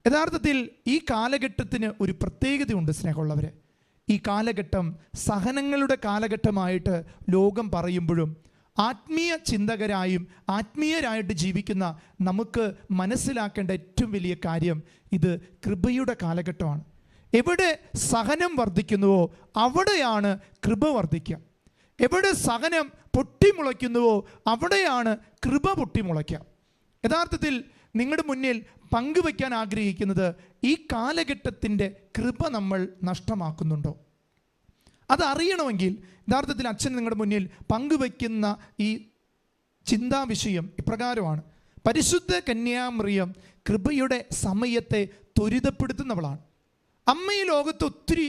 യഥാർത്ഥത്തിൽ ഈ കാലഘട്ടത്തിന് ഒരു പ്രത്യേകതയുണ്ട് സ്നേഹമുള്ളവരെ. ഈ കാലഘട്ടം സഹനങ്ങളുടെ കാലഘട്ടമായിട്ട് ലോകം പറയുമ്പോഴും ആത്മീയ ചിന്തകരായും ആത്മീയരായിട്ട് ജീവിക്കുന്ന നമുക്ക് മനസ്സിലാക്കേണ്ട ഏറ്റവും വലിയ കാര്യം ഇത് കൃപയുടെ കാലഘട്ടമാണ്. എവിടെ സഹനം വർദ്ധിക്കുന്നുവോ അവിടെയാണ് കൃപ വർദ്ധിക്കുക. എവിടെ സഹനം പൊട്ടിമുളയ്ക്കുന്നുവോ അവിടെയാണ് കൃപ പൊട്ടിമുളയ്ക്കുക. യഥാർത്ഥത്തിൽ നിങ്ങളുടെ മുന്നിൽ പങ്കുവയ്ക്കാൻ ആഗ്രഹിക്കുന്നത് ഈ കാലഘട്ടത്തിൻ്റെ കൃപ നമ്മൾ നഷ്ടമാക്കുന്നുണ്ടോ അതറിയണമെങ്കിൽ യഥാർത്ഥത്തിൽ അച്ഛൻ നിങ്ങളുടെ മുന്നിൽ പങ്കുവയ്ക്കുന്ന ഈ ചിന്താവിഷയം ഇപ്രകാരമാണ്: പരിശുദ്ധ കന്യാമറിയം കൃപയുടെ സമയത്തെ ത്വരിതപ്പെടുത്തുന്നവളാണ്. അമ്മ ഈ ലോകത്ത് ഒത്തിരി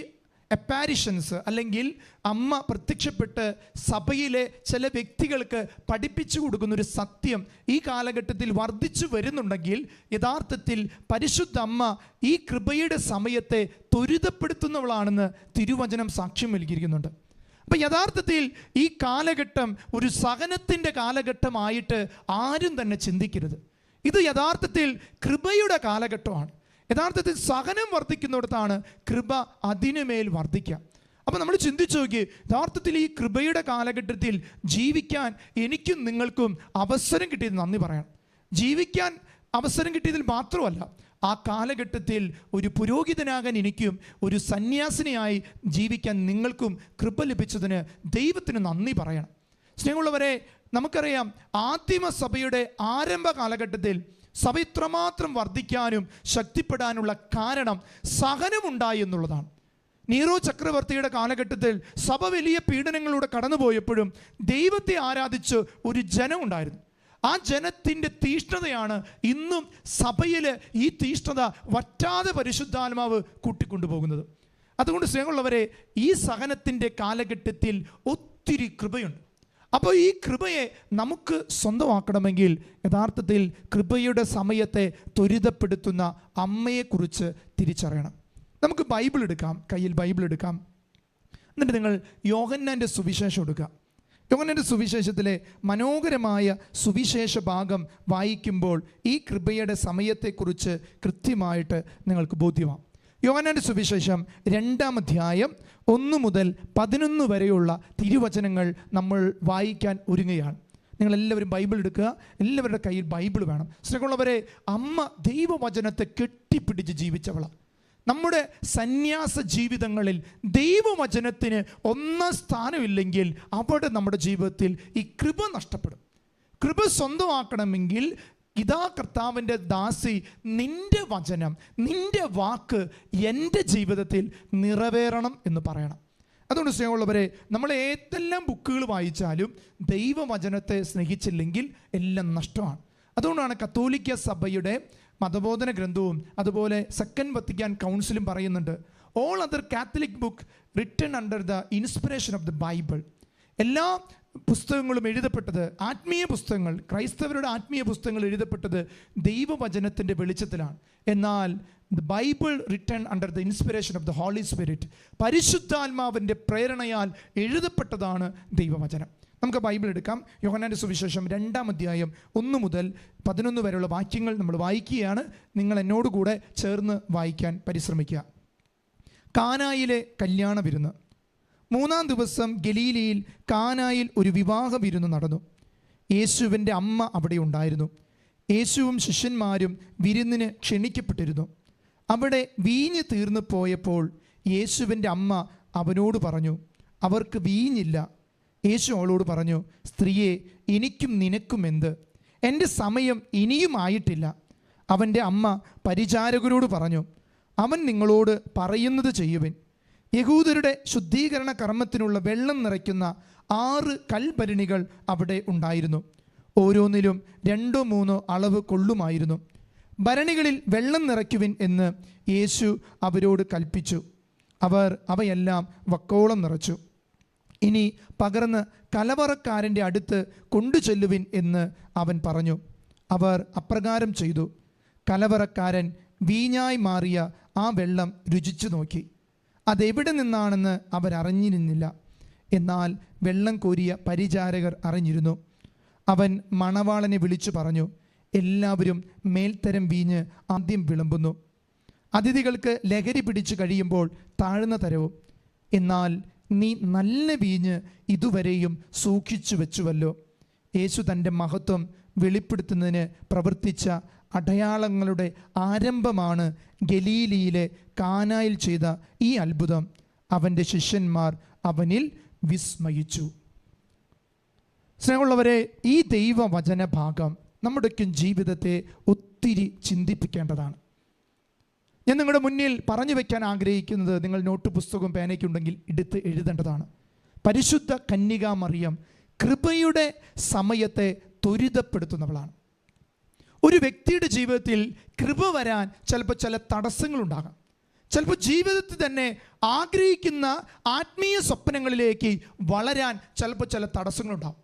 അപ്പാരിഷൻസ് അല്ലെങ്കിൽ അമ്മ പ്രത്യക്ഷപ്പെട്ട് സഭയിലെ ചില വ്യക്തികൾക്ക് പഠിപ്പിച്ചു കൊടുക്കുന്നൊരു സത്യം ഈ കാലഘട്ടത്തിൽ വർദ്ധിച്ചു വരുന്നുണ്ടെങ്കിൽ യഥാർത്ഥത്തിൽ പരിശുദ്ധ അമ്മ ഈ കൃപയുടെ സമയത്തെ ത്വരിതപ്പെടുത്തുന്നവളാണെന്ന് തിരുവചനം സാക്ഷ്യം നൽകിയിരിക്കുന്നുണ്ട്. അപ്പം യഥാർത്ഥത്തിൽ ഈ കാലഘട്ടം ഒരു സഹനത്തിൻ്റെ കാലഘട്ടമായിട്ട് ആരും തന്നെ ചിന്തിക്കരുത്. ഇത് യഥാർത്ഥത്തിൽ കൃപയുടെ കാലഘട്ടമാണ്. യഥാർത്ഥത്തിൽ സഹനം വർദ്ധിക്കുന്നിടത്താണ് കൃപ അതിനുമേൽ വർദ്ധിക്കുക. അപ്പം നമ്മൾ ചിന്തിച്ചു നോക്കി, യഥാർത്ഥത്തിൽ ഈ കൃപയുടെ കാലഘട്ടത്തിൽ ജീവിക്കാൻ എനിക്കും നിങ്ങൾക്കും അവസരം കിട്ടിയത് നന്ദി പറയണം. ജീവിക്കാൻ അവസരം കിട്ടിയതിൽ മാത്രമല്ല, ആ കാലഘട്ടത്തിൽ ഒരു പുരോഹിതനാകാൻ എനിക്കും ഒരു സന്യാസിനിയായി ജീവിക്കാൻ നിങ്ങൾക്കും കൃപ ലഭിച്ചതിന് ദൈവത്തിന് നന്ദി പറയണം. സ്നേഹമുള്ളവരെ, നമുക്കറിയാം ആദിമ സഭയുടെ ആരംഭ കാലഘട്ടത്തിൽ സഭ ഇത്രമാത്രം വർദ്ധിക്കാനും ശക്തിപ്പെടാനുള്ള കാരണം സഹനമുണ്ടായി എന്നുള്ളതാണ്. നീറോ ചക്രവർത്തിയുടെ കാലഘട്ടത്തിൽ സഭ വലിയ പീഡനങ്ങളിലൂടെ കടന്നുപോയപ്പോഴും ദൈവത്തെ ആരാധിച്ച് ഒരു ജനം ഉണ്ടായിരുന്നു. ആ ജനത്തിൻ്റെ തീഷ്ണതയാണ് ഇന്നും സഭയിൽ ഈ തീഷ്ണത വറ്റാതെ പരിശുദ്ധാത്മാവ് കൂട്ടിക്കൊണ്ടുപോകുന്നത്. അതുകൊണ്ട് സ്നേഹമുള്ളവരെ, ഈ സഹനത്തിൻ്റെ കാലഘട്ടത്തിൽ ഒത്തിരി കൃപയുണ്ട്. അപ്പോൾ ഈ കൃപയെ നമുക്ക് സ്വന്തമാക്കണമെങ്കിൽ യഥാർത്ഥത്തിൽ കൃപയുടെ സമയത്തെ ത്വരിതപ്പെടുത്തുന്ന അമ്മയെക്കുറിച്ച് തിരിച്ചറിയണം. നമുക്ക് ബൈബിൾ എടുക്കാം, കയ്യിൽ ബൈബിൾ എടുക്കാം. എന്നിട്ട് നിങ്ങൾ യോഹന്നാൻ്റെ സുവിശേഷം എടുക്കുക. യോഹന്നാൻ്റെ സുവിശേഷത്തിലെ മനോഹരമായ സുവിശേഷ ഭാഗം വായിക്കുമ്പോൾ ഈ കൃപയുടെ സമയത്തെക്കുറിച്ച് കൃത്യമായിട്ട് നിങ്ങൾക്ക് ബോധ്യമാകും. യോഹന്നാൻ്റെ സുവിശേഷം 2-ാം അധ്യായം 1 മുതൽ 11 വരെയുള്ള തിരുവചനങ്ങൾ നമ്മൾ വായിക്കാൻ ഒരുങ്ങുകയാണ്. നിങ്ങളെല്ലാവരും ബൈബിൾ എടുക്കുക. എല്ലാവരുടെ കയ്യിൽ ബൈബിൾ വേണം. സ്നേഹമുള്ളവരെ, അമ്മ ദൈവവചനത്തെ കെട്ടിപ്പിടിച്ച് ജീവിച്ചവളാണ്. നമ്മുടെ സന്യാസ ജീവിതങ്ങളിൽ ദൈവവചനത്തിന് ഒന്നാം സ്ഥാനമില്ലെങ്കിൽ അവിടെ നമ്മുടെ ജീവിതത്തിൽ ഈ കൃപ നഷ്ടപ്പെടും. കൃപ സ്വന്തമാക്കണമെങ്കിൽ ഇതാ കർത്താവിൻ്റെ ദാസി, നിൻ്റെ വചനം, നിൻ്റെ വാക്ക് എൻ്റെ ജീവിതത്തിൽ നിറവേറണം എന്ന് പറയണം. അതുകൊണ്ട് സ്നേഹമുള്ളവരെ, നമ്മൾ ഏതെല്ലാം ബുക്കുകൾ വായിച്ചാലും ദൈവവചനത്തെ സ്നേഹിച്ചില്ലെങ്കിൽ എല്ലാം നഷ്ടമാണ്. അതുകൊണ്ടാണ് കത്തോലിക്ക സഭയുടെ മതബോധന ഗ്രന്ഥവും അതുപോലെ സെക്കൻഡ് വത്തിക്കാൻ കൗൺസിലും പറയുന്നുണ്ട്, all other Catholic book written under the inspiration of the Bible. എല്ലാ പുസ്തകങ്ങളും എഴുതപ്പെട്ടത്, ആത്മീയ പുസ്തകങ്ങൾ, ക്രൈസ്തവരുടെ ആത്മീയ പുസ്തകങ്ങൾ എഴുതപ്പെട്ടത് ദൈവവചനത്തിൻ്റെ വെളിച്ചത്തിലാണ്. എന്നാൽ the Bible written under the inspiration of the Holy Spirit, പരിശുദ്ധാത്മാവിൻ്റെ പ്രേരണയാൽ എഴുതപ്പെട്ടതാണ് ദൈവവചനം. നമുക്ക് ബൈബിൾ എടുക്കാം. യോഹന്നാൻ്റെ സുവിശേഷം 2-ാം അധ്യായം 1 മുതൽ 11 വരെയുള്ള വാക്യങ്ങൾ നമ്മൾ വായിക്കുകയാണ്. നിങ്ങൾ എന്നോടുകൂടെ ചേർന്ന് വായിക്കാൻ പരിശ്രമിക്കുക. കാനായിലെ കല്യാണ വിരുന്ന്. 3-ാം ദിവസം ഗലീലയിൽ കാനായിൽ ഒരു വിവാഹ വിരുന്ന് നടന്നു. യേശുവിൻ്റെ അമ്മ അവിടെ ഉണ്ടായിരുന്നു. യേശുവും ശിഷ്യന്മാരും വിരുന്നിന് ക്ഷണിക്കപ്പെട്ടിരുന്നു. അവിടെ വീഞ്ഞ് തീർന്നു പോയപ്പോൾ യേശുവിൻ്റെ അമ്മ അവനോട് പറഞ്ഞു, അവർക്ക് വീഞ്ഞില്ല. യേശു അവളോട് പറഞ്ഞു, സ്ത്രീയെ, എനിക്കും നിനക്കും എന്ത്? എൻ്റെ സമയം ഇനിയും ആയിട്ടില്ല. അവൻ്റെ അമ്മ പരിചാരകരോട് പറഞ്ഞു, അവൻ നിങ്ങളോട് പറയുന്നത് ചെയ്യുവിൻ. യഹൂദരുടെ ശുദ്ധീകരണ കർമ്മത്തിനുള്ള വെള്ളം നിറയ്ക്കുന്ന 6 കൽഭരണികൾ അവിടെ ഉണ്ടായിരുന്നു. ഓരോന്നിലും 2-3 അളവ് കൊള്ളുമായിരുന്നു. ഭരണികളിൽ വെള്ളം നിറയ്ക്കുവിൻ എന്ന് യേശു അവരോട് കൽപ്പിച്ചു. അവർ അവയെല്ലാം വക്കോളം നിറച്ചു. ഇനി പകർന്ന് കലവറക്കാരൻ്റെ അടുത്ത് കൊണ്ടുചെല്ലുവിൻ എന്ന് അവൻ പറഞ്ഞു. അവർ അപ്രകാരം ചെയ്തു. കലവറക്കാരൻ വീഞ്ഞായി മാറിയ ആ വെള്ളം രുചിച്ചു നോക്കി. അതെവിടെ നിന്നാണെന്ന് അവരറിഞ്ഞിരുന്നില്ല. എന്നാൽ വെള്ളം കോരിയ പരിചാരകർ അറിഞ്ഞിരുന്നു. അവൻ മണവാളനെ വിളിച്ചു പറഞ്ഞു, എല്ലാവരും മേൽത്തരം വീഞ്ഞ് ആദ്യം വിളമ്പുന്നു, അതിഥികൾക്ക് ലഹരി പിടിച്ചു കഴിയുമ്പോൾ താഴ്ന്ന തരവും. എന്നാൽ നീ നല്ല വീഞ്ഞ് ഇതുവരെയും സൂക്ഷിച്ചു വെച്ചുവല്ലോ. യേശു തൻ്റെ മഹത്വം വെളിപ്പെടുത്തുന്നതിന് പ്രവർത്തിച്ച അടയാളങ്ങളുടെ ആരംഭമാണ് ഗലീലിയിലെ കാനായിൽ ചെയ്ത ഈ അത്ഭുതം. അവൻ്റെ ശിഷ്യന്മാർ അവനിൽ വിസ്മയിച്ചു. സ്നേഹമുള്ളവരെ, ഈ ദൈവവചന ഭാഗം നമ്മുടെയൊക്കെ ജീവിതത്തെ ഒത്തിരി ചിന്തിപ്പിക്കേണ്ടതാണ്. ഞാൻ നിങ്ങളുടെ മുന്നിൽ പറഞ്ഞു വയ്ക്കാൻ ആഗ്രഹിക്കുന്നത്, നിങ്ങൾ നോട്ട് പുസ്തകവും പേനയ്ക്കുണ്ടെങ്കിൽ എടുത്ത് എഴുതേണ്ടതാണ്. പരിശുദ്ധ കന്യകാ മറിയം കൃപയുടെ സമയത്തെ ത്വരിതപ്പെടുത്തുന്നവളാണ്. ഒരു വ്യക്തിയുടെ ജീവിതത്തിൽ കൃപ വരാൻ ചിലപ്പോൾ ചില തടസ്സങ്ങളുണ്ടാകാം. ചിലപ്പോൾ ജീവിതത്തിൽ തന്നെ ആഗ്രഹിക്കുന്ന ആത്മീയ സ്വപ്നങ്ങളിലേക്ക് വളരാൻ ചിലപ്പോൾ ചില തടസ്സങ്ങളുണ്ടാകും.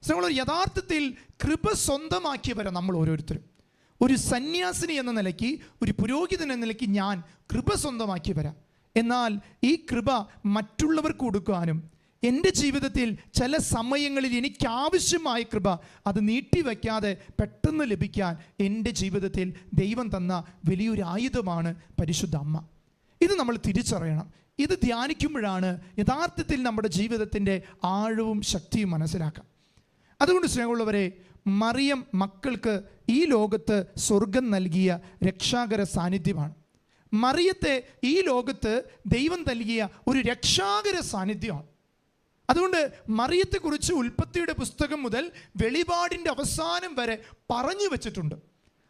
നമ്മൾ യഥാർത്ഥത്തിൽ കൃപ സ്വന്തമാക്കിയവരെ നമ്മൾ ഓരോരുത്തരും. ഒരു സന്യാസിനി എന്ന നിലയ്ക്ക്, ഒരു പുരോഹിതൻ എന്ന നിലയ്ക്ക് ഞാൻ കൃപ സ്വന്തമാക്കിയവരാ. എന്നാൽ ഈ കൃപ മറ്റുള്ളവർക്ക് കൊടുക്കാനും എൻ്റെ ജീവിതത്തിൽ ചില സമയങ്ങളിൽ എനിക്കാവശ്യമായ കൃപ അത് നീട്ടിവെക്കാതെ പെട്ടെന്ന് ലഭിക്കാൻ എൻ്റെ ജീവിതത്തിൽ ദൈവം തന്ന വലിയൊരു ആയുധമാണ് പരിശുദ്ധ അമ്മ. ഇത് നമ്മൾ തിരിച്ചറിയണം. ഇത് ധ്യാനിക്കുമ്പോഴാണ് യഥാർത്ഥത്തിൽ നമ്മുടെ ജീവിതത്തിൻ്റെ ആഴവും ശക്തിയും മനസ്സിലാക്കാം. അതുകൊണ്ട് സ്നേഹമുള്ളവരെ, മറിയം മക്കൾക്ക് ഈ ലോകത്ത് സ്വർഗം നൽകിയ രക്ഷാകര സാന്നിധ്യമാണ്. മറിയത്തെ ഈ ലോകത്ത് ദൈവം നൽകിയ ഒരു രക്ഷാകര സാന്നിധ്യമാണ്. അതുകൊണ്ട് മറിയത്തെക്കുറിച്ച് ഉൽപ്പത്തിയുടെ പുസ്തകം മുതൽ വെളിപാടിൻ്റെ അവസാനം വരെ പറഞ്ഞു വച്ചിട്ടുണ്ട്.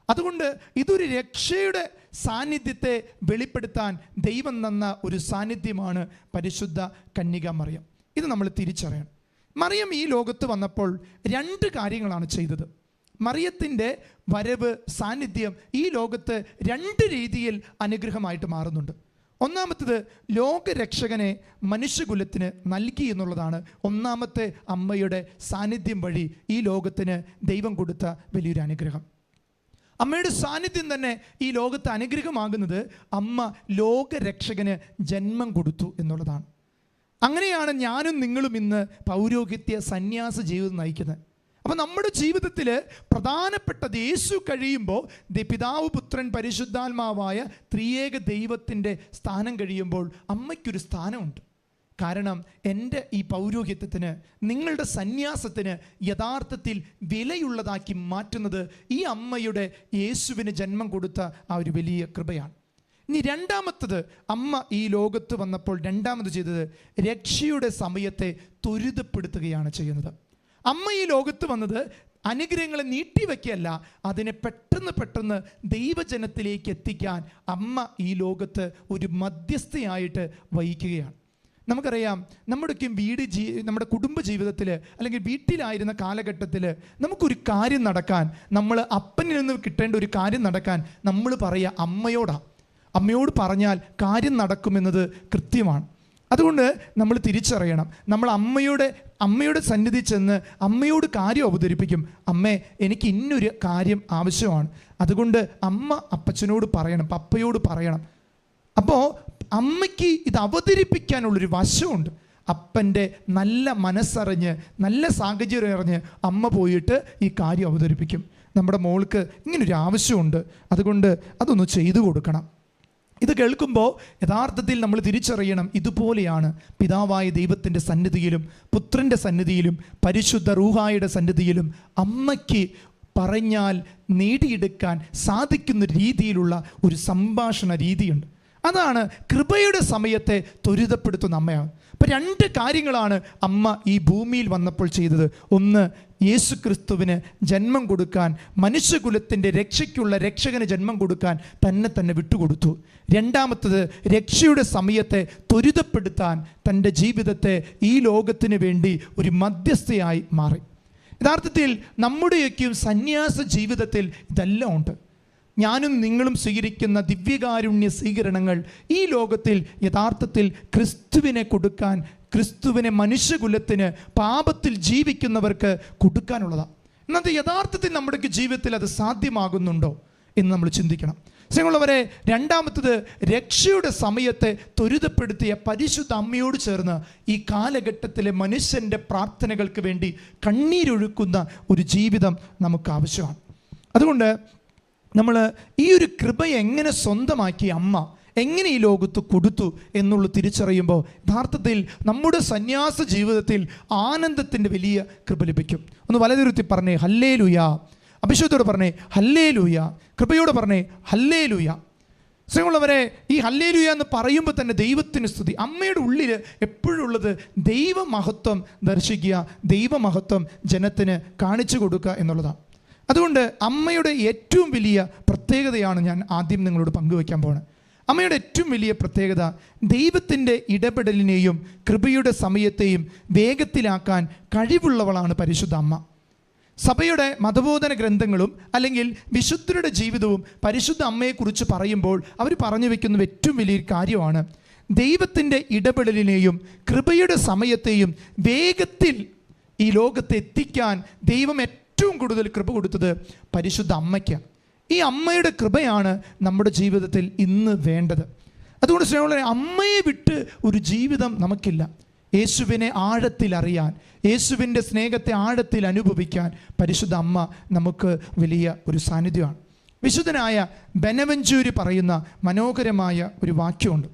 അതുകൊണ്ട് ഇതൊരു രക്ഷയുടെ സാന്നിധ്യത്തെ വെളിപ്പെടുത്താൻ ദൈവം തന്ന ഒരു സാന്നിധ്യമാണ് പരിശുദ്ധ കന്യകാ മറിയം. ഇത് നമ്മൾ തിരിച്ചറിയണം. മറിയം ഈ ലോകത്ത് വന്നപ്പോൾ 2 കാര്യങ്ങളാണ് ചെയ്തത്. മറിയത്തിൻ്റെ വരവ്, സാന്നിധ്യം ഈ ലോകത്ത് 2 രീതിയിൽ അനുഗ്രഹമായിട്ട് മാറുന്നുണ്ട്. ഒന്നാമത്തേത്, ലോകരക്ഷകനെ മനുഷ്യകുലത്തിന് നൽകി എന്നുള്ളതാണ് ഒന്നാമത്തെ അമ്മയുടെ സാന്നിധ്യം വഴി ഈ ലോകത്തിന് ദൈവം കൊടുത്ത വലിയൊരു അനുഗ്രഹം. അമ്മയുടെ സാന്നിധ്യം തന്നെ ഈ ലോകത്ത് അനുഗ്രഹമാകുന്നത് അമ്മ ലോകരക്ഷകന് ജന്മം കൊടുത്തു എന്നുള്ളതാണ്. അങ്ങനെയാണ് ഞാനും നിങ്ങളും ഇന്ന് പൗരോഹിത്യ സന്യാസ ജീവിതം നയിക്കുന്നത്. അപ്പം നമ്മുടെ ജീവിതത്തിൽ പ്രധാനപ്പെട്ടത് യേശു കഴിയുമ്പോൾ പിതാവ്, പുത്രൻ, പരിശുദ്ധാത്മാവായ ത്രിയേക ദൈവത്തിൻ്റെ സ്ഥാനം കഴിയുമ്പോൾ അമ്മയ്ക്കൊരു സ്ഥാനമുണ്ട്. കാരണം എൻ്റെ ഈ പൗരോഹിത്യത്തിന്, നിങ്ങളുടെ സന്യാസത്തിന് യഥാർത്ഥത്തിൽ വിലയുള്ളതാക്കി മാറ്റുന്നത് ഈ അമ്മയുടെ യേശുവിന് ജന്മം കൊടുത്ത ആ ഒരു വലിയ കൃപയാണ്. ഇനി രണ്ടാമത്തത്, അമ്മ ഈ ലോകത്ത് വന്നപ്പോൾ രണ്ടാമത് ചെയ്തത് രക്ഷയുടെ സമയത്തെ ത്വരിതപ്പെടുത്തുകയാണ് ചെയ്യുന്നത്. അമ്മ ഈ ലോകത്ത് വന്നത് അനുഗ്രഹങ്ങളെ നീട്ടിവെക്കുകയല്ല, അതിനെ പെട്ടെന്ന് ദൈവജനത്തിലേക്ക് എത്തിക്കാൻ അമ്മ ഈ ലോകത്ത് ഒരു മധ്യസ്ഥയായിട്ട് വഹിക്കുകയാണ്. നമുക്കറിയാം, നമ്മുടെ കുടുംബ ജീവിതത്തിൽ അല്ലെങ്കിൽ വീട്ടിലായിരുന്ന കാലഘട്ടത്തിൽ നമുക്കൊരു കാര്യം നടക്കാൻ, നമ്മൾ അപ്പനിൽ നിന്ന് കിട്ടേണ്ട ഒരു കാര്യം നടക്കാൻ നമ്മൾ പറയുക അമ്മയോടാണ്. അമ്മയോട് പറഞ്ഞാൽ കാര്യം നടക്കുമെന്നത് കൃത്യമാണ്. അതുകൊണ്ട് നമ്മൾ തിരിച്ചറിയണം, നമ്മൾ അമ്മയുടെ സന്നിധി ചെന്ന് അമ്മയോട് കാര്യം അവതരിപ്പിക്കും. അമ്മേ, എനിക്ക് ഇന്നൊരു കാര്യം ആവശ്യമാണ്. അതുകൊണ്ട് അമ്മ അപ്പച്ചനോട് പറയണം, പപ്പയോട് പറയണം. അപ്പോൾ അമ്മയ്ക്ക് ഇത് അവതരിപ്പിക്കാനുള്ളൊരു വശമുണ്ട്. അപ്പൻ്റെ നല്ല മനസ്സറിഞ്ഞ്, നല്ല സാഹചര്യം അറിഞ്ഞ് അമ്മ പോയിട്ട് ഈ കാര്യം അവതരിപ്പിക്കും. നമ്മുടെ മോൾക്ക് ഇങ്ങനൊരു ആവശ്യമുണ്ട്, അതുകൊണ്ട് അതൊന്ന് ചെയ്തു കൊടുക്കണം. ഇത് കേൾക്കുമ്പോൾ യഥാർത്ഥത്തിൽ നമ്മൾ തിരിച്ചറിയണം, ഇതുപോലെയാണ് പിതാവായ ദൈവത്തിൻ്റെ സന്നിധിയിലും പുത്രൻ്റെ സന്നിധിയിലും പരിശുദ്ധ റൂഹായുടെ സന്നിധിയിലും അമ്മയ്ക്ക് പറഞ്ഞാൽ നേടിയെടുക്കാൻ സാധിക്കുന്ന രീതിയിലുള്ള ഒരു സംഭാഷണ രീതിയുണ്ട്. അതാണ് കൃപയുടെ സമയത്തെ ത്വരിതപ്പെടുത്തുന്ന അമ്മയാണ്. അപ്പം 2 കാര്യങ്ങളാണ് അമ്മ ഈ ഭൂമിയിൽ വന്നപ്പോൾ ചെയ്തത്. ഒന്ന്, യേശു ക്രിസ്തുവിന് ജന്മം കൊടുക്കാൻ, മനുഷ്യകുലത്തിൻ്റെ രക്ഷയ്ക്കുള്ള രക്ഷകന് ജന്മം കൊടുക്കാൻ തന്നെ വിട്ടുകൊടുത്തു. രണ്ടാമത്തത്, രക്ഷയുടെ സമയത്തെ ത്വരിതപ്പെടുത്താൻ തൻ്റെ ജീവിതത്തെ ഈ ലോകത്തിന് വേണ്ടി ഒരു മധ്യസ്ഥയായി മാറി. യഥാർത്ഥത്തിൽ നമ്മുടെയൊക്കെയും സന്യാസ ജീവിതത്തിൽ ഇതെല്ലാം ഉണ്ട്. ഞാനും നിങ്ങളും സ്വീകരിക്കുന്ന ദിവ്യകാരുണ്യ സ്വീകരണങ്ങൾ ഈ ലോകത്തിൽ യഥാർത്ഥത്തിൽ ക്രിസ്തുവിനെ കൊടുക്കാൻ, ക്രിസ്തുവിനെ മനുഷ്യകുലത്തിന്, പാപത്തിൽ ജീവിക്കുന്നവർക്ക് കൊടുക്കാനുള്ളതാണ്. എന്നാൽ യഥാർത്ഥത്തിൽ നമ്മുടെ ജീവിതത്തിൽ അത് സാധ്യമാകുന്നുണ്ടോ എന്ന് നമ്മൾ ചിന്തിക്കണം. സ്നേഹമുള്ളവരെ, രണ്ടാമത്തത് രക്ഷയുടെ സമയത്തെ ത്വരിതപ്പെടുത്തിയ പരിശുദ്ധ അമ്മയോട് ചേർന്ന് ഈ കാലഘട്ടത്തിലെ മനുഷ്യൻ്റെ പ്രാർത്ഥനകൾക്ക് വേണ്ടി കണ്ണീരൊഴുക്കുന്ന ഒരു ജീവിതം നമുക്ക് ആവശ്യമാണ്. അതുകൊണ്ട് നമ്മൾ ഈ ഒരു കൃപയെ എങ്ങനെ സ്വന്തമാക്കി അമ്മ എങ്ങനെ ഈ ലോകത്ത് കൊടുത്തു എന്നുള്ള തിരിച്ചറിയുമ്പോൾ യഥാർത്ഥത്തിൽ നമ്മുടെ സന്യാസ ജീവിതത്തിൽ ആനന്ദത്തിൻ്റെ വലിയ കൃപ ലഭിക്കും. ഒന്ന് വലതുരുത്തി പറഞ്ഞേ ഹല്ലേലൂയ. അഭിഷേകത്തോട് പറഞ്ഞേ ഹല്ലേലൂയ. കൃപയോട് പറഞ്ഞേ ഹല്ലേലൂയ. സ്നേഹമുള്ളവരെ, ഈ ഹല്ലേലൂയ എന്ന് പറയുമ്പോൾ തന്നെ ദൈവത്തിന് സ്തുതി. അമ്മയുടെ ഉള്ളിൽ എപ്പോഴും ഉള്ളത് ദൈവമഹത്വം ദർശിക്കുക, ദൈവമഹത്വം ജനത്തിന് കാണിച്ചു കൊടുക്കുക എന്നുള്ളതാണ്. അതുകൊണ്ട് അമ്മയുടെ ഏറ്റവും വലിയ പ്രത്യേകതയാണ് ഞാൻ ആദ്യം നിങ്ങളോട് പങ്കുവയ്ക്കാൻ പോകുന്നത്. അമ്മയുടെ ഏറ്റവും വലിയ പ്രത്യേകത ദൈവത്തിൻ്റെ ഇടപെടലിനെയും കൃപയുടെ സമയത്തെയും വേഗത്തിലാക്കാൻ കഴിവുള്ളവളാണ് പരിശുദ്ധ അമ്മ. സഭയുടെ മതബോധന ഗ്രന്ഥങ്ങളും അല്ലെങ്കിൽ വിശുദ്ധരുടെ ജീവിതവും പരിശുദ്ധ അമ്മയെക്കുറിച്ച് പറയുമ്പോൾ അവർ പറഞ്ഞു വയ്ക്കുന്ന ഏറ്റവും വലിയൊരു കാര്യമാണ് ദൈവത്തിൻ്റെ ഇടപെടലിനെയും കൃപയുടെ സമയത്തെയും വേഗത്തിൽ ഈ ലോകത്തെ എത്തിക്കാൻ ദൈവം ഏറ്റവും കൂടുതൽ കൃപ കൊടുത്തത് പരിശുദ്ധ അമ്മയ്ക്കാണ്. ഈ അമ്മയുടെ കൃപയാണ് നമ്മുടെ ജീവിതത്തിൽ ഇന്ന് വേണ്ടത്. അതുകൊണ്ട് സ്നേഹമുള്ളവരെ, അമ്മയെ വിട്ട് ഒരു ജീവിതം നമുക്കില്ല. യേശുവിനെ ആഴത്തിൽ അറിയാൻ, യേശുവിൻ്റെ സ്നേഹത്തെ ആഴത്തിൽ അനുഭവിക്കാൻ പരിശുദ്ധ അമ്മ നമുക്ക് വലിയ ഒരു സാന്നിധ്യമാണ്. വിശുദ്ധനായ ബെനവഞ്ചൂരി പറയുന്ന മനോഹരമായ ഒരു വാക്യമുണ്ട്.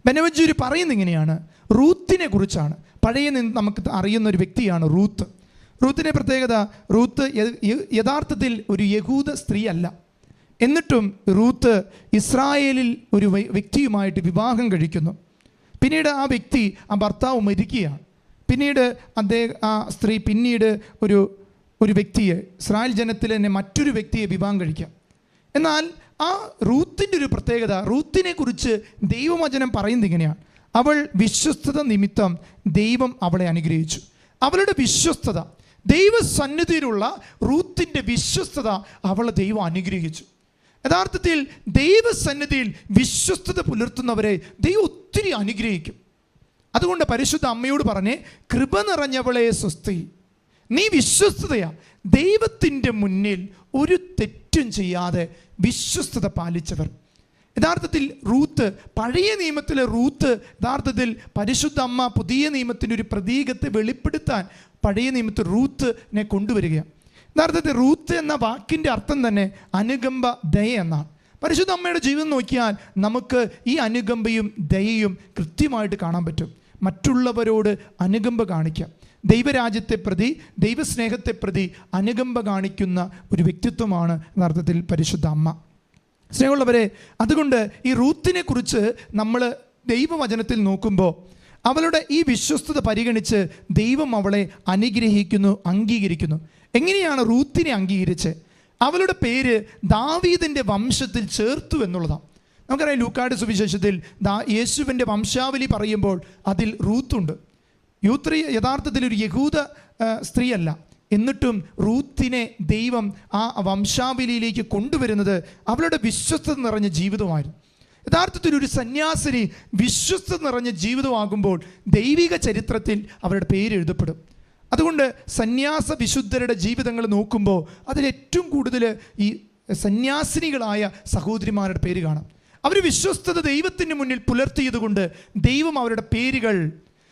ബെനവഞ്ചൂരി പറയുന്ന ഇങ്ങനെയാണ്, റൂത്തിനെ കുറിച്ചാണ്. പഴയ നമുക്ക് അറിയുന്ന ഒരു വ്യക്തിയാണ് റൂത്ത്. റൂത്തിൻ്റെ പ്രത്യേകത, റൂത്ത് യഥാർത്ഥത്തിൽ ഒരു യഹൂദ സ്ത്രീ അല്ല. എന്നിട്ടും റൂത്ത് ഇസ്രായേലിൽ ഒരു വ്യക്തിയുമായിട്ട് വിവാഹം കഴിക്കുന്നു. പിന്നീട് ആ വ്യക്തി, ആ ഭർത്താവ് മരിക്കുകയാണ്. പിന്നീട് ആ സ്ത്രീ പിന്നീട് ഒരു വ്യക്തിയെ, ഇസ്രായേൽ ജനത്തിൽ തന്നെ മറ്റൊരു വ്യക്തിയെ വിവാഹം കഴിക്കാം. എന്നാൽ ആ റൂത്തിൻ്റെ ഒരു പ്രത്യേകത, റൂത്തിനെ കുറിച്ച് ദൈവവചനം പറയുന്നത് ഇങ്ങനെയാണ്, അവൾ വിശ്വസ്തത നിമിത്തം ദൈവം അവളെ അനുഗ്രഹിച്ചു. അവളുടെ വിശ്വസ്തത, ദൈവസന്നിധിയിലുള്ള റൂത്തിൻ്റെ വിശ്വസ്തത അവളെ ദൈവം അനുഗ്രഹിച്ചു. യഥാർത്ഥത്തിൽ ദൈവസന്നിധിയിൽ വിശ്വസ്തത പുലർത്തുന്നവരെ ദൈവം ഒത്തിരി അനുഗ്രഹിക്കും. അതുകൊണ്ട് പരിശുദ്ധ അമ്മയോട് പറഞ്ഞേ, കൃപ നിറഞ്ഞവളെ സ്വസ്തി, നീ വിശ്വസ്തതയാ. ദൈവത്തിൻ്റെ മുന്നിൽ ഒരു തെറ്റും ചെയ്യാതെ വിശ്വസ്തത പാലിച്ചവർ. യഥാർത്ഥത്തിൽ റൂത്ത്, പഴയ നിയമത്തിലെ റൂത്ത് യഥാർത്ഥത്തിൽ പരിശുദ്ധ അമ്മ പുതിയ നിയമത്തിൻ്റെ ഒരു പ്രതീകത്തെ വെളിപ്പെടുത്താൻ പഴയ നിയമത്തിൽ റൂത്തിനെ കൊണ്ടുവരികയാണ്. യഥാർത്ഥത്തിൽ റൂത്ത് എന്ന വാക്കിൻ്റെ അർത്ഥം തന്നെ അനുകമ്പ, ദയ എന്നാണ്. പരിശുദ്ധ അമ്മയുടെ ജീവിതം നോക്കിയാൽ നമുക്ക് ഈ അനുകമ്പയും ദയയും കൃത്യമായിട്ട് കാണാൻ പറ്റും. മറ്റുള്ളവരോട് അനുകമ്പ കാണിക്കാം, ദൈവരാജ്യത്തെ പ്രതി, ദൈവസ്നേഹത്തെ പ്രതി അനുകമ്പ കാണിക്കുന്ന ഒരു വ്യക്തിത്വമാണ് യഥാർത്ഥത്തിൽ പരിശുദ്ധ അമ്മ. സ്നേഹമുള്ളവരെ, അതുകൊണ്ട് ഈ റൂത്തിനെ കുറിച്ച് നമ്മൾ ദൈവവചനത്തിൽ നോക്കുമ്പോൾ അവളുടെ ഈ വിശ്വസ്തത പരിഗണിച്ച് ദൈവം അവളെ അനുഗ്രഹിക്കുന്നു, അംഗീകരിക്കുന്നു. എങ്ങനെയാണ് റൂത്തിനെ അംഗീകരിച്ചത്? അവളുടെ പേര് ദാവീദിൻ്റെ വംശത്തിൽ ചേർത്തു എന്നുള്ളതാണ്. നമുക്കറിയാം, ലൂക്കായുടെ സുവിശേഷത്തിൽ യേശുവിൻ്റെ വംശാവലി പറയുമ്പോൾ അതിൽ റൂത്തുണ്ട്. യഥാർത്ഥത്തിൽ ഒരു യഹൂദ സ്ത്രീയല്ല. എന്നിട്ടും റൂത്തിനെ ദൈവം ആ വംശാവലിയിലേക്ക് കൊണ്ടുവരുന്നത് അവളുടെ വിശ്വസ്തത നിറഞ്ഞ ജീവിതമായിരുന്നു. യഥാർത്ഥത്തിൽ ഒരു സന്യാസിനി വിശ്വസ്തത നിറഞ്ഞ ജീവിതമാകുമ്പോൾ ദൈവിക ചരിത്രത്തിൽ അവരുടെ പേര് എഴുതപ്പെടും. അതുകൊണ്ട് സന്യാസ വിശുദ്ധരുടെ ജീവിതങ്ങൾ നോക്കുമ്പോൾ അതിലേറ്റവും കൂടുതൽ ഈ സന്യാസിനികളായ സഹോദരിമാരുടെ പേര് കാണാം. അവർ വിശ്വസ്തത ദൈവത്തിന് മുന്നിൽ പുലർത്തിയതുകൊണ്ട് ദൈവം അവരുടെ പേരുകൾ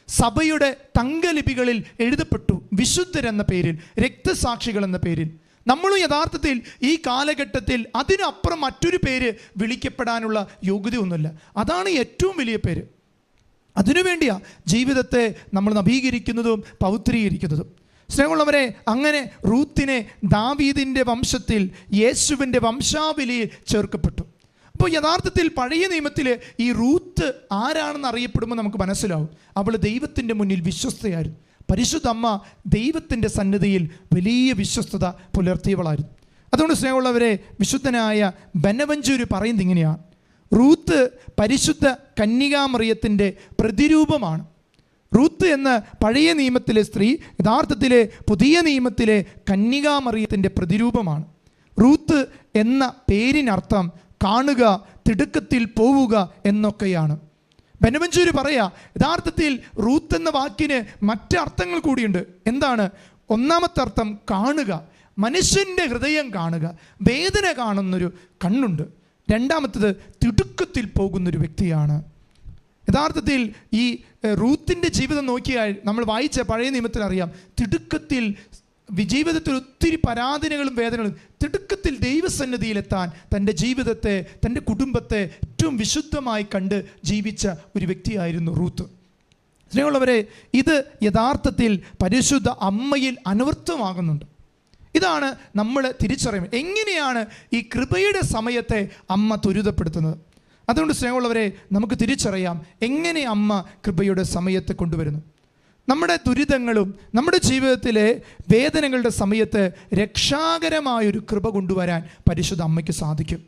സഭയുടെ തങ്കലിപികളിൽ എഴുതപ്പെട്ടു. വിശുദ്ധരെന്ന പേരിൽ, രക്തസാക്ഷികൾ എന്ന പേരിൽ. നമ്മളും യഥാർത്ഥത്തിൽ ഈ കാലഘട്ടത്തിൽ അതിനപ്പുറം മറ്റൊരു പേര് വിളിക്കപ്പെടാനുള്ള യോഗ്യതയൊന്നുമില്ല. അതാണ് ഏറ്റവും വലിയ പേര്. അതിനുവേണ്ടിയാ ജീവിതത്തെ നമ്മൾ നവീകരിക്കുന്നതും പൗത്രീകരിക്കുന്നതും. സ്നേഹമുള്ളവരെ, അങ്ങനെ റൂത്തിനെ ദാവീദിൻ്റെ വംശത്തിൽ, യേശുവിൻ്റെ വംശാവലിയിൽ ചേർക്കപ്പെട്ടു. അപ്പോൾ യഥാർത്ഥത്തിൽ പഴയ നിയമത്തിൽ ഈ റൂത്ത് ആരാണെന്ന് അറിയപ്പെടുമ്പോൾ നമുക്ക് മനസ്സിലാവും, അവൾ ദൈവത്തിൻ്റെ മുന്നിൽ വിശ്വസ്തയായിരുന്നു. പരിശുദ്ധ അമ്മ ദൈവത്തിൻ്റെ സന്നിധിയിൽ വലിയ വിശ്വസ്തത പുലർത്തിയവളായിരുന്നു. അതുകൊണ്ട് സ്നേഹമുള്ളവരെ, വിശുദ്ധനായ ബെനവഞ്ചൂര് പറയുന്നത് ഇങ്ങനെയാണ്, റൂത്ത് പരിശുദ്ധ കന്യകാമറിയത്തിൻ്റെ പ്രതിരൂപമാണ്. റൂത്ത് എന്ന പഴയ നിയമത്തിലെ സ്ത്രീ യഥാർത്ഥത്തിലെ പുതിയ നിയമത്തിലെ കന്യകാമറിയത്തിൻ്റെ പ്രതിരൂപമാണ്. റൂത്ത് എന്ന പേരിനർത്ഥം കാണുക, തിടുക്കത്തിൽ പോവുക എന്നൊക്കെയാണ്. ബെനവഞ്ചൂര് പറയാ, യഥാർത്ഥത്തിൽ റൂത്ത് എന്ന വാക്കിന് മറ്റർത്ഥങ്ങൾ കൂടിയുണ്ട്. എന്താണ്? ഒന്നാമത്തെ അർത്ഥം കാണുക, മനുഷ്യൻ്റെ ഹൃദയം കാണുക, വേദന കാണുന്നൊരു കണ്ണുണ്ട്. രണ്ടാമത്തത് തിടുക്കത്തിൽ പോകുന്നൊരു വ്യക്തിയാണ്. യഥാർത്ഥത്തിൽ ഈ റൂത്തിൻ്റെ ജീവിതം നോക്കിയാൽ നമ്മൾ വായിച്ച പഴയ നിയമത്തിൽ അറിയാം, തിടുക്കത്തിൽ ജീവിതത്തിൽ ഒത്തിരി പരാധീനങ്ങളും വേദനകളും, തിടുക്കത്തിൽ ദൈവസന്നിധിയിലെത്താൻ തൻ്റെ ജീവിതത്തെ, തൻ്റെ കുടുംബത്തെ ഏറ്റവും വിശുദ്ധമായി കണ്ട് ജീവിച്ച ഒരു വ്യക്തിയായിരുന്നു റൂത്ത്. സ്നേഹമുള്ളവരെ, ഇത് യഥാർത്ഥത്തിൽ പരിശുദ്ധ അമ്മയിൽ അനുവൃത്തമാകുന്നുണ്ട്. ഇതാണ് നമ്മൾ തിരിച്ചറിയുന്നത്. എങ്ങനെയാണ് ഈ കൃപയുടെ സമയത്തെ അമ്മ ത്വരിതപ്പെടുത്തുന്നത്? അതുകൊണ്ട് സ്നേഹമുള്ളവരെ, നമുക്ക് തിരിച്ചറിയാം എങ്ങനെ അമ്മ കൃപയുടെ സമയത്തെ കൊണ്ടുവരുന്നു. നമ്മുടെ ദുരിതങ്ങളും നമ്മുടെ ജീവിതത്തിലെ വേദനകളുടെ സമയത്ത് രക്ഷാകരമായൊരു കൃപ കൊണ്ടുവരാൻ പരിശുദ്ധ അമ്മയ്ക്ക് സാധിക്കും.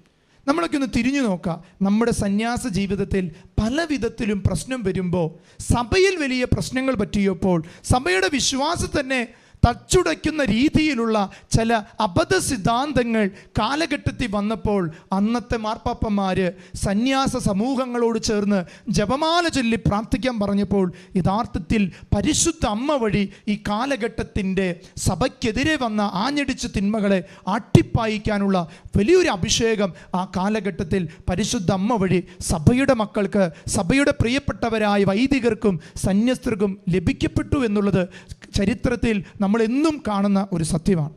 നമ്മളൊക്കെ ഒന്ന് തിരിഞ്ഞു നോക്കാം. നമ്മുടെ സന്യാസ ജീവിതത്തിൽ പല വിധത്തിലും പ്രശ്നം വരുമ്പോൾ, സഭയിൽ വലിയ പ്രശ്നങ്ങൾ പറ്റിയപ്പോൾ, സഭയുടെ വിശ്വാസം തന്നെ തച്ചുടയ്ക്കുന്ന രീതിയിലുള്ള ചില അബദ്ധ സിദ്ധാന്തങ്ങൾ കാലഘട്ടത്തിൽ വന്നപ്പോൾ അന്നത്തെ മാർപ്പാപ്പന്മാർ സന്യാസ സമൂഹങ്ങളോട് ചേർന്ന് ജപമാല ചൊല്ലി പ്രാർത്ഥിക്കാൻ പറഞ്ഞപ്പോൾ യഥാർത്ഥത്തിൽ പരിശുദ്ധ അമ്മ വഴി ഈ കാലഘട്ടത്തിൻ്റെ സഭയ്ക്കെതിരെ വന്ന ആഞ്ഞടിച്ച തിന്മകളെ ആട്ടിപ്പായിക്കാനുള്ള വലിയൊരു അഭിഷേകം ആ കാലഘട്ടത്തിൽ പരിശുദ്ധ അമ്മ വഴി സഭയുടെ മക്കൾക്ക്, സഭയുടെ പ്രിയപ്പെട്ടവരായ വൈദികർക്കും സന്യസ്തർക്കും ലഭിക്കപ്പെട്ടു എന്നുള്ളത് ചരിത്രത്തിൽ നമ്മൾ എന്നും കാണുന്ന ഒരു സത്യമാണ്.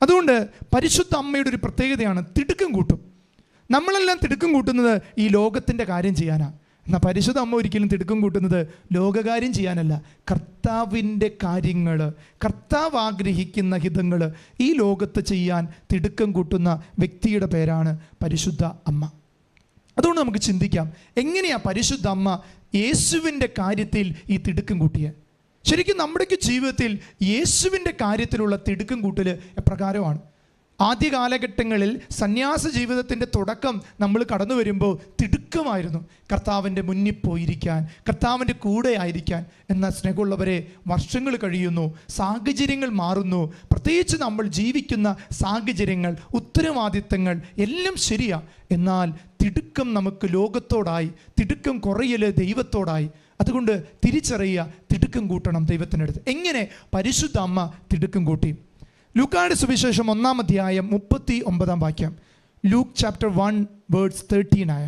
അതുകൊണ്ട് പരിശുദ്ധ അമ്മയുടെ ഒരു പ്രത്യേകതയാണ് തിടുക്കം കൂട്ടും. നമ്മളെല്ലാം തിടുക്കം കൂട്ടുന്നത് ഈ ലോകത്തിൻ്റെ കാര്യം ചെയ്യാനാണ്. എന്നാൽ പരിശുദ്ധ അമ്മ ഒരിക്കലും തിടുക്കം കൂട്ടുന്നത് ലോകകാര്യം ചെയ്യാനല്ല. കർത്താവിൻ്റെ കാര്യങ്ങൾ, കർത്താവ് ആഗ്രഹിക്കുന്ന ഹിതങ്ങൾ ഈ ലോകത്ത് ചെയ്യാൻ തിടുക്കം കൂട്ടുന്ന വ്യക്തിയുടെ പേരാണ് പരിശുദ്ധ അമ്മ. അതുകൊണ്ട് നമുക്ക് ചിന്തിക്കാം, എങ്ങനെയാണ് പരിശുദ്ധ അമ്മ യേശുവിൻ്റെ കാര്യത്തിൽ ഈ തിടുക്കം കൂട്ടിയത്? ശരിക്കും നമ്മുടെയൊക്കെ ജീവിതത്തിൽ യേശുവിൻ്റെ കാര്യത്തിലുള്ള തിടുക്കം കൂട്ടൽ എപ്രകാരമാണ്? ആദ്യ കാലഘട്ടങ്ങളിൽ സന്യാസ ജീവിതത്തിൻ്റെ തുടക്കം നമ്മൾ കടന്നു വരുമ്പോൾ തിടുക്കമായിരുന്നു കർത്താവിൻ്റെ മുന്നിൽ പോയിരിക്കാൻ, കർത്താവിൻ്റെ കൂടെ ആയിരിക്കാൻ. എന്നാൽ സ്നേഹമുള്ളവരെ, വർഷങ്ങൾ കഴിയുന്നു, സാഹചര്യങ്ങൾ മാറുന്നു. പ്രത്യേകിച്ച് നമ്മൾ ജീവിക്കുന്ന സാഹചര്യങ്ങൾ, ഉത്തരവാദിത്തങ്ങൾ എല്ലാം ശരിയാണ്. എന്നാൽ തിടുക്കം നമുക്ക് ലോകത്തോടായി, തിടുക്കം കുറയൽ ദൈവത്തോടായി. അതുകൊണ്ട് തിരിച്ചറിയുക, തിടുക്കം കൂട്ടണം ദൈവത്തിനടുത്ത്. എങ്ങനെ പരിശുദ്ധ അമ്മ തിടുക്കം കൂട്ടി? ലൂക്കായുടെ സുവിശേഷം 1-ാം അധ്യായം 39-ാം വാക്യം. Luke chapter 1 verse 39.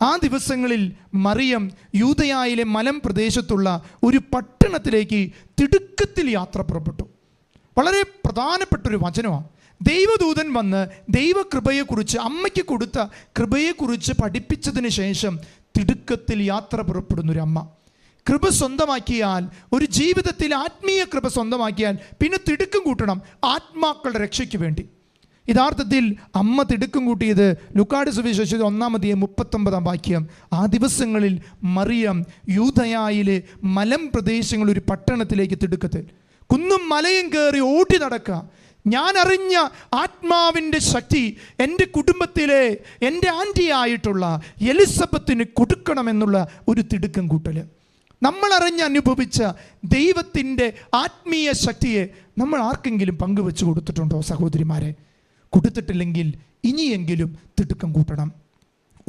ആ ദിവസങ്ങളിൽ മറിയം യൂദയായിലെ മലം പ്രദേശത്തുള്ള ഒരു പട്ടണത്തിലേക്ക് തിടുക്കത്തിൽ യാത്ര പുറപ്പെട്ടു. വളരെ പ്രധാനപ്പെട്ടൊരു വചനമാണ്. ദൈവദൂതൻ വന്ന് ദൈവകൃപയെക്കുറിച്ച്, അമ്മയ്ക്ക് കൊടുത്ത കൃപയെക്കുറിച്ച് പഠിപ്പിച്ചതിന് ശേഷം തിടുക്കത്തിൽ യാത്ര പുറപ്പെടുന്നൊരു അമ്മ. കൃപ സ്വന്തമാക്കിയാൽ, ഒരു ജീവിതത്തിൽ ആത്മീയ കൃപ സ്വന്തമാക്കിയാൽ പിന്നെ തിടുക്കം കൂട്ടണം ആത്മാക്കളുടെ രക്ഷയ്ക്ക് വേണ്ടി. യഥാർത്ഥത്തിൽ അമ്മ തിടുക്കം കൂട്ടിയത് ലൂക്കായുടെ സുവിശേഷം 1-ാം അധ്യായം 39-ാം വാക്യം. ആ ദിവസങ്ങളിൽ മറിയം യൂദയായിലെ മലം പ്രദേശങ്ങൾ ഒരു പട്ടണത്തിലേക്ക് തിടുക്കത്തിൽ, കുന്നും മലയും കയറി ഓടി നടക്കുക. ഞാൻ അറിഞ്ഞ ആത്മാവിൻ്റെ ശക്തി എൻ്റെ കുടുംബത്തിലെ എൻ്റെ ആൻറ്റിയായിട്ടുള്ള എലിസബത്തിന് കൊടുക്കണമെന്നുള്ള ഒരു തിടുക്കം കൂട്ടൽ. നമ്മളറിഞ്ഞ് അനുഭവിച്ച ദൈവത്തിൻ്റെ ആത്മീയ ശക്തിയെ നമ്മൾ ആർക്കെങ്കിലും പങ്കുവെച്ച് കൊടുത്തിട്ടുണ്ടോ സഹോദരിമാരെ? കൊടുത്തിട്ടില്ലെങ്കിൽ ഇനിയെങ്കിലും തിടുക്കം കൂട്ടണം.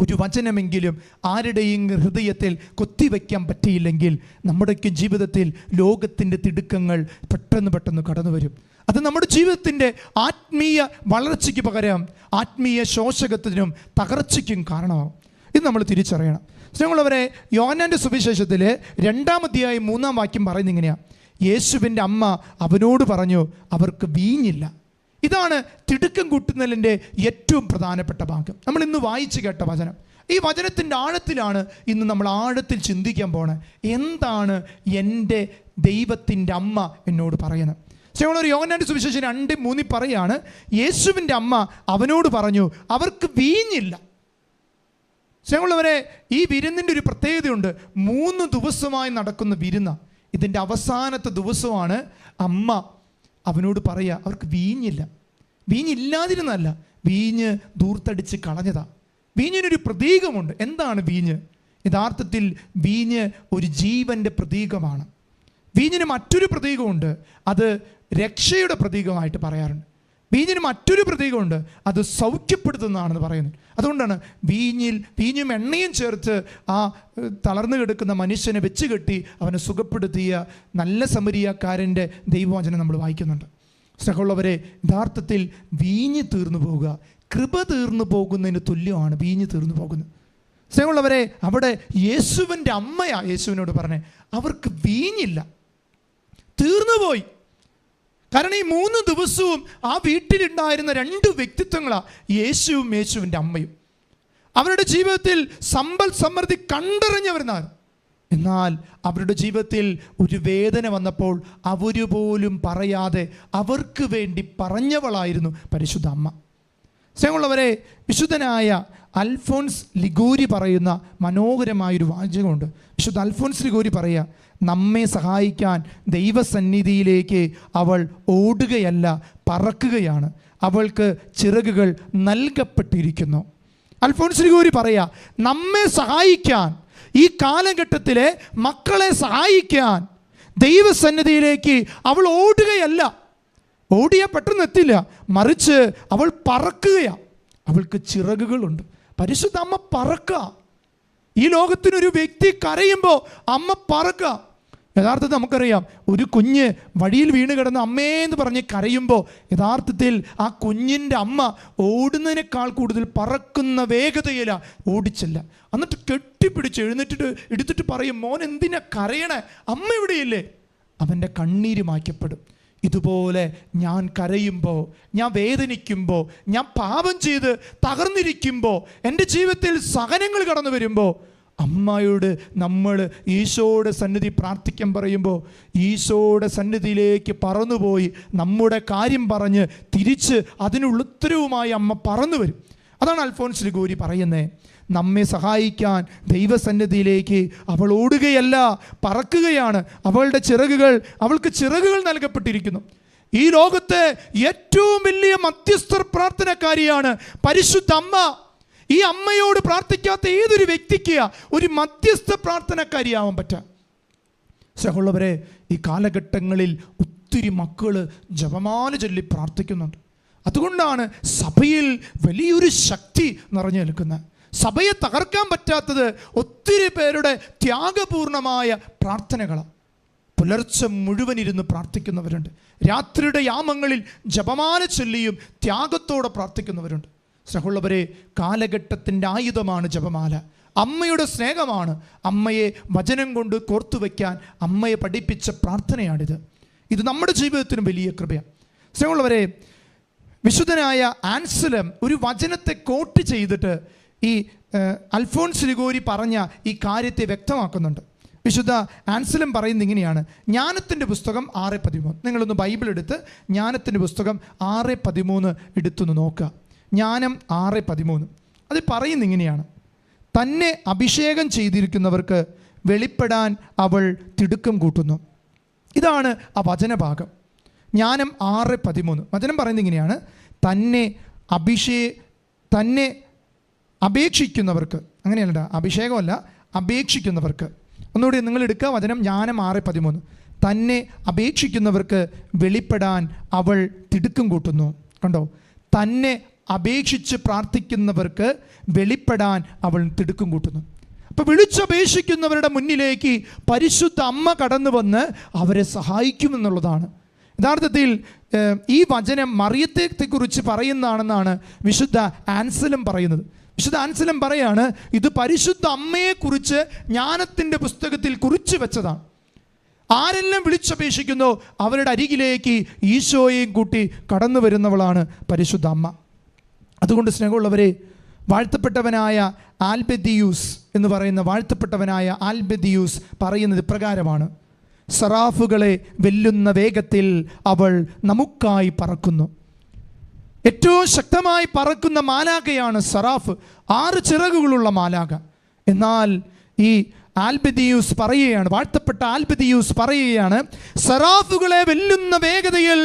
ഒരു വചനമെങ്കിലും ആരുടെയും ഹൃദയത്തിൽ കൊത്തിവെക്കാൻ പറ്റിയില്ലെങ്കിൽ നമ്മുടെയൊക്കെ ജീവിതത്തിൽ ലോകത്തിൻ്റെ തിടുക്കങ്ങൾ പെട്ടെന്ന് കടന്നു വരും. അത് നമ്മുടെ ജീവിതത്തിൻ്റെ ആത്മീയ വളർച്ചയ്ക്ക് പകരം ആത്മീയ ശോഷകത്തിനും തകർച്ചയ്ക്കും കാരണമാവും. ഇത് നമ്മൾ തിരിച്ചറിയണം. സ്നേഹമുള്ളവരെ, യോഹന്നാൻ്റെ സുവിശേഷത്തിൽ 2-ാം അധ്യായം 3-ാം വാക്യം പറയുന്നത് ഇങ്ങനെയാണ്: യേശുവിൻ്റെ അമ്മ അവനോട് പറഞ്ഞു, അവർക്ക് വീഞ്ഞില്ല. ഇതാണ് തിടുക്കം കൂട്ടുന്നതിൻ്റെ ഏറ്റവും പ്രധാനപ്പെട്ട ഭാഗം. നമ്മൾ ഇന്ന് വായിച്ചു കേട്ട വചനം. ഈ വചനത്തിൻ്റെ ആഴത്തിലാണ് ഇന്ന് നമ്മൾ ആഴത്തിൽ ചിന്തിക്കാൻ പോണത്. എന്താണ് എൻ്റെ ദൈവത്തിൻ്റെ അമ്മ എന്നോട് പറയുന്നത്? സ്നേഹമുള്ളവർ, യോഹന്നാൻ്റെ സുവിശേഷം 2:3 പറയാണ്, യേശുവിൻ്റെ അമ്മ അവനോട് പറഞ്ഞു, അവർക്ക് വീഞ്ഞില്ല. സ്നേഹമുള്ളവരെ, ഈ വിരുന്നിൻ്റെ ഒരു പ്രത്യേകതയുണ്ട്. 3 ദിവസമായി നടക്കുന്ന വിരുന്ന. ഇതിൻ്റെ അവസാനത്തെ ദിവസമാണ് അമ്മ അവനോട് പറയുക, അവർക്ക് വീഞ്ഞില്ല. വീഞ്ഞില്ലാതിരുന്നല്ല, വീഞ്ഞ് ദൂർത്തടിച്ച് കളഞ്ഞതാ. വീഞ്ഞിനൊരു പ്രതീകമുണ്ട്. എന്താണ് വീഞ്ഞ്? യഥാർത്ഥത്തിൽ വീഞ്ഞ് ഒരു ജീവൻ്റെ പ്രതീകമാണ്. വീഞ്ഞിന് മറ്റൊരു പ്രതീകമുണ്ട്, അത് രക്ഷയുടെ പ്രതീകമായിട്ട് പറയാറുണ്ട്. വീഞ്ഞിന് മറ്റൊരു പ്രതീകമുണ്ട്, അത് സൗഖ്യപ്പെടുത്തുന്നതാണെന്ന് പറയുന്നത്. അതുകൊണ്ടാണ് വീഞ്ഞും എണ്ണയും ചേർത്ത് ആ തളർന്നു കിടക്കുന്ന മനുഷ്യനെ വെച്ച് കെട്ടി അവനെ സുഖപ്പെടുത്തിയ നല്ല സമരിയാക്കാരൻ്റെ ദൈവവചനം നമ്മൾ വായിക്കുന്നുണ്ട്. സ്നേഹമുള്ളവരെ, യഥാർത്ഥത്തിൽ വീഞ്ഞ് തീർന്നു പോവുക, കൃപ തീർന്നു പോകുന്നതിന് തുല്യമാണ് വീഞ്ഞ് തീർന്നു പോകുന്നത്. സ്നേഹമുള്ളവരെ, അവിടെ യേശുവിൻ്റെ അമ്മയാ യേശുവിനോട് പറഞ്ഞേ, അവർക്ക് വീഞ്ഞില്ല, തീർന്നുപോയി. കാരണം ഈ 3 ദിവസവും ആ വീട്ടിലുണ്ടായിരുന്ന 2 വ്യക്തിത്വങ്ങളാണ് യേശുവും യേശുവിൻ്റെ അമ്മയും. അവരുടെ ജീവിതത്തിൽ സമ്പൽ സമൃദ്ധി കണ്ടറിഞ്ഞവരുന്നാണ്. എന്നാൽ അവരുടെ ജീവിതത്തിൽ ഒരു വേദന വന്നപ്പോൾ അവർ പോലും പറയാതെ അവർക്ക് വേണ്ടി പറഞ്ഞവളായിരുന്നു പരിശുദ്ധ അമ്മ. സ്നേഹമുള്ളവരെ, വിശുദ്ധനായ അൽഫോൻസ് ലിഗോരി പറയുന്ന മനോഹരമായൊരു വാചകമുണ്ട്. വിശുദ്ധ അൽഫോൻസ് ലിഗോരി പറയുക, നമ്മെ സഹായിക്കാൻ ദൈവസന്നിധിയിലേക്ക് അവൾ ഓടുകയല്ല, പറക്കുകയാണ്. അവൾക്ക് ചിറകുകൾ നൽകപ്പെട്ടിരിക്കുന്നു. അൽഫോൻസ് ലിഗോരി പറയാ, നമ്മെ സഹായിക്കാൻ, ഈ കാലഘട്ടത്തിലെ മക്കളെ സഹായിക്കാൻ ദൈവസന്നിധിയിലേക്ക് അവൾ ഓടുകയല്ല. ഓടിയാൽ പെട്ടെന്ന് എത്തില്ല, മറിച്ച് അവൾ പറക്കുകയാണ്. അവൾക്ക് ചിറകുകളുണ്ട്. പരിശുദ്ധ അമ്മ പറക്കുക. ഈ ലോകത്തിനൊരു വ്യക്തി കരയുമ്പോൾ അമ്മ പറക്കുക. യഥാർത്ഥത്തിൽ നമുക്കറിയാം, ഒരു കുഞ്ഞ് വഴിയിൽ വീണ് കിടന്ന് അമ്മേന്ന് പറഞ്ഞ് കരയുമ്പോൾ യഥാർത്ഥത്തിൽ ആ കുഞ്ഞിൻ്റെ അമ്മ ഓടുന്നതിനേക്കാൾ കൂടുതൽ പറക്കുന്ന വേഗതയിലാണ് ഓടിച്ചില്ല. എന്നിട്ട് കെട്ടിപ്പിടിച്ച് എടുത്തിട്ട് പറയും, മോൻ എന്തിനാ കരയണേ, അമ്മ ഇവിടെയില്ലേ? അവൻ്റെ കണ്ണീര് മായ്ക്കപ്പെടും. ഇതുപോലെ ഞാൻ കരയുമ്പോൾ, ഞാൻ വേദനിക്കുമ്പോൾ, ഞാൻ പാപം ചെയ്ത് തകർന്നിരിക്കുമ്പോൾ, എൻ്റെ ജീവിതത്തിൽ സഹനങ്ങൾ കടന്നു വരുമ്പോൾ അമ്മയോട് നമ്മൾ ഈശോയുടെ സന്നിധി പ്രാർത്ഥിക്കാൻ പറയുമ്പോൾ ഈശോയുടെ സന്നിധിയിലേക്ക് പറന്നുപോയി നമ്മുടെ കാര്യം പറഞ്ഞ് തിരിച്ച് അതിനുള്ള ഉത്തരവുമായി അമ്മ പറന്നു വരും. അതാണ് അൽഫോൻസ് ലിഗോരി പറയുന്നത്. നമ്മെ സഹായിക്കാൻ ദൈവസന്നിധിയിലേക്ക് അവൾ ഓടുകയല്ല, പറക്കുകയാണ്. അവൾക്ക് ചിറകുകൾ നൽകപ്പെട്ടിരിക്കുന്നു. ഈ ലോകത്തെ ഏറ്റവും വലിയ മധ്യസ്ഥ പ്രാർത്ഥനക്കാരിയാണ് പരിശുദ്ധ അമ്മ. ഈ അമ്മയോട് പ്രാർത്ഥിക്കാത്ത ഏതൊരു വ്യക്തിക്ക് ഒരു മധ്യസ്ഥ പ്രാർത്ഥനക്കാരിയാവാൻ പറ്റാം. സഹോദരരെ, ഈ കാലഘട്ടങ്ങളിൽ ഒത്തിരി മക്കൾ ജപമാല ചൊല്ലി പ്രാർത്ഥിക്കുന്നുണ്ട്. അതുകൊണ്ടാണ് സഭയിൽ വലിയൊരു ശക്തി നിറഞ്ഞു നിൽക്കുന്നത്. സഭയെ തകർക്കാൻ പറ്റാത്തത് ഒത്തിരി പേരുടെ ത്യാഗപൂർണമായ പ്രാർത്ഥനകളാണ്. പുലർച്ചെ മുഴുവൻ ഇരുന്ന് പ്രാർത്ഥിക്കുന്നവരുണ്ട്. രാത്രിയുടെ യാമങ്ങളിൽ ജപമാല ചൊല്ലിയും ത്യാഗത്തോടെ പ്രാർത്ഥിക്കുന്നവരുണ്ട്. സഹോദരരെ, കാലഘട്ടത്തിൻ്റെ ആയുധമാണ് ജപമാല. അമ്മയുടെ സ്നേഹമാണ്. അമ്മയെ വചനം കൊണ്ട് കോർത്തു വയ്ക്കാൻ അമ്മയെ പഠിപ്പിച്ച പ്രാർത്ഥനയാണിത്. ഇത് നമ്മുടെ ജീവിതത്തിനും വലിയ കൃപയാണ്. സ്നേഹമുള്ളവരെ, വിശുദ്ധനായ ആൻസലം ഒരു വചനത്തെ കോട്ട് ചെയ്തിട്ട് ഈ അൽഫോൻസ് ലിഗോരി പറഞ്ഞ ഈ കാര്യത്തെ വ്യക്തമാക്കുന്നുണ്ട്. വിശുദ്ധ ആൻസലം പറയുന്നത് ഇങ്ങനെയാണ്. ജ്ഞാനത്തിൻ്റെ പുസ്തകം 6:13. നിങ്ങളൊന്ന് ബൈബിൾ എടുത്ത് ജ്ഞാനത്തിൻ്റെ പുസ്തകം 6:13 എടുത്തൊന്ന് നോക്കുക. ജ്ഞാനം 6:13 അത് പറയുന്നത് ഇങ്ങനെയാണ്: തന്നെ അഭിഷേകം ചെയ്തിരിക്കുന്നവർക്ക് വെളിപ്പെടാൻ അവൾ തിടുക്കം കൂട്ടുന്നു. ഇതാണ് ആ വചനഭാഗം. ജ്ഞാനം 6:13 വചനം പറയുന്നത് ഇങ്ങനെയാണ്: തന്നെ അപേക്ഷിക്കുന്നവർക്ക്, അങ്ങനെയല്ല, അഭിഷേകമല്ല, അപേക്ഷിക്കുന്നവർക്ക്. ഒന്നുകൂടി നിങ്ങൾ എടുക്കുക വചനം. ജ്ഞാനം 6:13 തന്നെ അപേക്ഷിക്കുന്നവർക്ക് വെളിപ്പെടാൻ അവൾ തിടുക്കം കൂട്ടുന്നു. കണ്ടോ? തന്നെ അപേക്ഷിച്ച് പ്രാർത്ഥിക്കുന്നവർക്ക് വെളിപ്പെടാൻ അവൾ തിടുക്കം കൂട്ടുന്നു. അപ്പോൾ വിളിച്ചപേക്ഷിക്കുന്നവരുടെ മുന്നിലേക്ക് പരിശുദ്ധ അമ്മ കടന്നു വന്ന് അവരെ സഹായിക്കുമെന്നുള്ളതാണ്. യഥാർത്ഥത്തിൽ ഈ വചനം മറിയത്തെക്കുറിച്ച് പറയുന്നതാണെന്നാണ് വിശുദ്ധ ആൻസലം പറയുന്നത്. വിശുദ്ധ ആൻസലം പറയാണ്, ഇത് പരിശുദ്ധ അമ്മയെക്കുറിച്ച് ജ്ഞാനത്തിൻ്റെ പുസ്തകത്തിൽ കുറിച്ച് വെച്ചതാണ്. ആരെല്ലാം വിളിച്ചപേക്ഷിക്കുന്നോ അവരുടെ അരികിലേക്ക് ഈശോയെയും കൂട്ടി കടന്നു വരുന്നവളാണ് പരിശുദ്ധ അമ്മ. അതുകൊണ്ട് സ്നേഹമുള്ളവരെ, വാഴ്ത്തപ്പെട്ടവനായ ആൽബെദിയൂസ് എന്ന് പറയുന്ന വാഴ്ത്തപ്പെട്ടവനായ ആൽബെദിയൂസ് പറയുന്നത് ഇപ്രകാരമാണ്: സറാഫുകളെ വെല്ലുന്ന വേഗത്തിൽ അവൾ നമുക്കായി പറക്കുന്നു. ഏറ്റവും ശക്തമായി പറക്കുന്ന മാലാഖയാണ് സറാഫ്, 6 ചിറകുകളുള്ള മാലാഖ. എന്നാൽ ഈ ആൽബെദിയൂസ് പറയുകയാണ്, വാഴ്ത്തപ്പെട്ട ആൽബെദിയൂസ് പറയുകയാണ്, സറാഫുകളെ വെല്ലുന്ന വേഗതയിൽ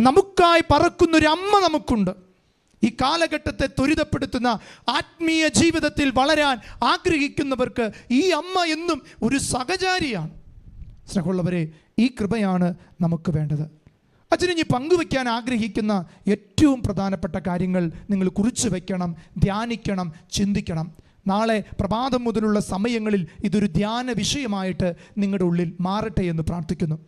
നമുക്കായി പറക്കുന്നൊരു അമ്മ നമുക്കുണ്ട്. ഈ കാലഘട്ടത്തെ ത്വരിതപ്പെടുത്തുന്ന ആത്മീയ ജീവിതത്തിൽ വളരാൻ ആഗ്രഹിക്കുന്നവർക്ക് ഈ അമ്മ എന്നും ഒരു സഹചാരിയാണ്. സ്നേഹമുള്ളവരെ, ഈ കൃപയാണ് നമുക്ക് വേണ്ടത്. അച്ഛനെ പങ്കുവയ്ക്കാൻ ആഗ്രഹിക്കുന്ന ഏറ്റവും പ്രധാനപ്പെട്ട കാര്യങ്ങൾ നിങ്ങൾ കുറിച്ച് വയ്ക്കണം, ധ്യാനിക്കണം, ചിന്തിക്കണം. നാളെ പ്രഭാതം മുതലുള്ള സമയങ്ങളിൽ ഇതൊരു ധ്യാന വിഷയമായിട്ട് നിങ്ങളുടെ ഉള്ളിൽ മാറട്ടെ എന്ന് പ്രാർത്ഥിക്കുന്നു.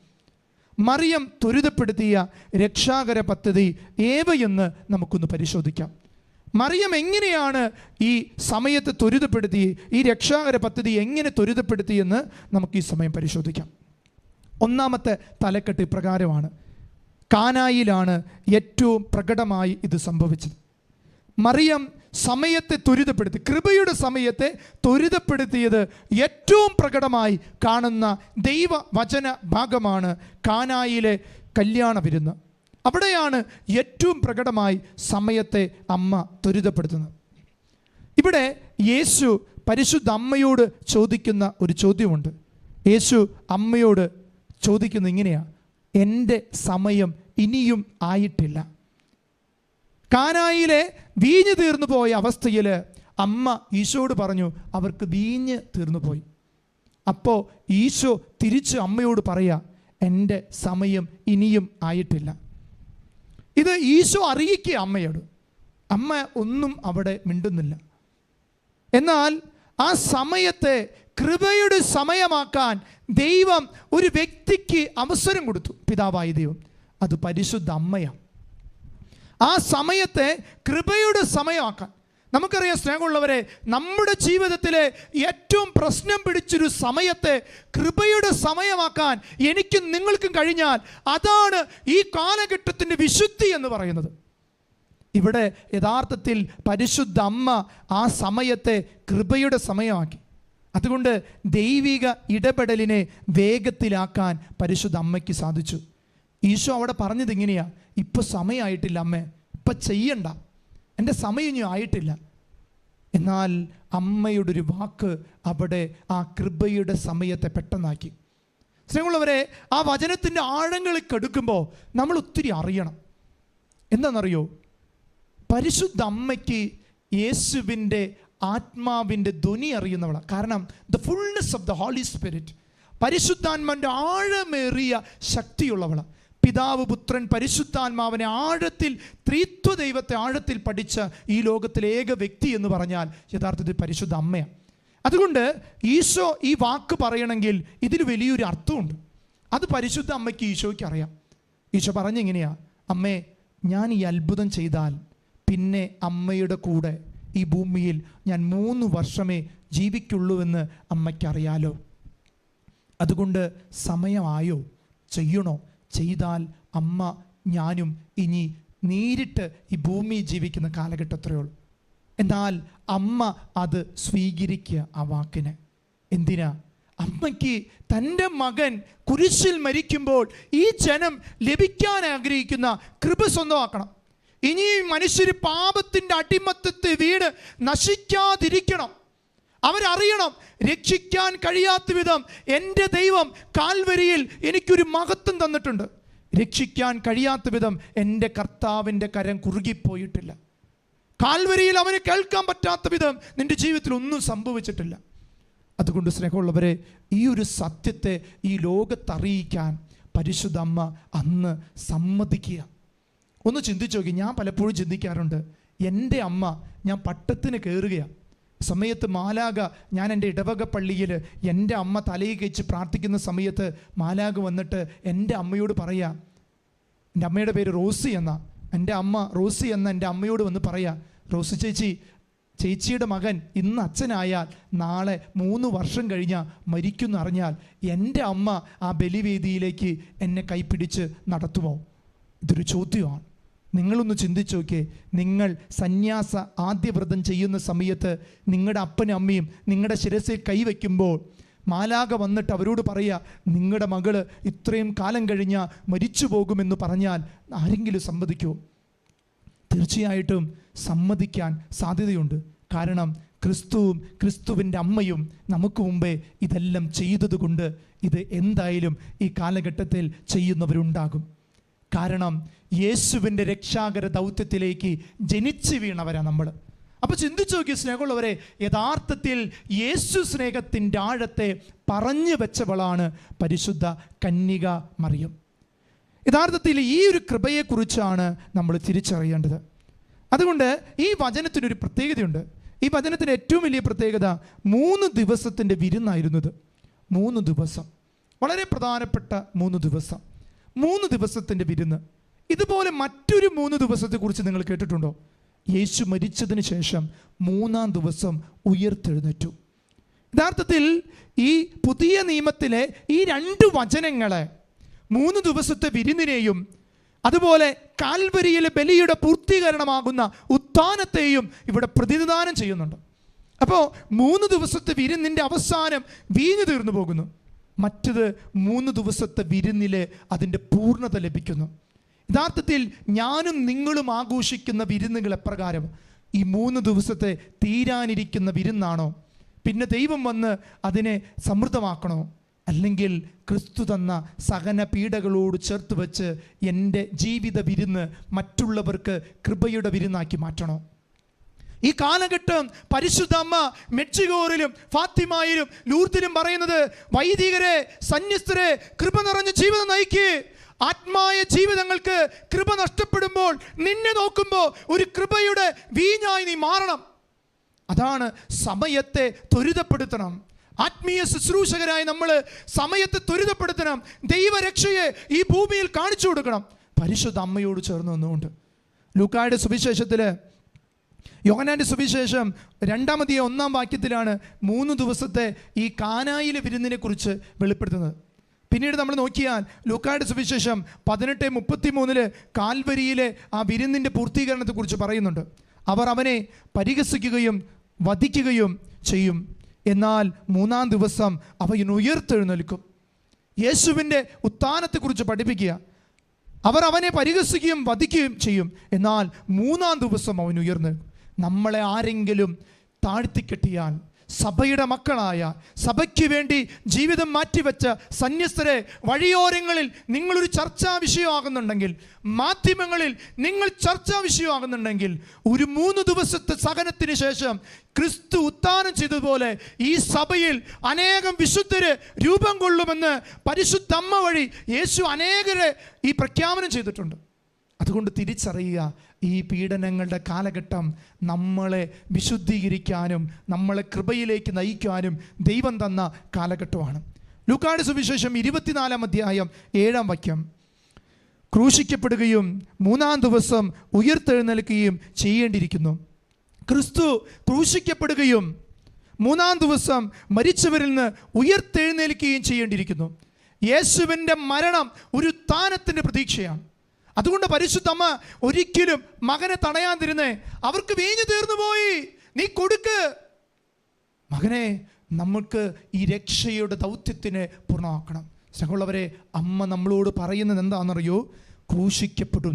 മറിയം ത്വരിതപ്പെടുത്തിയ രക്ഷാകര പദ്ധതി ഏവയെന്ന് നമുക്കൊന്ന് പരിശോധിക്കാം. മറിയം എങ്ങനെയാണ് ഈ സമയത്ത് ത്വരിതപ്പെടുത്തി, ഈ രക്ഷാകര പദ്ധതി എങ്ങനെ ത്വരിതപ്പെടുത്തിയെന്ന് നമുക്ക് ഈ സമയം പരിശോധിക്കാം. ഒന്നാമത്തെ തലക്കെട്ട് ഇപ്രകാരമാണ്: കാനായിലാണ് ഏറ്റവും പ്രകടമായി ഇത് സംഭവിച്ചത്. മറിയം സമയത്തെ ത്വരിതപ്പെടുത്തി, കൃപയുടെ സമയത്തെ ത്വരിതപ്പെടുത്തിയത് ഏറ്റവും പ്രകടമായി കാണുന്ന ദൈവവചന ഭാഗമാണ് കാനായിലെ കല്യാണ വിരുന്ന്. അവിടെയാണ് ഏറ്റവും പ്രകടമായി സമയത്തെ അമ്മ ത്വരിതപ്പെടുത്തുന്നത്. ഇവിടെ യേശു പരിശുദ്ധ അമ്മയോട് ചോദിക്കുന്ന ഒരു ചോദ്യമുണ്ട്. യേശു അമ്മയോട് ചോദിക്കുന്നത് ഇങ്ങനെയാണ്: എൻ്റെ സമയം ഇനിയും ആയിട്ടില്ല. കാനായിലെ വീഞ്ഞ് തീർന്നു പോയ അവസ്ഥയിൽ അമ്മ ഈശോയോട് പറഞ്ഞു അവർക്ക് വീഞ്ഞ് തീർന്നു പോയി. അപ്പോൾ ഈശോ തിരിച്ച് അമ്മയോട് പറയാ, എൻ്റെ സമയം ഇനിയും ആയിട്ടില്ല. ഇത് ഈശോ അറിയിക്കുക അമ്മയോട്. അമ്മ ഒന്നും അവിടെ മിണ്ടുന്നില്ല. എന്നാൽ ആ സമയത്തെ കൃപയുടെ സമയമാക്കാൻ ദൈവം ഒരു വ്യക്തിക്ക് അവസരം കൊടുത്തു, പിതാവായ ദൈവം. അത് പരിശുദ്ധ അമ്മയാണ്. ആ സമയത്തെ കൃപയുടെ സമയമാക്കാൻ. നമുക്കറിയാം സ്നേഹമുള്ളവരെ, നമ്മുടെ ജീവിതത്തിലെ ഏറ്റവും പ്രശ്നം പിടിച്ചൊരു സമയത്തെ കൃപയുടെ സമയമാക്കാൻ എനിക്കും നിങ്ങൾക്കും കഴിഞ്ഞാൽ അതാണ് ഈ കാലഘട്ടത്തിൻ്റെ വിശുദ്ധി എന്ന് പറയുന്നത്. ഇവിടെ യഥാർത്ഥത്തിൽ പരിശുദ്ധ അമ്മ ആ സമയത്തെ കൃപയുടെ സമയമാക്കി. അതുകൊണ്ട് ദൈവിക ഇടപെടലിനെ വേഗത്തിലാക്കാൻ പരിശുദ്ധ അമ്മയ്ക്ക് സാധിച്ചു. ഈശോ അവിടെ പറഞ്ഞത് ഇങ്ങനെയാ: ഇപ്പോൾ സമയമായിട്ടില്ല അമ്മേ, ഇപ്പം ചെയ്യണ്ട, എൻ്റെ സമയം ഇനി ആയിട്ടില്ല. എന്നാൽ അമ്മയുടെ ഒരു വാക്ക് അവിടെ ആ കൃപയുടെ സമയത്തെ പെട്ടെന്നാക്കി. സ്നേഹമുള്ളവരെ, ആ വചനത്തിൻ്റെ ആഴങ്ങളിൽ കെടുക്കുമ്പോൾ നമ്മൾ ഒത്തിരി അറിയണം. എന്താണെന്നറിയോ? പരിശുദ്ധ അമ്മയ്ക്ക് യേശുവിൻ്റെ ആത്മാവിൻ്റെ ധ്വനി അറിയുന്നവളാണ്. കാരണം the fullness of the Holy Spirit, പരിശുദ്ധാത്മാവിൻ്റെ ആഴമേറിയ ശക്തിയുള്ളവളാണ്. പിതാവ്, പുത്രൻ, പരിശുദ്ധാത്മാവിനെ ആഴത്തിൽ, ത്രിത്വ ദൈവത്തെ ആഴത്തിൽ പഠിച്ച ഈ ലോകത്തിലെ ഏക വ്യക്തി എന്ന് പറഞ്ഞാൽ യഥാർത്ഥത്തിൽ പരിശുദ്ധ അമ്മയാണ്. അതുകൊണ്ട് ഈശോ ഈ വാക്ക് പറയണമെങ്കിൽ ഇതിൽ വലിയൊരു അർത്ഥമുണ്ട്. അത് പരിശുദ്ധ അമ്മയ്ക്ക് ഈശോയ്ക്ക് അറിയാം. ഈശോ പറഞ്ഞെങ്ങനെയാ: അമ്മേ, ഞാൻ ഈ അത്ഭുതം ചെയ്താൽ പിന്നെ അമ്മയുടെ കൂടെ ഈ ഭൂമിയിൽ ഞാൻ 3 വർഷമേ ജീവിക്കുള്ളൂ എന്ന് അമ്മയ്ക്കറിയാലോ. അതുകൊണ്ട് സമയമായോ? ചെയ്യണോ? ചെയ്താൽ അമ്മ ഞാനും ഇനി നേരിട്ട് ഈ ഭൂമി ജീവിക്കുന്ന കാലഘട്ടത്രേ ഉള്ളൂ. എന്നാൽ അമ്മ അത് സ്വീകരിക്കുക, ആ വാക്കിനെ. എന്തിനാ? അമ്മയ്ക്ക് തൻ്റെ മകൻ കുരിശിൽ മരിക്കുമ്പോൾ ഈ ജനം ലഭിക്കാൻ ആഗ്രഹിക്കുന്ന കൃപ സ്വന്തമാക്കണം. ഇനി മനുഷ്യർ പാപത്തിൻ്റെ അടിമത്തത്തെ വീട് നശിക്കാതിരിക്കണം. അവരറിയണം, രക്ഷിക്കാൻ കഴിയാത്ത വിധം എൻ്റെ ദൈവം കാൽവരിയിൽ എനിക്കൊരു മഹത്വം തന്നിട്ടുണ്ട്. രക്ഷിക്കാൻ കഴിയാത്ത വിധം എൻ്റെ കർത്താവിൻ്റെ കരം കുറുകിപ്പോയിട്ടില്ല. കാൽവരിയിൽ അവന് കേൾക്കാൻ പറ്റാത്ത വിധം നിൻ്റെ ജീവിതത്തിൽ ഒന്നും സംഭവിച്ചിട്ടില്ല. അതുകൊണ്ട് സ്നേഹമുള്ളവരെ, ഈ ഒരു സത്യത്തെ ഈ ലോകത്തറിയിക്കാൻ പരിശുദ്ധ അമ്മ അന്ന് സമ്മതിക്കുക. ഒന്ന് ചിന്തിച്ചു നോക്കി. ഞാൻ പലപ്പോഴും ചിന്തിക്കാറുണ്ട്, എൻ്റെ അമ്മ, ഞാൻ പട്ടത്തിന് കയറുകയാണ് സമയത്ത് മാലാക, ഞാൻ എൻ്റെ ഇടവക പള്ളിയിൽ എൻ്റെ അമ്മ തലയിൽ വെച്ച് പ്രാർത്ഥിക്കുന്ന സമയത്ത് മാലാക വന്നിട്ട് എൻ്റെ അമ്മയോട് പറയാ, എൻ്റെ അമ്മയുടെ പേര് റോസി എന്നാ, എൻ്റെ അമ്മ റോസി എന്ന എൻ്റെ അമ്മയോട് വന്ന് പറയാ, റോസി ചേച്ചി, ചേച്ചിയുടെ മകൻ ഇന്ന് അച്ഛനായാൽ നാളെ 3 വർഷം കഴിഞ്ഞാൽ മരിക്കുമെന്ന് അറിഞ്ഞാൽ എൻ്റെ അമ്മ ആ ബലിവേദിയിലേക്ക് എന്നെ കൈപ്പിടിച്ച് നടത്തുമോ? ഇതൊരു ചോദ്യമാണ്. നിങ്ങളൊന്ന് ചിന്തിച്ചു നോക്കിയേ. നിങ്ങൾ സന്യാസ ആദ്യവ്രതം ചെയ്യുന്ന സമയത്ത് നിങ്ങളുടെ അപ്പനും അമ്മയും നിങ്ങളുടെ ശിരസിൽ കൈവയ്ക്കുമ്പോൾ മാലാക വന്നിട്ട് അവരോട് പറയുക, നിങ്ങളുടെ മകള് ഇത്രയും കാലം കഴിഞ്ഞാൽ മരിച്ചു പോകുമെന്ന് പറഞ്ഞാൽ ആരെങ്കിലും സമ്മതിക്കുമോ? തീർച്ചയായിട്ടും സമ്മതിക്കാൻ സാധ്യതയുണ്ട്. കാരണം ക്രിസ്തുവും ക്രിസ്തുവിൻ്റെ അമ്മയും നമുക്ക് മുമ്പേ ഇതെല്ലാം ചെയ്തതുകൊണ്ട് ഇത് എന്തായാലും ഈ കാലഘട്ടത്തിൽ ചെയ്യുന്നവരുണ്ടാകും. കാരണം യേശുവിൻ്റെ രക്ഷാകര ദൗത്യത്തിലേക്ക് ജനിച്ചു വീണവരാണ് നമ്മൾ. അപ്പോൾ ചിന്തിച്ചു നോക്കിയ സ്നേഹമുള്ളവരെ, യഥാർത്ഥത്തിൽ യേശു സ്നേഹത്തിൻ്റെ ആഴത്തെ പറഞ്ഞു വെച്ചവളാണ് പരിശുദ്ധ കന്യക മറിയം. യഥാർത്ഥത്തിൽ ഈ ഒരു കൃപയെക്കുറിച്ചാണ് നമ്മൾ തിരിച്ചറിയേണ്ടത്. അതുകൊണ്ട് ഈ വചനത്തിനൊരു പ്രത്യേകതയുണ്ട്. ഈ വചനത്തിന് ഏറ്റവും വലിയ പ്രത്യേകത 3 ദിവസത്തിൻ്റെ വിരുന്നായിരുന്നത്. 3 ദിവസം, വളരെ പ്രധാനപ്പെട്ട 3 ദിവസം, 3 ദിവസത്തിൻ്റെ വിരുന്ന്. ഇതുപോലെ മറ്റൊരു 3 ദിവസത്തെക്കുറിച്ച് നിങ്ങൾ കേട്ടിട്ടുണ്ടോ? യേശു മരിച്ചതിന് ശേഷം 3-ാം ദിവസം ഉയർത്തെഴുന്നേറ്റു. യഥാർത്ഥത്തിൽ ഈ പുതിയ നിയമത്തിലെ ഈ 2 വചനങ്ങളെ 3 ദിവസത്തെ വിരുന്നിനെയും അതുപോലെ കാൽവരിയിലെ ബലിയുടെ പൂർത്തീകരണമാകുന്ന ഉത്ഥാനത്തെയും ഇവിടെ പ്രതിനിധാനം ചെയ്യുന്നുണ്ട്. അപ്പോൾ 3 ദിവസത്തെ വിരുന്നിൻ്റെ അവസാനം വീഞ്ഞു തീർന്നു പോകുന്നു. മറ്റത് 3 ദിവസത്തെ വിരുന്നിലെ അതിൻ്റെ പൂർണ്ണത ലഭിക്കുന്നു. യഥാർത്ഥത്തിൽ ഞാനും നിങ്ങളും ആഘോഷിക്കുന്ന വിരുന്നുകൾ എപ്രകാരം? ഈ 3 ദിവസത്തെ തീരാനിരിക്കുന്ന വിരുന്നാണോ? പിന്നെ ദൈവം വന്ന് അതിനെ സമൃദ്ധമാക്കണോ? അല്ലെങ്കിൽ ക്രിസ്തു തന്ന സഹന പീഡകളോട് ചേർത്ത് വെച്ച് എൻ്റെ ജീവിത വിരുന്ന് മറ്റുള്ളവർക്ക് കൃപയുടെ വിരുന്നാക്കി മാറ്റണോ? ഈ കാലഘട്ടം പരിശുദ്ധ അമ്മ മെക്സിക്കോറിലും ഫാത്തിമയിലും ലൂർദിലും പറയുന്നത്, വൈദികരെ, സന്യസ്തരെ, കൃപ നിറഞ്ഞ ജീവിതം നയിക്ക്. ആത്മായ ജീവിതങ്ങൾക്ക് കൃപ നഷ്ടപ്പെടുമ്പോൾ നിന്നെ നോക്കുമ്പോൾ ഒരു കൃപയുടെ വീഞ്ഞായി നീ മാറണം. അതാണ് സമയത്തെ ത്വരിതപ്പെടുത്തണം. ആത്മീയ ശുശ്രൂഷകരായി നമ്മൾ സമയത്തെ ത്വരിതപ്പെടുത്തണം. ദൈവരക്ഷയെ ഈ ഭൂമിയിൽ കാണിച്ചു കൊടുക്കണം. പരിശുദ്ധ അമ്മയോട് ചേർന്ന് നിന്നുകൊണ്ട് ലൂക്കായുടെ സുവിശേഷത്തിൽ, യോഹന്നാന്റെ സുവിശേഷം 2-ാം അധ്യായം 1-ാം വാക്യത്തിലാണ് 3 ദിവസത്തെ ഈ കാനായിലെ വിരുന്നിനെ കുറിച്ച് വെളിപ്പെടുത്തുന്നത്. പിന്നീട് നമ്മൾ നോക്കിയാൽ ലൂക്കായുടെ സുവിശേഷം 18:33 കാൽവരിയിലെ ആ വിരുന്നിൻ്റെ പൂർത്തീകരണത്തെക്കുറിച്ച് പറയുന്നുണ്ട്. അവർ അവനെ പരിഹസിക്കുകയും വധിക്കുകയും ചെയ്യും, എന്നാൽ 3-ാം ദിവസം അവൻ ഉയർത്തെഴുന്നേൽക്കും. യേശുവിൻ്റെ ഉത്ഥാനത്തെക്കുറിച്ച് പഠിപ്പിക്കുക. അവർ അവനെ പരിഹസിക്കുകയും വധിക്കുകയും ചെയ്യും, എന്നാൽ 3-ാം ദിവസം അവൻ ഉയർന്നേൽക്കും. നമ്മളെ ആരെങ്കിലും താഴ്ത്തിക്കെട്ടിയാൽ, സഭയുടെ മക്കളായ, സഭയ്ക്ക് വേണ്ടി ജീവിതം മാറ്റിവെച്ച സന്യസ്തരെ വഴിയോരങ്ങളിൽ നിങ്ങളൊരു ചർച്ചാ വിഷയമാകുന്നുണ്ടെങ്കിൽ, മാധ്യമങ്ങളിൽ നിങ്ങൾ ചർച്ചാ വിഷയമാകുന്നുണ്ടെങ്കിൽ, ഒരു 3 ദിവസത്തെ സഹനത്തിന് ശേഷം ക്രിസ്തു ഉത്ഥാനം ചെയ്തതുപോലെ ഈ സഭയിൽ അനേകം വിശുദ്ധര് രൂപം കൊള്ളുമെന്ന് പരിശുദ്ധ അമ്മ വഴി യേശു അനേകരെ ഈ പ്രഖ്യാപനം ചെയ്തിട്ടുണ്ട്. അതുകൊണ്ട് തിരിച്ചറിയുക, ഈ പീഡനങ്ങളുടെ കാലഘട്ടം നമ്മളെ വിശുദ്ധീകരിക്കാനും നമ്മളെ കൃപയിലേക്ക് നയിക്കാനും ദൈവം തന്ന കാലഘട്ടമാണ്. ലൂക്കായുടെ സുവിശേഷം 24-ാം അധ്യായം 7-ാം വാക്യം, ക്രൂശിക്കപ്പെടുകയും 3-ാം ദിവസം ഉയർത്തെഴുന്നേൽക്കുകയും ചെയ്യേണ്ടിയിരിക്കുന്നു. ക്രിസ്തു ക്രൂശിക്കപ്പെടുകയും 3-ാം ദിവസം മരിച്ചവരിൽ നിന്ന് ഉയർത്തെഴുന്നേൽക്കുകയും ചെയ്യേണ്ടിയിരിക്കുന്നു. യേശുവിൻ്റെ മരണം ഒരു ഉത്ഥാനത്തിൻ്റെ പ്രതീക്ഷയാണ്. അതുകൊണ്ട് പരിശുദ്ധ അമ്മ ഒരിക്കലും മകനെ തടയാതിരുന്നേ. അവർക്ക് വീഞ്ഞു തീർന്നു പോയി, നീ കൊടുക്ക് മകനെ. നമുക്ക് ഈ രക്ഷയുടെ ദൗത്യത്തിനെ പൂർണ്ണമാക്കണം. സ്നേഹമുള്ളവരെ, അമ്മ നമ്മളോട് പറയുന്നത് എന്താണെന്നറിയോ? ക്രൂശിക്കപ്പെടും,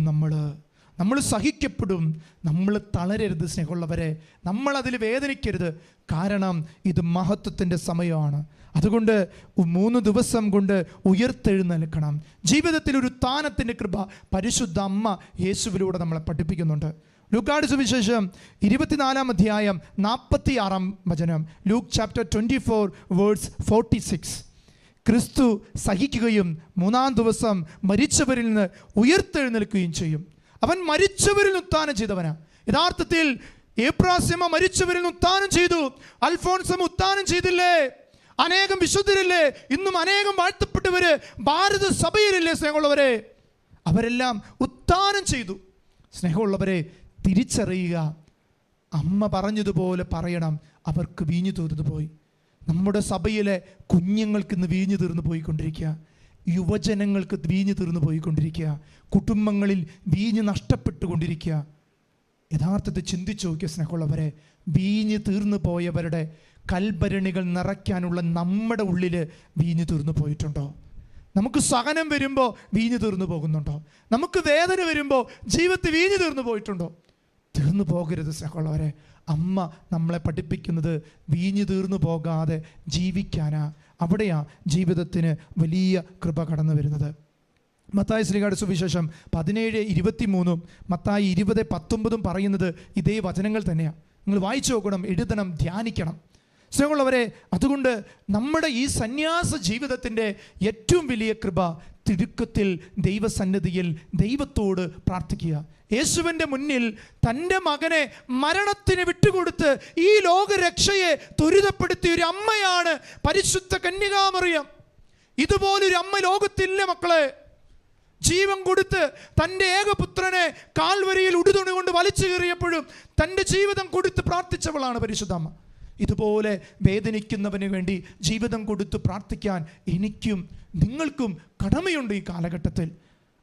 നമ്മൾ സഹിക്കപ്പെടും, നമ്മൾ തളരരുത്. സ്നേഹമുള്ളവരെ, നമ്മളതിൽ വേദനിക്കരുത്. കാരണം ഇത് മഹത്വത്തിൻ്റെ സമയമാണ്. അതുകൊണ്ട് 3 ദിവസം കൊണ്ട് ഉയർത്തെഴുന്നേൽക്കണം. ജീവിതത്തിൽ ഒരു ഉത്ഥാനത്തിൻ്റെ കൃപ പരിശുദ്ധ അമ്മ യേശുവിലൂടെ നമ്മളെ പഠിപ്പിക്കുന്നുണ്ട്. ലൂക്കായുടെ സുവിശേഷം 24-ാം അധ്യായം 46-ാം വചനം, ലൂക്ക് ചാപ്റ്റർ 24:46, ക്രിസ്തു സഹിക്കുകയും 3-ാം ദിവസം മരിച്ചവരിൽ നിന്ന് ഉയർത്തെഴുന്നേൽക്കുകയും ചെയ്യും. അവൻ മരിച്ചവരിൽ ഉത്ഥാനം ചെയ്തവനാ. യഥാർത്ഥത്തിൽ എബ്രാസ്യമ്മ മരിച്ചവരിൽ നിന്ന് ഉത്ഥാനം ചെയ്തു. അൽഫോൻസമ്മ ഉത്ഥാനം ചെയ്തില്ലേ? അനേകം വിശുദ്ധരില്ലേ? ഇന്നും അനേകം വാഴ്ത്തപ്പെട്ടവര് ഭാരത സഭയിലില്ലേ? സ്നേഹമുള്ളവരെ, അവരെല്ലാം ഉത്ഥാനം ചെയ്തു. സ്നേഹമുള്ളവരെ, തിരിച്ചറിയുക, അമ്മ പറഞ്ഞതുപോലെ പറയണം, അവർക്ക് വീഞ്ഞു തീർന്നു പോയി. നമ്മുടെ സഭയിലെ കുഞ്ഞുങ്ങൾക്ക് ഇന്ന് വീഞ്ഞു തീർന്നു പോയിക്കൊണ്ടിരിക്കുക, യുവജനങ്ങൾക്ക് വീഞ്ഞു തീർന്നു പോയിക്കൊണ്ടിരിക്കുക, കുടുംബങ്ങളിൽ വീഞ്ഞ് നഷ്ടപ്പെട്ടുകൊണ്ടിരിക്കുക. യഥാർത്ഥത്തിൽ ചിന്തിച്ചു നോക്കിയ സ്നേഹമുള്ളവരെ, വീഞ്ഞ് തീർന്നു പോയവരുടെ കൽഭരണികൾ നിറയ്ക്കാനുള്ള നമ്മുടെ ഉള്ളിൽ വീഞ്ഞു തീർന്നു പോയിട്ടുണ്ടോ? നമുക്ക് സഹനം വരുമ്പോൾ വീഞ്ഞു തീർന്നു പോകുന്നുണ്ടോ? നമുക്ക് വേദന വരുമ്പോൾ ജീവിതത്തിൽ വീഞ്ഞു തീർന്നു പോയിട്ടുണ്ടോ? തീർന്നു പോകരുത് സ്നേഹമുള്ളവരെ. അമ്മ നമ്മളെ പഠിപ്പിക്കുന്നത് വീഞ്ഞു തീർന്നു പോകാതെ ജീവിക്കാനാ. അവിടെയാ ജീവിതത്തിന് വലിയ കൃപ കടന്നു വരുന്നത്. മത്തായി ശ്രീകാട് സുവിശേഷം 17:23 മത്തായി 20:19 പറയുന്നത് ഇതേ വചനങ്ങൾ തന്നെയാണ്. നിങ്ങൾ വായിച്ചു നോക്കണം, എഴുതണം, ധ്യാനിക്കണം. സ്നേഹമുള്ളവരെ, അതുകൊണ്ട് നമ്മുടെ ഈ സന്യാസ ജീവിതത്തിൻ്റെ ഏറ്റവും വലിയ കൃപ തിടുക്കത്തിൽ ദൈവസന്നിധിയിൽ ദൈവത്തോട് പ്രാർത്ഥിക്കുക. യേശുവിൻ്റെ മുന്നിൽ തൻ്റെ മകനെ മരണത്തിന് വിട്ടുകൊടുത്ത് ഈ ലോകരക്ഷയെ ത്വരിതപ്പെടുത്തിയ ഒരു അമ്മയാണ് പരിശുദ്ധ കന്യകാമറിയം. ഇതുപോലൊരു അമ്മ ലോകത്തില്ല മക്കളെ. ജീവൻ കൊടുത്ത് തൻ്റെ ഏകപുത്രനെ കാൽവരിയിൽ ഉടുതുണി കൊണ്ട് വലിച്ചു കീറിയപ്പോഴും തൻ്റെ ജീവിതം കൊടുത്ത് പ്രാർത്ഥിച്ചവളാണ് പരിശുദ്ധമ്മ. ഇതുപോലെ വേദനിക്കുന്നവന് വേണ്ടി ജീവിതം കൊടുത്ത് പ്രാർത്ഥിക്കാൻ എനിക്കും നിങ്ങൾക്കും കടമയുണ്ട് ഈ കാലഘട്ടത്തിൽ.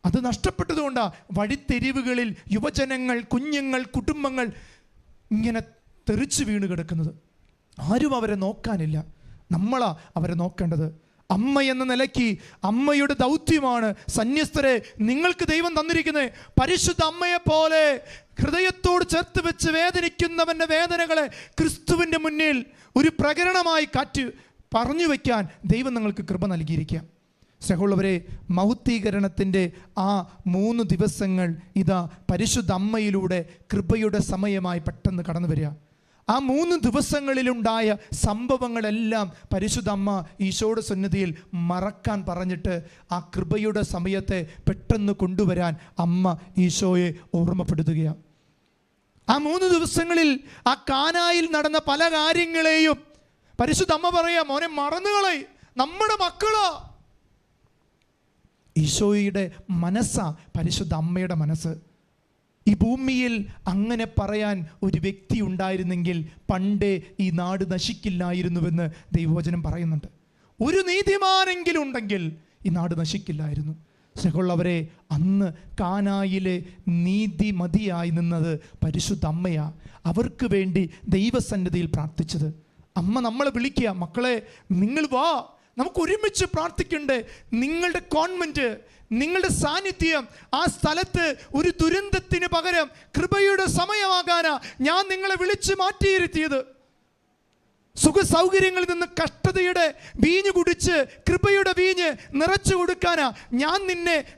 അത് നഷ്ടപ്പെട്ടതുകൊണ്ടാണ് വഴിത്തെരിവുകളിൽ യുവജനങ്ങൾ, കുഞ്ഞുങ്ങൾ, കുടുംബങ്ങൾ ഇങ്ങനെ തെറിച്ച് വീണ് കിടക്കുന്നത്. ആരും അവരെ നോക്കാനില്ല, നമ്മളാ അവരെ നോക്കേണ്ടത്. അമ്മ എന്ന നിലയ്ക്ക് അമ്മയുടെ ദൗത്യമാണ് സന്യസ്തരെ നിങ്ങൾക്ക് ദൈവം തന്നിരിക്കുന്നത്. പരിശുദ്ധ അമ്മയെ പോലെ ഹൃദയത്തോട് ചേർത്ത് വെച്ച് വേദനിക്കുന്നവൻ്റെ വേദനകളെ ക്രിസ്തുവിൻ്റെ മുന്നിൽ ഒരു പ്രകരണമായി പറഞ്ഞു വയ്ക്കാൻ ദൈവം നിങ്ങൾക്ക് കൃപ നൽകിയിരിക്കുക. സ്നേഹമുള്ളവരെ, മഹുദ്ധീകരണത്തിൻ്റെ ആ 3 ദിവസങ്ങൾ ഇതാ പരിശുദ്ധ അമ്മയിലൂടെ കൃപയുടെ സമയമായി പെട്ടെന്ന് കടന്നു വരിക. ആ 3 ദിവസങ്ങളിലുണ്ടായ സംഭവങ്ങളെല്ലാം പരിശുദ്ധ അമ്മ ഈശോയുടെ സന്നിധിയിൽ മറക്കാൻ പറഞ്ഞിട്ട് ആ കൃപയുടെ സമയത്തെ പെട്ടെന്ന് കൊണ്ടുവരാൻ അമ്മ ഈശോയെ ഓർമ്മപ്പെടുത്തുകയാണ്. ആ 3 ദിവസങ്ങളിൽ ആ കാനായിൽ നടന്ന പല കാര്യങ്ങളെയും പരിശുദ്ധ അമ്മ പറയാ, മോനെ മറന്നുകളെ, നമ്മുടെ മക്കളാ. ഈശോയുടെ മനസ്സാ പരിശുദ്ധ അമ്മയുടെ മനസ്സ്. ഈ ഭൂമിയിൽ അങ്ങനെ പറയാൻ ഒരു വ്യക്തി ഉണ്ടായിരുന്നെങ്കിൽ പണ്ടേ ഈ നാട് നശിക്കില്ലായിരുന്നുവെന്ന് ദൈവവചനം പറയുന്നുണ്ട്. ഒരു നീതിമാനെങ്കിലും ഉണ്ടെങ്കിൽ ഈ നാട് നശിക്കില്ലായിരുന്നു. സ്നേഹമുള്ളവരെ, അന്ന് കാനായിലെ നീതിമതിയായി നിന്നത് പരിശുദ്ധ അമ്മയാ. അവർക്ക് വേണ്ടി ദൈവസന്നിധിയിൽ പ്രാർത്ഥിച്ചത്. അമ്മ നമ്മളെ വിളിക്കുക, മക്കളെ നിങ്ങൾ വാ, നമുക്ക് ഒരുമിച്ച് പ്രാർത്ഥിക്കണ്ടേ. നിങ്ങളുടെ കോൺവെന്റ്, നിങ്ങളുടെ സാന്നിധ്യം ആ സ്ഥലത്ത് ഒരു ദുരന്തത്തിന് പകരം കൃപയുടെ സമയമാകാനാ ഞാൻ നിങ്ങളെ വിളിച്ച് മാറ്റിയിരുത്തിയത്. സുഖ സൗകര്യങ്ങളിൽ നിന്ന് കഷ്ടതയുടെ വീഞ്ഞ് കുടിച്ച് കൃപയുടെ വീഞ്ഞ് നിറച്ചു കൊടുക്കാനാ ഞാൻ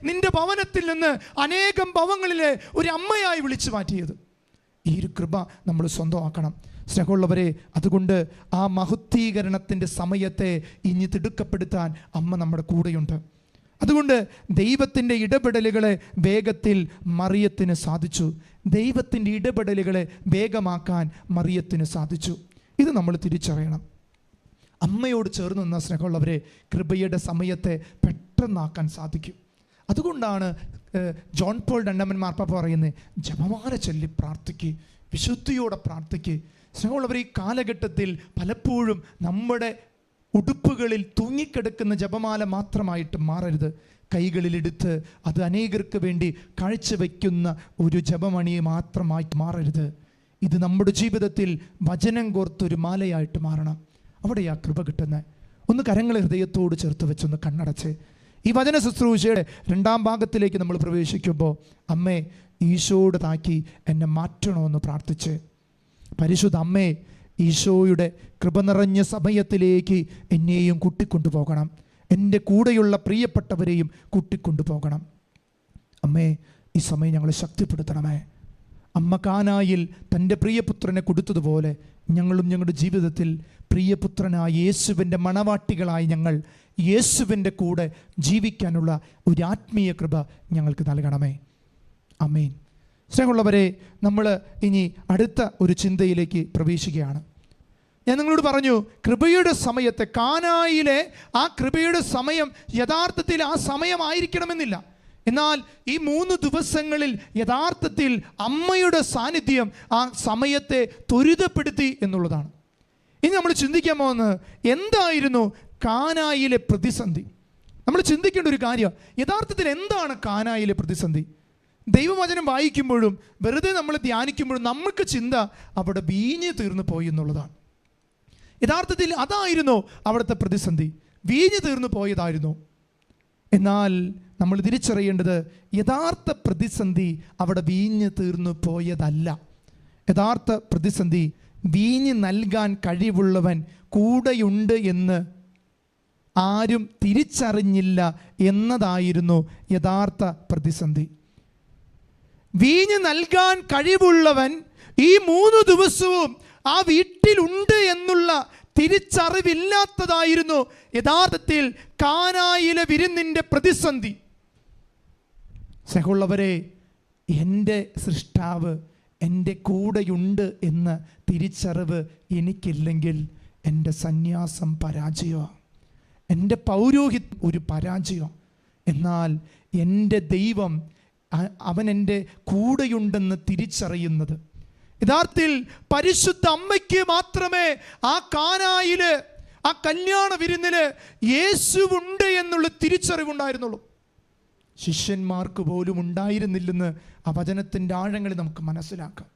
നിന്റെ ഭവനത്തിൽ നിന്ന് അനേകം ഭവങ്ങളിലെ ഒരു അമ്മയായി വിളിച്ചു മാറ്റിയത്. ഈ ഒരു കൃപ നമ്മൾ സ്വന്തമാക്കണം സ്നേഹമുള്ളവരെ. അതുകൊണ്ട് ആ മഹുദ്ധീകരണത്തിൻ്റെ സമയത്തെ ഇനി തിടുക്കപ്പെടുത്താൻ അമ്മ നമ്മുടെ കൂടെയുണ്ട്. അതുകൊണ്ട് ദൈവത്തിൻ്റെ ഇടപെടലുകളെ വേഗത്തിൽ മറിയത്തിന് സാധിച്ചു. ദൈവത്തിൻ്റെ ഇടപെടലുകളെ വേഗമാക്കാൻ മറിയത്തിന് സാധിച്ചു. ഇത് നമ്മൾ തിരിച്ചറിയണം. അമ്മയോട് ചേർന്ന് നിന്ന സ്നേഹമുള്ളവരെ, കൃപയുടെ സമയത്തെ പെട്ടെന്നാക്കാൻ സാധിക്കും. അതുകൊണ്ടാണ് ജോൺ പോൾ രണ്ടാമൻ മാർപ്പാപ്പ പറയുന്നത്, ജപമാല ചൊല്ലി പ്രാർത്ഥിക്ക്, വിശുദ്ധിയോടെ പ്രാർത്ഥിക്ക്. സ്നേഹമുള്ളവർ, ഈ കാലഘട്ടത്തിൽ പലപ്പോഴും നമ്മുടെ ഉടുപ്പുകളിൽ തൂങ്ങിക്കിടക്കുന്ന ജപമാല മാത്രമായിട്ട് മാറരുത്. കൈകളിലെടുത്ത് അത് അനേകർക്ക് വേണ്ടി കാഴ്ചവെക്കുന്ന ഒരു ജപമണി മാത്രമായി മാറരുത്. ഇത് നമ്മുടെ ജീവിതത്തിൽ വചനം കോർത്തൊരു മാലയായിട്ട് മാറണം. അവിടെയാ കൃപ കിട്ടുന്നത്. ഒന്ന് കരങ്ങളെ ഹൃദയത്തോട് ചേർത്ത് വെച്ചൊന്ന് കണ്ണടച്ച് ഈ വചന ശുശ്രൂഷയുടെ 2ാം ഭാഗത്തിലേക്ക് നമ്മൾ പ്രവേശിക്കുമ്പോൾ, അമ്മേ ഈശോയോട് താക്കി എന്നെ മാറ്റണമെന്ന് പ്രാർത്ഥിച്ച്, പരിശുദ്ധ അമ്മേ ഈശോയുടെ കൃപ നിറഞ്ഞ സമയത്തിലേക്ക് എന്നെയും കൂട്ടിക്കൊണ്ടുപോകണം. എൻ്റെ കൂടെയുള്ള പ്രിയപ്പെട്ടവരെയും കൂട്ടിക്കൊണ്ടുപോകണം. അമ്മേ, ഈ സമയം ഞങ്ങളെ ശക്തിപ്പെടുത്തണമേ. അമ്മ കാനായിൽ തൻ്റെ പ്രിയപുത്രനെ കൊടുത്തതുപോലെ ഞങ്ങളും ഞങ്ങളുടെ ജീവിതത്തിൽ പ്രിയപുത്രനായ യേശുവിൻ്റെ മണവാട്ടികളായി ഞങ്ങൾ യേശുവിൻ്റെ കൂടെ ജീവിക്കാനുള്ള ഒരു ആത്മീയ കൃപ ഞങ്ങൾക്ക് നൽകണമേ. ആമേൻ. സ്നേഹമുള്ളവരെ, നമ്മൾ ഇനി അടുത്ത ഒരു ചിന്തയിലേക്ക് പ്രവേശിക്കുകയാണ്. ഞാൻ നിങ്ങളോട് പറഞ്ഞു, കൃപയുടെ സമയത്തെ, കാനായിലെ ആ കൃപയുടെ സമയം യഥാർത്ഥത്തിൽ ആ സമയമായിരിക്കണമെന്നില്ല. എന്നാൽ ഈ 3 ദിവസങ്ങളിൽ യഥാർത്ഥത്തിൽ അമ്മയുടെ സാന്നിധ്യം ആ സമയത്തെ ത്വരിതപ്പെടുത്തി എന്നുള്ളതാണ്. ഇനി നമ്മൾ ചിന്തിക്കാൻ പോകുന്നത്, എന്തായിരുന്നു കാനായിലെ പ്രതിസന്ധി? നമ്മൾ ചിന്തിക്കേണ്ട ഒരു കാര്യം, യഥാർത്ഥത്തിൽ എന്താണ് കാനായിലെ പ്രതിസന്ധി? ദൈവവചനം വായിക്കുമ്പോഴും വെറുതെ നമ്മൾ ധ്യാനിക്കുമ്പോഴും നമുക്ക് ചിന്ത അവിടെ വീഞ്ഞ് തീർന്നു പോയി എന്നുള്ളതാണ്. യഥാർത്ഥത്തിൽ അതായിരുന്നു അവിടുത്തെ പ്രതിസന്ധി, വീഞ്ഞ് തീർന്നു പോയതായിരുന്നു. എന്നാൽ നമ്മൾ തിരിച്ചറിയേണ്ടത്, യഥാർത്ഥ പ്രതിസന്ധി അവിടെ വീഞ്ഞ് തീർന്നു പോയതല്ല. യഥാർത്ഥ പ്രതിസന്ധി, വീഞ്ഞ് നൽകാൻ കഴിവുള്ളവൻ കൂടെയുണ്ട് എന്ന് ആരും തിരിച്ചറിഞ്ഞില്ല എന്നതായിരുന്നു യഥാർത്ഥ പ്രതിസന്ധി. വീഞ്ഞ് നൽകാൻ കഴിവുള്ളവൻ ഈ 3 ദിവസവും ആ വീട്ടിലുണ്ട് എന്നുള്ള തിരിച്ചറിവില്ലാത്തതായിരുന്നു യഥാർത്ഥത്തിൽ കാനായിലെ വിരുന്നിൻ്റെ പ്രതിസന്ധി. സ്നേഹമുള്ളവരെ, എൻ്റെ സൃഷ്ടാവ് എൻ്റെ കൂടെയുണ്ട് എന്ന തിരിച്ചറിവ് എനിക്കില്ലെങ്കിൽ എൻ്റെ സന്യാസം പരാജയമാണ്, എൻ്റെ പൗരോഹിത്യം ഒരു പരാജയം. എന്നാൽ എൻ്റെ ദൈവം അവൻ എൻ്റെ കൂടെയുണ്ടെന്ന് തിരിച്ചറിയുന്നത്. യഥാർത്ഥത്തിൽ പരിശുദ്ധ അമ്മയ്ക്ക് മാത്രമേ ആ കാനായില്, ആ കല്യാണ വിരുന്നില് യേശുവുണ്ട് എന്നുള്ള തിരിച്ചറിവുണ്ടായിരുന്നുള്ളൂ. ശിഷ്യന്മാർക്ക് പോലും ഉണ്ടായിരുന്നില്ലെന്ന് ആ വചനത്തിൻ്റെ ആഴങ്ങളിൽ നമുക്ക് മനസ്സിലാക്കാം.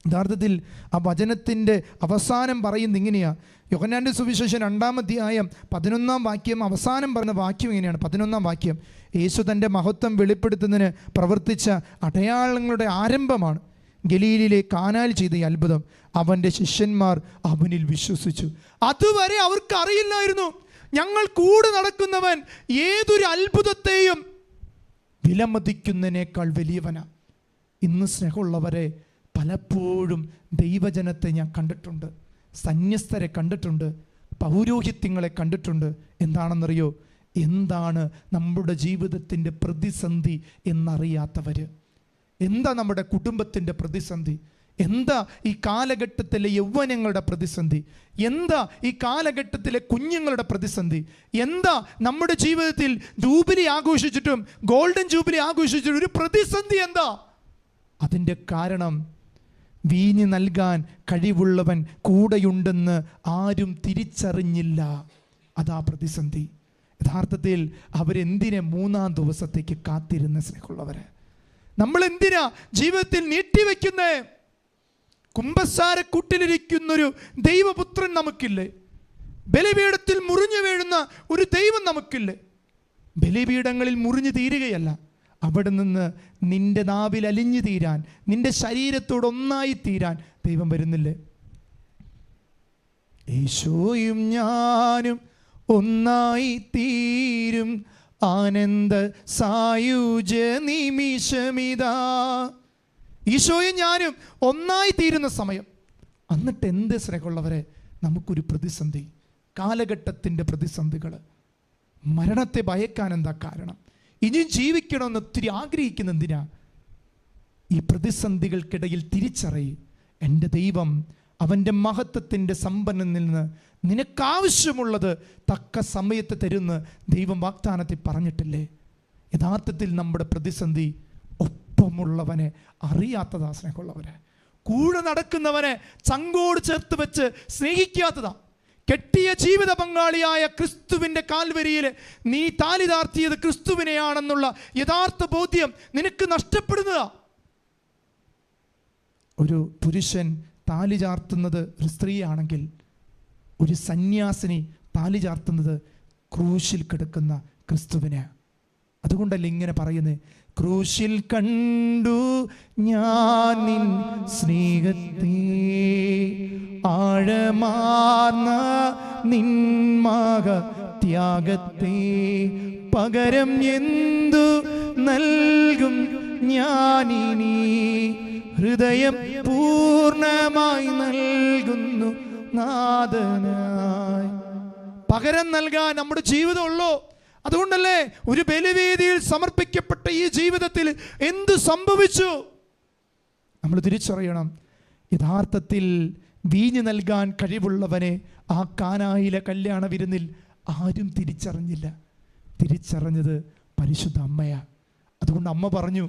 യഥാർത്ഥത്തിൽ ആ വചനത്തിൻ്റെ അവസാനം പറയുന്നത് ഇങ്ങനെയാ. യോഹന്നാന്റെ സുവിശേഷം 2-ാം അധ്യായം 11-ാം വാക്യം അവസാനം പറയുന്ന വാക്യം ഇങ്ങനെയാണ്. 11-ാം വാക്യം, യേശു തൻ്റെ മഹത്വം വെളിപ്പെടുത്തുന്നതിന് പ്രവർത്തിച്ച അടയാളങ്ങളുടെ ആരംഭമാണ് ഗലീലിലെ കാനായിൽ ചെയ്ത ഈ അത്ഭുതം. അവൻ്റെ ശിഷ്യന്മാർ അവനിൽ വിശ്വസിച്ചു. അതുവരെ അവർക്ക് അറിയില്ലായിരുന്നു ഞങ്ങൾ കൂടെ നടക്കുന്നവൻ ഏതൊരു അത്ഭുതത്തെയും വിലമതിക്കുന്നതിനേക്കാൾ വലിയവനാ. ഇന്ന് സ്നേഹമുള്ളവരെ, പലപ്പോഴും ദൈവജനത്തെ ഞാൻ കണ്ടിട്ടുണ്ട്, സന്യസ്തരെ കണ്ടിട്ടുണ്ട്, പൗരോഹിത്യങ്ങളെ കണ്ടിട്ടുണ്ട്. എന്താണെന്നറിയോ? എന്താണ് നമ്മുടെ ജീവിതത്തിൻ്റെ പ്രതിസന്ധി എന്നറിയാത്തവർ. എന്താ നമ്മുടെ കുടുംബത്തിൻ്റെ പ്രതിസന്ധി? എന്താ ഈ കാലഘട്ടത്തിലെ യൗവനങ്ങളുടെ പ്രതിസന്ധി? എന്താ ഈ കാലഘട്ടത്തിലെ കുഞ്ഞുങ്ങളുടെ പ്രതിസന്ധി? എന്താ നമ്മുടെ ജീവിതത്തിൽ ജൂബിലി ആഘോഷിച്ചിട്ടും ഗോൾഡൻ ജൂബിലി ആഘോഷിച്ചിട്ടും ഒരു പ്രതിസന്ധി എന്താ? അതിൻ്റെ കാരണം വീഞ്ഞ് നൽകാൻ കഴിവുള്ളവൻ കൂടെയുണ്ടെന്ന് ആരും തിരിച്ചറിഞ്ഞില്ല. അതാ പ്രതിസന്ധി. യഥാർത്ഥത്തിൽ അവരെന്തിനെ 3-ാം ദിവസത്തേക്ക് കാത്തിരുന്ന സ്നേഹമുള്ളവരെ? നമ്മൾ എന്തിനാ ജീവിതത്തിൽ നീട്ടിവെക്കുന്നേ? കുമ്പസാരക്കൂട്ടിലിരിക്കുന്നൊരു ദൈവപുത്രൻ നമുക്കില്ലേ? ബലിപീഠത്തിൽ മുറിഞ്ഞു വീഴുന്ന ഒരു ദൈവം നമുക്കില്ലേ? ബലിപീഠങ്ങളിൽ മുറിഞ്ഞു തീരുകയല്ല, അവിടെ നിന്ന് നിന്റെ നാവിൽ അലിഞ്ഞു തീരാൻ, നിന്റെ ശരീരത്തോടൊന്നായി തീരാൻ ദൈവം വരുന്നില്ലേ? ഈശോയും ഞാനും ഒന്നായി തീരും ആനന്ദ സായുജ നിമിഷമിതാ. ഈശോയും ഞാനും ഒന്നായി തീരുന്ന സമയം. എന്നിട്ട് എന്ത് സ്നേഹമുള്ളവരെ, നമുക്കൊരു പ്രതിസന്ധി, കാലഘട്ടത്തിൻ്റെ പ്രതിസന്ധികൾ. മരണത്തെ ഭയക്കാൻ എന്താ കാരണം? ഇനിയും ജീവിക്കണമെന്ന് ഒത്തിരി ആഗ്രഹിക്കുന്ന എന്തിനാ? ഈ പ്രതിസന്ധികൾക്കിടയിൽ തിരിച്ചറിയും, എൻ്റെ ദൈവം അവൻ്റെ മഹത്വത്തിൻ്റെ സമ്പന്നനിൽ നിന്ന് നിനക്കാവശ്യമുള്ളത് തക്ക സമയത്ത് തരുന്ന് ദൈവം വാഗ്ദാനത്തിൽ പറഞ്ഞിട്ടില്ലേ? യഥാർത്ഥത്തിൽ നമ്മുടെ പ്രതിസന്ധി ഒപ്പമുള്ളവനെ അറിയാത്തതാ സ്നേഹമുള്ളവരെ. കൂടെ നടക്കുന്നവനെ ചങ്കോട് ചേർത്ത് വെച്ച് സ്നേഹിക്കാത്തതാ. കെട്ടിയ ജീവിത പങ്കാളിയായ ക്രിസ്തുവിൻ്റെ കാൽവരിയിൽ നീ താലി ചാർത്തിയത് ക്രിസ്തുവിനെയാണെന്നുള്ള യഥാർത്ഥ ബോധ്യം നിനക്ക് നഷ്ടപ്പെടുന്നതാ. ഒരു പുരുഷൻ താലി ചാർത്തുന്നത് ഒരു സ്ത്രീയാണെങ്കിൽ, ഒരു സന്യാസിനി താലി ചാർത്തുന്നത് ക്രൂശിൽ കിടക്കുന്ന ക്രിസ്തുവിനെ. അതുകൊണ്ടല്ലേ ഇങ്ങനെ പറയുന്നത്, ക്രൂശിൽ കണ്ടു ഞാൻ നിൻ സ്നേഹത്തെ, ആഴമാർന്ന നിൻ മഹത്യാഗത്തെ, പകരം എന്തു നൽകും ഞാനിനി, ഹൃദയം പൂർണ്ണമായി നൽകുന്നു നാഥനായി. പകരം നൽകാൻ നമ്മുടെ ജീവിതം ഉള്ളൂ. അതുകൊണ്ടല്ലേ ഒരു ബലിവേദിയിൽ സമർപ്പിക്കപ്പെട്ട ഈ ജീവിതത്തിൽ എന്ത് സംഭവിച്ചു നമ്മൾ തിരിച്ചറിയണം. യഥാർത്ഥത്തിൽ വീഞ്ഞ് നൽകാൻ കഴിവുള്ളവനെ ആ കാനായിലെ കല്യാണ വിരുന്നിൽ ആരും തിരിച്ചറിഞ്ഞില്ല. തിരിച്ചറിഞ്ഞത് പരിശുദ്ധ അമ്മയാ. അതുകൊണ്ട് അമ്മ പറഞ്ഞു,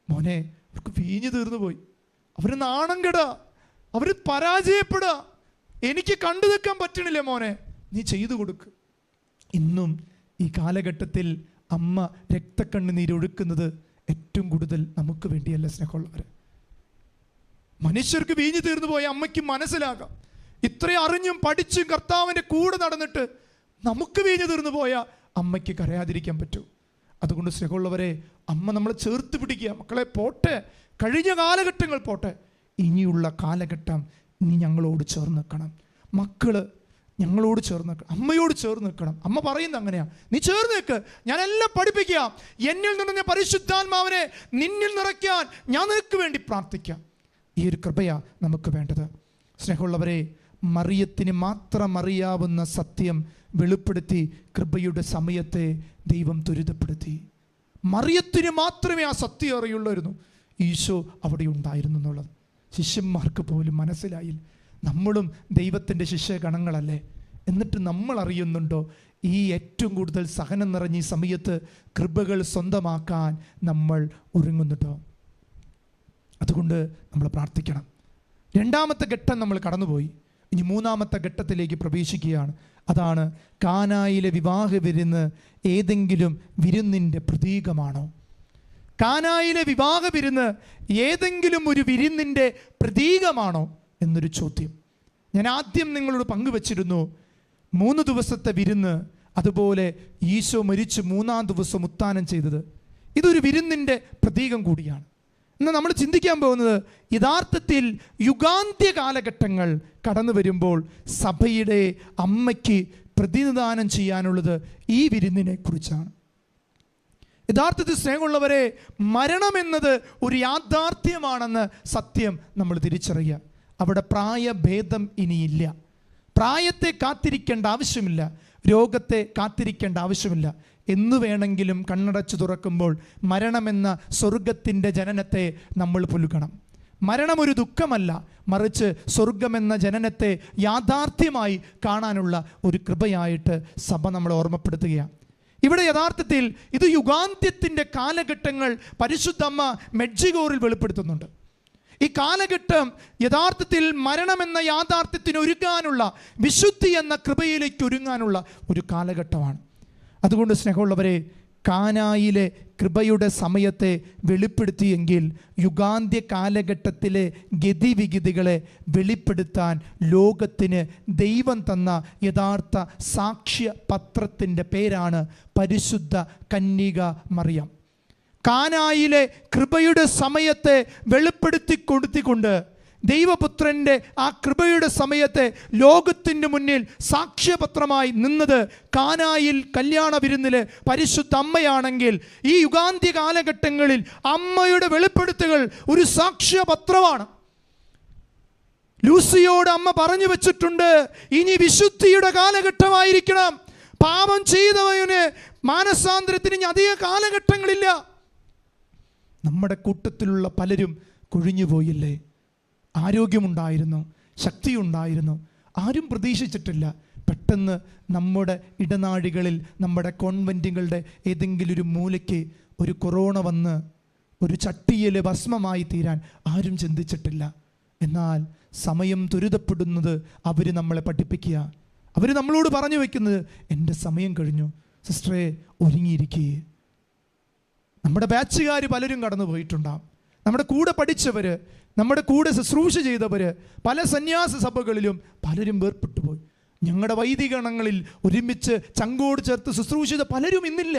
മോനെ, അവർക്ക് വീഞ്ഞ് തീർന്നു പോയി, അവർ നാണം കെടാ, അവർ പരാജയപ്പെടാ, എനിക്ക് കണ്ടു നിൽക്കാൻ പറ്റണില്ല മോനെ, നീ ചെയ്തു കൊടുക്ക്. ഇന്നും ഈ കാലഘട്ടത്തിൽ അമ്മ രക്തക്കണ്ണുനീരൊഴുക്കുന്നത് ഏറ്റവും കൂടുതൽ നമുക്ക് വേണ്ടിയല്ല സ്നേഹമുള്ളവർ. മനുഷ്യർക്ക് വീഞ്ഞു തീർന്നു പോയ അമ്മയ്ക്ക് മനസ്സിലാകാം. ഇത്രയും അറിഞ്ഞും പഠിച്ചും കർത്താവിൻ്റെ കൂടെ നടന്നിട്ട് നമുക്ക് വീഞ്ഞു തീർന്നു പോയ അമ്മയ്ക്ക് കരയാതിരിക്കാൻ പറ്റൂ? അതുകൊണ്ട് സ്നേഹമുള്ളവരെ, അമ്മ നമ്മളെ ചേർത്ത് പിടിക്കുക. മക്കളെ, പോട്ടെ, കഴിഞ്ഞ കാലഘട്ടങ്ങൾ പോട്ടെ, ഇനിയുള്ള കാലഘട്ടം നീ ഞങ്ങളോട് ചേർന്ന് നിൽക്കണം. മക്കള് ഞങ്ങളോട് ചേർന്ന് നിൽക്കണം, അമ്മയോട് ചേർന്ന് നിൽക്കണം. അമ്മ പറയുന്നത് അങ്ങനെയാ, നീ ചേർന്ന് നിൽക്ക്, ഞാനെല്ലാം പഠിപ്പിക്കാം, എന്നിൽ നിന്ന് പരിശുദ്ധാത്മാവിനെ നിന്നിൽ നിറയ്ക്കാൻ ഞാൻ നിനക്ക് വേണ്ടി പ്രാർത്ഥിക്കാം. ഈ ഒരു കൃപയാ നമുക്ക് വേണ്ടത്. സ്നേഹമുള്ളവരെ, മറിയത്തിന് മാത്രം അറിയാവുന്ന സത്യം വെളിപ്പെടുത്തി കൃപയുടെ സമയത്തെ ദൈവം ത്വരിതപ്പെടുത്തി. മറിയത്തിന് മാത്രമേ ആ സത്യം അറിയുള്ളായിരുന്നു, ഈശോ അവിടെ ഉണ്ടായിരുന്നു എന്നുള്ളത്. ശിഷ്യന്മാർക്ക് പോലും മനസ്സിലായില്ല. നമ്മളും ദൈവത്തിൻ്റെ ശിഷ്യഗണങ്ങളല്ലേ, എന്നിട്ട് നമ്മൾ അറിയുന്നുണ്ടോ ഈ ഏറ്റവും കൂടുതൽ സഹനം നിറഞ്ഞ ഈ സമയത്ത് കൃപകൾ സ്വന്തമാക്കാൻ നമ്മൾ ഒരുങ്ങുന്നുണ്ടോ? അതുകൊണ്ട് നമ്മൾ പ്രാർത്ഥിക്കണം. രണ്ടാമത്തെ ഘട്ടം നമ്മൾ കടന്നുപോയി. ഇനി മൂന്നാമത്തെ ഘട്ടത്തിലേക്ക് പ്രവേശിക്കുകയാണ്. അതാണ് കാനായിലെ വിവാഹ വിരുന്ന് ഏതെങ്കിലും വിരുന്നിൻ്റെ പ്രതീകമാണോ? കാനായിലെ വിവാഹ വിരുന്ന് ഏതെങ്കിലും ഒരു വിരുന്നിൻ്റെ പ്രതീകമാണോ എന്നൊരു ചോദ്യം ഞാൻ ആദ്യം നിങ്ങളോട് പങ്കുവച്ചിരുന്നു. 3 ദിവസത്തെ വിരുന്ന്, അതുപോലെ ഈശോ മരിച്ച് 3-ാം ദിവസം ഉത്ഥാനം ചെയ്തത്, ഇതൊരു വിരുന്നിൻ്റെ പ്രതീകം കൂടിയാണ്. എന്നാൽ നമ്മൾ ചിന്തിക്കാൻ പോകുന്നത് യഥാർത്ഥത്തിൽ യുഗാന്ത്യ കാലഘട്ടങ്ങൾ കടന്നു വരുമ്പോൾ സഭയുടെ അമ്മയ്ക്ക് പ്രതിനിധാനം ചെയ്യാനുള്ളത് ഈ വിരുന്നിനെ കുറിച്ചാണ്. യഥാർത്ഥത്തിൽ സ്നേഹമുള്ളവരെ, മരണമെന്നത് ഒരു യാഥാർത്ഥ്യമാണെന്ന് സത്യം നമ്മൾ തിരിച്ചറിയുക. അവിടെ പ്രായഭേദം ഇനിയില്ല. പ്രായത്തെ കാത്തിരിക്കേണ്ട ആവശ്യമില്ല, രോഗത്തെ കാത്തിരിക്കേണ്ട ആവശ്യമില്ല. എന്നു വേണമെങ്കിലും കണ്ണടച്ചു തുറക്കുമ്പോൾ മരണമെന്ന സ്വർഗത്തിൻ്റെ ജനനത്തെ നമ്മൾ പുലുക്കണം. മരണം ഒരു ദുഃഖമല്ല, മറിച്ച് സ്വർഗമെന്ന ജനനത്തെ യാഥാർത്ഥ്യമായി കാണാനുള്ള ഒരു കൃപയായിട്ട് സഭ നമ്മളെ ഓർമ്മപ്പെടുത്തുകയാണ്. ഇവിടെ യഥാർത്ഥത്തിൽ ഇത് യുഗാന്ത്യത്തിൻ്റെ കാലഘട്ടങ്ങൾ പരിശുദ്ധമ്മ മെഡ്ജിഗോറിൽ വെളിപ്പെടുത്തുന്നുണ്ട്. ഈ കാലഘട്ടം യഥാർത്ഥത്തിൽ മരണമെന്ന യാഥാർത്ഥ്യത്തിന് ഒരുങ്ങാനുള്ള, വിശുദ്ധി എന്ന കൃപയിലേക്ക് ഒരുങ്ങാനുള്ള ഒരു കാലഘട്ടമാണ്. അതുകൊണ്ട് സ്നേഹമുള്ളവരെ, കാനായിലെ കൃപയുടെ സമയത്തെ വെളിപ്പെടുത്തിയെങ്കിൽ യുഗാന്ത്യ കാലഘട്ടത്തിലെ ഗതിവിഗതികളെ വെളിപ്പെടുത്താൻ ലോകത്തിന് ദൈവം തന്ന യഥാർത്ഥ സാക്ഷ്യ പത്രത്തിൻ്റെ പേരാണ് പരിശുദ്ധ കന്യക മറിയം. കാനായിലെ കൃപയുടെ സമയത്തെ വെളിപ്പെടുത്തി കൊടുത്തിക്കൊണ്ട് ദൈവപുത്രൻ്റെ ആ കൃപയുടെ സമയത്തെ ലോകത്തിൻ്റെ മുന്നിൽ സാക്ഷ്യപത്രമായി നിന്നത് കാനായിൽ കല്യാണ വിരുന്നിലെ പരിശുദ്ധ അമ്മയാണെങ്കിൽ, ഈ യുഗാന്ത്യ കാലഘട്ടങ്ങളിൽ അമ്മയുടെ വെളിപ്പെടുത്തുകൾ ഒരു സാക്ഷ്യപത്രമാണ്. ലൂസിയോട് അമ്മ പറഞ്ഞു വെച്ചിട്ടുണ്ട്, ഇനി വിശുദ്ധിയുടെ കാലഘട്ടമായിരിക്കണം. പാപം ചെയ്തവന് മാനസാന്തരത്തിന് ഇനി അധിക കാലഘട്ടങ്ങളില്ല. നമ്മുടെ കൂട്ടത്തിലുള്ള പലരും കൊഴിഞ്ഞുപോയില്ലേ? ആരോഗ്യമുണ്ടായിരുന്നു, ശക്തിയുണ്ടായിരുന്നു, ആരും പ്രതീക്ഷിച്ചിട്ടില്ല. പെട്ടെന്ന് നമ്മുടെ ഇടനാഴികളിൽ, നമ്മുടെ കോൺവെൻറ്റുകളുടെ ഏതെങ്കിലും ഒരു മൂലയ്ക്ക് ഒരു കൊറോണ വന്ന് ഒരു ചട്ടിയിൽ ഭസ്മമായി തീരാൻ ആരും ചിന്തിച്ചിട്ടില്ല. എന്നാൽ സമയം ത്വരിതപ്പെടുന്നത് അവർ നമ്മളെ പഠിപ്പിക്കുക. അവർ നമ്മളോട് പറഞ്ഞു വയ്ക്കുന്നത്, എൻ്റെ സമയം കഴിഞ്ഞു സിസ്റ്ററെ, ഒരുങ്ങിയിരിക്കുകയെ. നമ്മുടെ ബാച്ചുകാർ പലരും കടന്നു പോയിട്ടുണ്ടാകും. നമ്മുടെ കൂടെ പഠിച്ചവർ, നമ്മുടെ കൂടെ ശുശ്രൂഷ ചെയ്തവർ, പല സന്യാസ സഭകളിലും പലരും വേർപെട്ടു പോയി. ഞങ്ങളുടെ വൈദികണങ്ങളിൽ ഒരുമിച്ച് ചങ്കോട് ചേർത്ത് ശുശ്രൂഷിച്ച പലരും ഇന്നില്ല.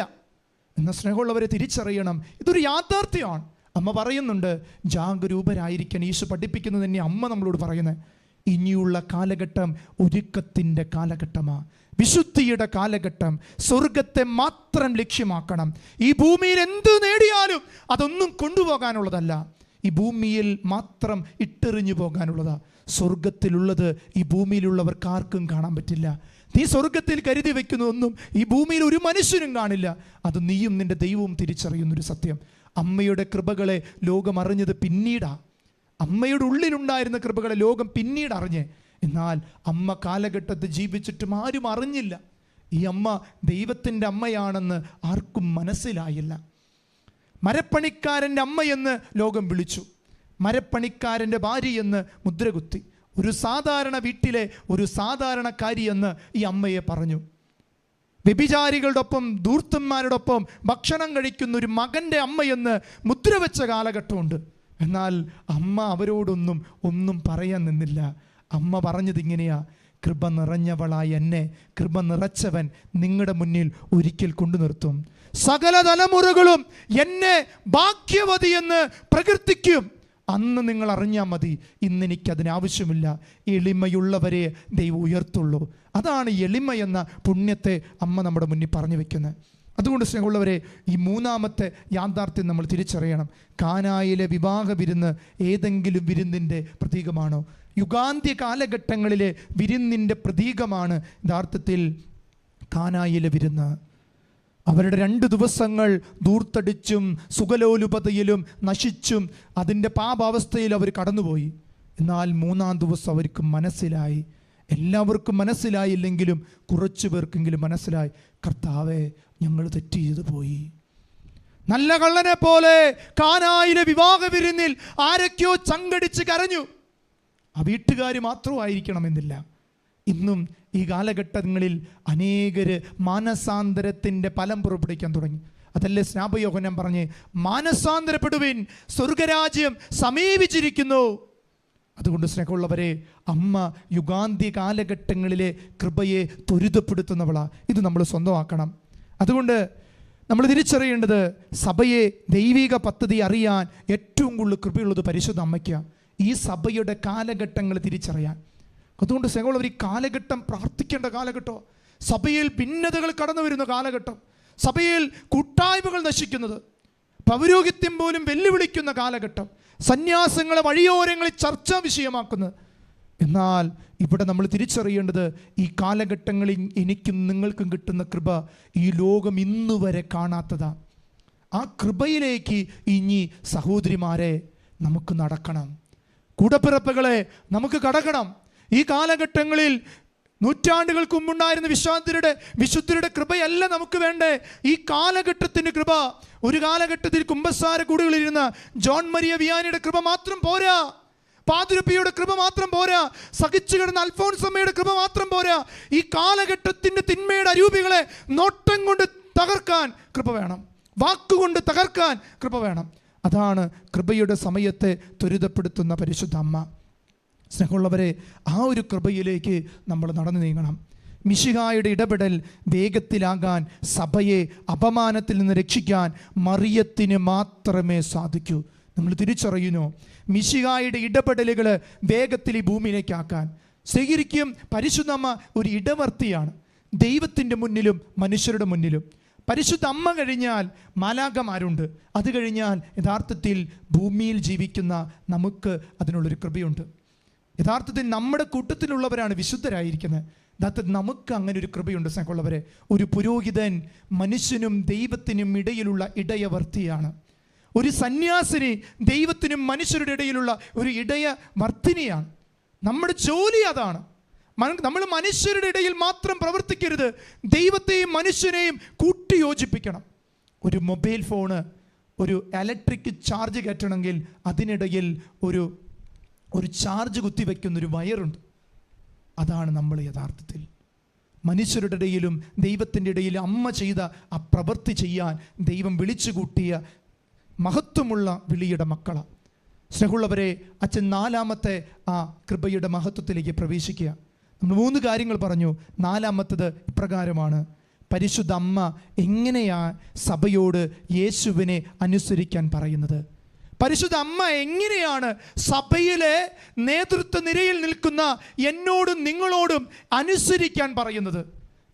എന്ന സ്നേഹമുള്ളവരെ തിരിച്ചറിയണം, ഇതൊരു യാഥാർത്ഥ്യമാണ്. അമ്മ പറയുന്നുണ്ട്, ജാഗരൂപരായിരിക്കാൻ യേശു പഠിപ്പിക്കുന്നത് തന്നെ അമ്മ നമ്മളോട് പറയുന്നത്. ഇനിയുള്ള കാലഘട്ടം ഒരുക്കത്തിൻ്റെ കാലഘട്ടമാണ്, വിശുദ്ധിയുടെ കാലഘട്ടം. സ്വർഗത്തെ മാത്രം ലക്ഷ്യമാക്കണം. ഈ ഭൂമിയിൽ എന്ത് നേടിയാലും അതൊന്നും കൊണ്ടുപോകാനുള്ളതല്ല, ഈ ഭൂമിയിൽ മാത്രം ഇട്ടെറിഞ്ഞു പോകാനുള്ളതാ. സ്വർഗത്തിലുള്ളത് ഈ ഭൂമിയിലുള്ളവർക്ക് ആർക്കും കാണാൻ പറ്റില്ല. നീ സ്വർഗത്തിൽ കരുതി വെക്കുന്നതൊന്നും ഈ ഭൂമിയിൽ ഒരു മനുഷ്യനും കാണില്ല. അത് നീയും നിന്റെ ദൈവവും തിരിച്ചറിയുന്നൊരു സത്യം. അമ്മയുടെ കൃപകളെ ലോകം അറിഞ്ഞത് പിന്നീടാ. അമ്മയുടെ ഉള്ളിലുണ്ടായിരുന്ന കൃപകളെ ലോകം പിന്നീട് അറിഞ്ഞേ. എന്നാൽ അമ്മ കാലഘട്ടത്തിൽ ജീവിച്ചിട്ടും ആരും അറിഞ്ഞില്ല. ഈ അമ്മ ദൈവത്തിൻ്റെ അമ്മയാണെന്ന് ആർക്കും മനസ്സിലായില്ല. മരപ്പണിക്കാരൻ്റെ അമ്മയെന്ന് ലോകം വിളിച്ചു, മരപ്പണിക്കാരൻ്റെ ഭാര്യയെന്ന് മുദ്രകുത്തി, ഒരു സാധാരണ വീട്ടിലെ ഒരു സാധാരണക്കാരിയെന്ന് ഈ അമ്മയെ പറഞ്ഞു. വ്യഭിചാരികളുടെ ഒപ്പം ധൂർത്തന്മാരോടൊപ്പം ഭക്ഷണം കഴിക്കുന്ന ഒരു മകൻ്റെ അമ്മയെന്ന് മുദ്രവെച്ച കാലഘട്ടമുണ്ട്. എന്നാൽ അമ്മ അവരോടൊന്നും പറയാൻ നിന്നില്ല. അമ്മ പറഞ്ഞത് ഇങ്ങനെയാ, കൃപ നിറഞ്ഞവളായി എന്നെ കൃപ നിറച്ചവൻ നിങ്ങളുടെ മുന്നിൽ ഒരിക്കൽ കൊണ്ടു നിർത്തും. സകല തലമുറകളും എന്നെ ഭാഗ്യവതി എന്ന് പ്രകീർത്തിക്കും. അന്ന് നിങ്ങൾ അറിഞ്ഞാൽ മതി, ഇന്നെനിക്കതിനാവശ്യമില്ല. എളിമയുള്ളവരെ ദൈവം ഉയർത്തുള്ളൂ. അതാണ് എളിമ എന്ന പുണ്യത്തെ അമ്മ നമ്മുടെ മുന്നിൽ പറഞ്ഞു വെക്കുന്നത്. അതുകൊണ്ട് സ്നേഹമുള്ളവരെ, ഈ മൂന്നാമത്തെ യാഥാർത്ഥ്യം നമ്മൾ തിരിച്ചറിയണം. കാനായിലെ വിവാഹ വിരുന്ന് ഏതെങ്കിലും വിരുന്നിൻ്റെ പ്രതീകമാണോ? യുഗാന്ത്യ കാലഘട്ടങ്ങളിലെ വിരുന്നിൻ്റെ പ്രതീകമാണ് യഥാർത്ഥത്തിൽ കാനായിലെ വിരുന്ന്. അവരുടെ 2 ദിവസങ്ങൾ ദൂർത്തടിച്ചും സുഖലോലുപതയിലും നശിച്ചും അതിൻ്റെ പാപാവസ്ഥയിൽ അവർ കടന്നുപോയി. എന്നാൽ 3-ാം ദിവസം അവർക്ക് മനസ്സിലായി, എല്ലാവർക്കും മനസ്സിലായില്ലെങ്കിലും കുറച്ചു പേർക്കെങ്കിലും മനസ്സിലായി, കർത്താവേ ഞങ്ങൾ തെറ്റ് ചെയ്തു പോയി. നല്ല കള്ളനെ പോലെ കാനായിലെ വിവാഹ വിരുന്നിൽ ആരൊക്കെയോ ചങ്കടിച്ച് കരഞ്ഞു. ആ വീട്ടുകാർ മാത്രമായിരിക്കണമെന്നില്ല. ഇന്നും ഈ കാലഘട്ടങ്ങളിൽ അനേകര് മാനസാന്തരത്തിൻ്റെ ഫലം പുറപ്പെടുവിക്കാൻ തുടങ്ങി. അതല്ലേ സ്നാപയോഹന്നാൻ പറഞ്ഞ്, മാനസാന്തരപ്പെടുവിൻ, സ്വർഗരാജ്യം സമീപിച്ചിരിക്കുന്നു. അതുകൊണ്ട് സ്നേഹമുള്ളവരെ, അമ്മ യുഗാന്ത്യ കാലഘട്ടങ്ങളിലെ കൃപയെ ത്വരിതപ്പെടുത്തുന്നവളാണ്. ഇത് നമ്മൾ സ്വന്തമാക്കണം. അതുകൊണ്ട് നമ്മൾ തിരിച്ചറിയേണ്ടത്, സഭയെ ദൈവിക പദ്ധതി അറിയാൻ ഏറ്റവും കൂടുതൽ കൃപയുള്ളത് പരിശുദ്ധ അമ്മയ്ക്കാണ്. ഈ സഭയുടെ കാലഘട്ടങ്ങൾ തിരിച്ചറിയാൻ. അതുകൊണ്ട് സ്നേഹമുള്ളവർ, ഈ കാലഘട്ടം പ്രാർത്ഥിക്കേണ്ട കാലഘട്ടം. സഭയിൽ ഭിന്നതകൾ കടന്നു വരുന്ന കാലഘട്ടം. സഭയിൽ കൂട്ടായ്മകൾ നശിക്കുന്നത്, പൗരോഹിത്യം പോലും വെല്ലുവിളിക്കുന്ന കാലഘട്ടം, സന്യാസങ്ങളെ വഴിയോരങ്ങളിൽ ചർച്ചാ വിഷയമാക്കുന്നത്. എന്നാൽ ഇവിടെ നമ്മൾ തിരിച്ചറിയേണ്ടത്, ഈ കാലഘട്ടങ്ങളിൽ എനിക്കും നിങ്ങൾക്കും കിട്ടുന്ന കൃപ ഈ ലോകം ഇന്നുവരെ കാണാത്തതാണ്. ആ കൃപയിലേക്ക് ഇനി സഹോദരിമാരെ നമുക്ക് നടക്കണം. കൂടപ്പിറപ്പുകളെ നമുക്ക് കടക്കണം. ഈ കാലഘട്ടങ്ങളിൽ നൂറ്റാണ്ടുകൾക്ക് മുമ്പുണ്ടായിരുന്ന വിശുദ്ധരുടെ കൃപയല്ല നമുക്ക് വേണ്ടേ. ഈ കാലഘട്ടത്തിൻ്റെ കൃപ. ഒരു കാലഘട്ടത്തിൽ കുമ്പസാര കൂടുകളിലിരുന്ന ജോൺ മരിയ വിയാനിയുടെ കൃപ മാത്രം പോരാ. പാതിരപ്പിയുടെ കൃപ മാത്രം പോരാ. സഹിച്ചു കിടന്ന അൽഫോൻസമ്മയുടെ കൃപ മാത്രം പോരാ. ഈ കാലഘട്ടത്തിൻ്റെ തിന്മയുടെ അരൂപികളെ നോട്ടം കൊണ്ട് തകർക്കാൻ കൃപ വേണം. വാക്കുകൊണ്ട് തകർക്കാൻ കൃപ വേണം. അതാണ് കൃപയുടെ സമയത്തെ ത്വരിതപ്പെടുത്തുന്ന പരിശുദ്ധ അമ്മ. സ്നേഹമുള്ളവരെ, ആ ഒരു കൃപയിലേക്ക് നമ്മൾ നടന്നു നീങ്ങണം. മിശിഹായുടെ ഇടപെടൽ വേഗത്തിലാകാൻ, സഭയെ അപമാനത്തിൽ നിന്ന് രക്ഷിക്കാൻ മറിയത്തിന് മാത്രമേ സാധിക്കൂ. നമ്മൾ തിരിച്ചറിയുന്നു, മിശിഹായുടെ ഇടപെടലുകൾ വേഗത്തിൽ ഈ ഭൂമിയിലേക്കാക്കാൻ സ്വീകരിക്കും. പരിശുദ്ധമ്മ ഒരു ഇടവർത്തിയാണ്, ദൈവത്തിൻ്റെ മുന്നിലും മനുഷ്യരുടെ മുന്നിലും. പരിശുദ്ധ അമ്മ കഴിഞ്ഞാൽ മാലാഖമാരുണ്ട്. അത് കഴിഞ്ഞാൽ യഥാർത്ഥത്തിൽ ഭൂമിയിൽ ജീവിക്കുന്ന നമുക്ക് അതിനുള്ളൊരു കൃപയുണ്ട്. യഥാർത്ഥത്തിൽ നമ്മുടെ കൂട്ടത്തിലുള്ളവരാണ് വിശുദ്ധരായിരിക്കുന്നത്. യഥാർത്ഥത്തിൽ നമുക്ക് അങ്ങനെ ഒരു കൃപയുണ്ട് സ്നേഹമുള്ളവരെ. ഒരു പുരോഹിതൻ മനുഷ്യനും ദൈവത്തിനും ഇടയിലുള്ള ഇടയവർത്തിയാണ്. ഒരു സന്യാസിനി ദൈവത്തിനും മനുഷ്യരുടെ ഇടയിലുള്ള ഒരു ഇടയവർത്തിനിയാണ്. നമ്മുടെ ജോലി അതാണ്. നമ്മൾ മനുഷ്യരുടെ ഇടയിൽ മാത്രം പ്രവർത്തിക്കരുത്, ദൈവത്തെയും മനുഷ്യനെയും കൂട്ടിയോജിപ്പിക്കണം. ഒരു മൊബൈൽ ഫോണ് ഒരു ഇലക്ട്രിക് ചാർജ് കയറ്റണമെങ്കിൽ അതിനിടയിൽ ഒരു ചാർജ് കുത്തിവെക്കുന്നൊരു വയറുണ്ട്. അതാണ് നമ്മൾ യഥാർത്ഥത്തിൽ മനുഷ്യരുടെ ഇടയിലും ദൈവത്തിൻ്റെ ഇടയിലും അമ്മ ചെയ്ത ആ പ്രവൃത്തി ചെയ്യാൻ ദൈവം വിളിച്ചു കൂട്ടിയ മഹത്വമുള്ള വിളിയുടെ മക്കളാണ്. സ്നേഹമുള്ളവരെ, അച്ഛൻ നാലാമത്തെ ആ കൃപയുടെ മഹത്വത്തിലേക്ക് പ്രവേശിക്കുക. നമ്മൾ 3 കാര്യങ്ങൾ പറഞ്ഞു. നാലാമത്തത് ഇപ്രകാരമാണ്: പരിശുദ്ധ അമ്മ എങ്ങനെയാ സഭയോട് യേശുവിനെ അനുസരിക്കാൻ പറയുന്നത്? പരിശുദ്ധ അമ്മ എങ്ങനെയാണ് സഭയിലെ നേതൃത്വ നിരയിൽ നിൽക്കുന്ന എന്നോടും നിങ്ങളോടും അനുസരിക്കാൻ പറയുന്നത്?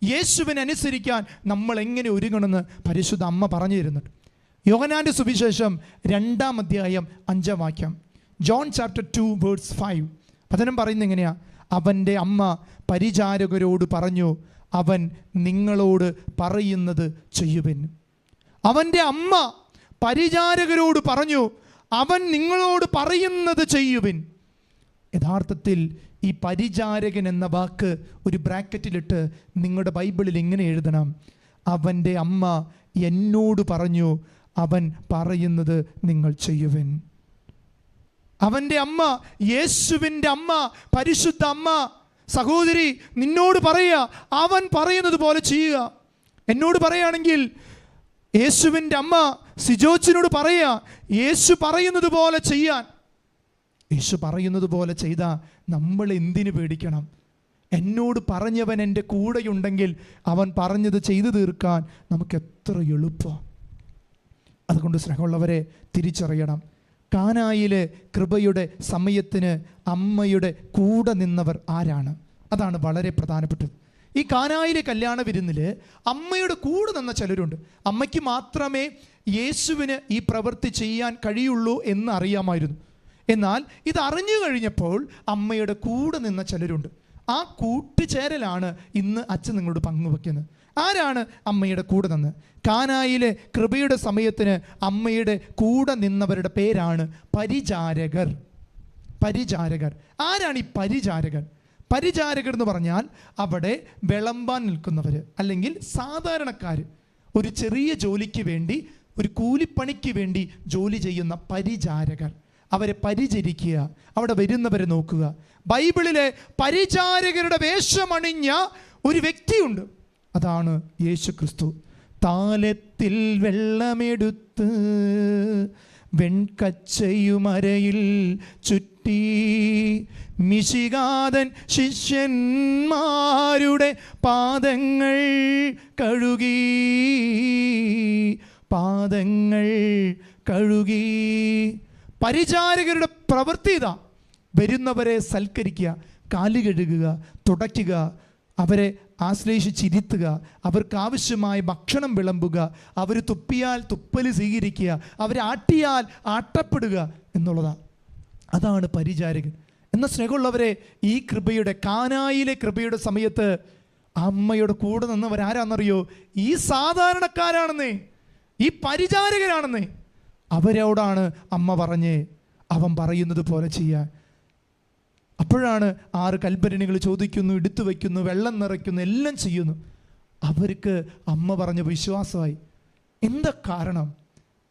യേശുവിനെ അനുസരിക്കാൻ നമ്മൾ എങ്ങനെ ഒരുങ്ങണമെന്ന് പരിശുദ്ധ അമ്മ പറഞ്ഞു തരുന്നുണ്ട്. യോഹന്നാന്റെ സുവിശേഷം 2-ാം അധ്യായം 5-ാം വാക്യം, ജോൺ ചാപ്റ്റർ 2 വേഴ്സ് 5. വചനം പറയുന്നത് എങ്ങനെയാ? അവൻ്റെ അമ്മ പരിചാരകരോട് പറഞ്ഞു, അവൻ നിങ്ങളോട് പറയുന്നത് ചെയ്യുവിൻ. അവൻ്റെ അമ്മ പരിചാരകരോട് പറഞ്ഞു, അവൻ നിങ്ങളോട് പറയുന്നത് ചെയ്യുവിൻ. യഥാർത്ഥത്തിൽ ഈ പരിചാരകൻ എന്ന വാക്ക് ഒരു ബ്രാക്കറ്റിലിട്ട് നിങ്ങളുടെ ബൈബിളിൽ ഇങ്ങനെ എഴുതണം: അവൻ്റെ അമ്മ എന്നോട് പറഞ്ഞു, അവൻ പറയുന്നത് നിങ്ങൾ ചെയ്യുവിൻ. അവൻ്റെ അമ്മ, യേശുവിൻ്റെ അമ്മ, പരിശുദ്ധ അമ്മ. സഹോദരി, നിന്നോട് പറയുക, അവൻ പറയുന്നത് പോലെ ചെയ്യുക. എന്നോട് പറയുകയാണെങ്കിൽ യേശുവിൻ്റെ അമ്മ സിജോച്ചിനോട് പറയുക, യേശു പറയുന്നത് പോലെ ചെയ്യാൻ. യേശു പറയുന്നത് പോലെ ചെയ്താൽ നമ്മൾ എന്തിനു പേടിക്കണം? എന്നോട് പറഞ്ഞവൻ എൻ്റെ കൂടെയുണ്ടെങ്കിൽ അവൻ പറഞ്ഞത് ചെയ്തു തീർക്കാൻ നമുക്ക് എത്ര എളുപ്പം. അതുകൊണ്ട് സ്നേഹമുള്ളവരെ, തിരിച്ചറിയണം, കാനായിലെ കൃപയുടെ സമയത്തിന് അമ്മയുടെ കൂടെ നിന്നവർ ആരാണ്? അതാണ് വളരെ പ്രധാനപ്പെട്ടത്. ഈ കാനായിലെ കല്യാണ വിരുന്നിൽ അമ്മയുടെ കൂടെ നിന്ന ചിലരുണ്ട്. അമ്മയ്ക്ക് മാത്രമേ യേശുവിന് ഈ പ്രവൃത്തി ചെയ്യാൻ കഴിയുള്ളൂ എന്ന് അറിയാമായിരുന്നു. എന്നാൽ ഇത് അറിഞ്ഞു കഴിഞ്ഞപ്പോൾ അമ്മയുടെ കൂടെ നിന്ന ചിലരുണ്ട്. ആ കൂട്ടുചേരലാണ് ഇന്ന് അച്ഛൻ നിങ്ങളോട് പങ്കുവെക്കുന്നത്. ആരാണ് അമ്മയുടെ കൂടെ നിന്ന്? കാനായിലെ കൃപയുടെ സമയത്തിന് അമ്മയുടെ കൂടെ നിന്നവരുടെ പേരാണ് പരിചാരകർ. പരിചാരകർ ആരാണ്? ഈ പരിചാരകർ. പരിചാരകർ എന്ന് പറഞ്ഞാൽ അവിടെ വിളമ്പാൻ നിൽക്കുന്നവർ, അല്ലെങ്കിൽ സാധാരണക്കാർ, ഒരു ചെറിയ ജോലിക്ക് വേണ്ടി, ഒരു കൂലിപ്പണിക്ക് വേണ്ടി ജോലി ചെയ്യുന്ന പരിചാരകർ. അവരെ പരിചരിക്കുക, അവിടെ വരുന്നവരെ നോക്കുക. ബൈബിളിലെ പരിചാരകരുടെ വേഷമണിഞ്ഞ ഒരു വ്യക്തിയുണ്ട്, അതാണ് യേശു ക്രിസ്തു. താലത്തിൽ വെള്ളമെടുത്ത് വെൺകച്ചയുമരയിൽ ചുറ്റി മിശികാതൻ ശിഷ്യന്മാരുടെ പാദങ്ങൾ കഴുകി, പാദങ്ങൾ കഴുകി. പരിചാരകരുടെ പ്രവൃത്തി ഇതാ, വരുന്നവരെ സൽക്കരിക്കുക, കാല് കഴുകുക, തുടയ്ക്കുക, അവരെ ആശ്ലേഷിച്ചിരുത്തുക, അവർക്ക് ആവശ്യമായ ഭക്ഷണം വിളമ്പുക, അവർ തുപ്പിയാൽ തുപ്പൽ സ്വീകരിക്കുക, അവരെ ആട്ടിയാൽ ആട്ടപ്പെടുക എന്നുള്ളതാണ്. അതാണ് പരിചാരകൻ. എന്ന സ്നേഹമുള്ളവരെ, ഈ കൃപയുടെ, കാനായിലെ കൃപയുടെ സമയത്ത് അമ്മയുടെ കൂടെ നിന്നവരാരാന്നറിയോ? ഈ സാധാരണക്കാരാണെന്നേ, ഈ പരിചാരകരാണെന്നേ. അവരോടാണ് അമ്മ പറഞ്ഞേ അവൻ പറയുന്നത് പോലെ ചെയ്യാൻ. അപ്പോഴാണ് 6 കൽപ്പരണകൾ ചോദിക്കുന്നു, എടുത്തു വയ്ക്കുന്നു, വെള്ളം നിറയ്ക്കുന്നു, എല്ലാം ചെയ്യുന്നു. അവർക്ക് അമ്മ പറഞ്ഞ വിശ്വാസമായി. എന്താ കാരണം?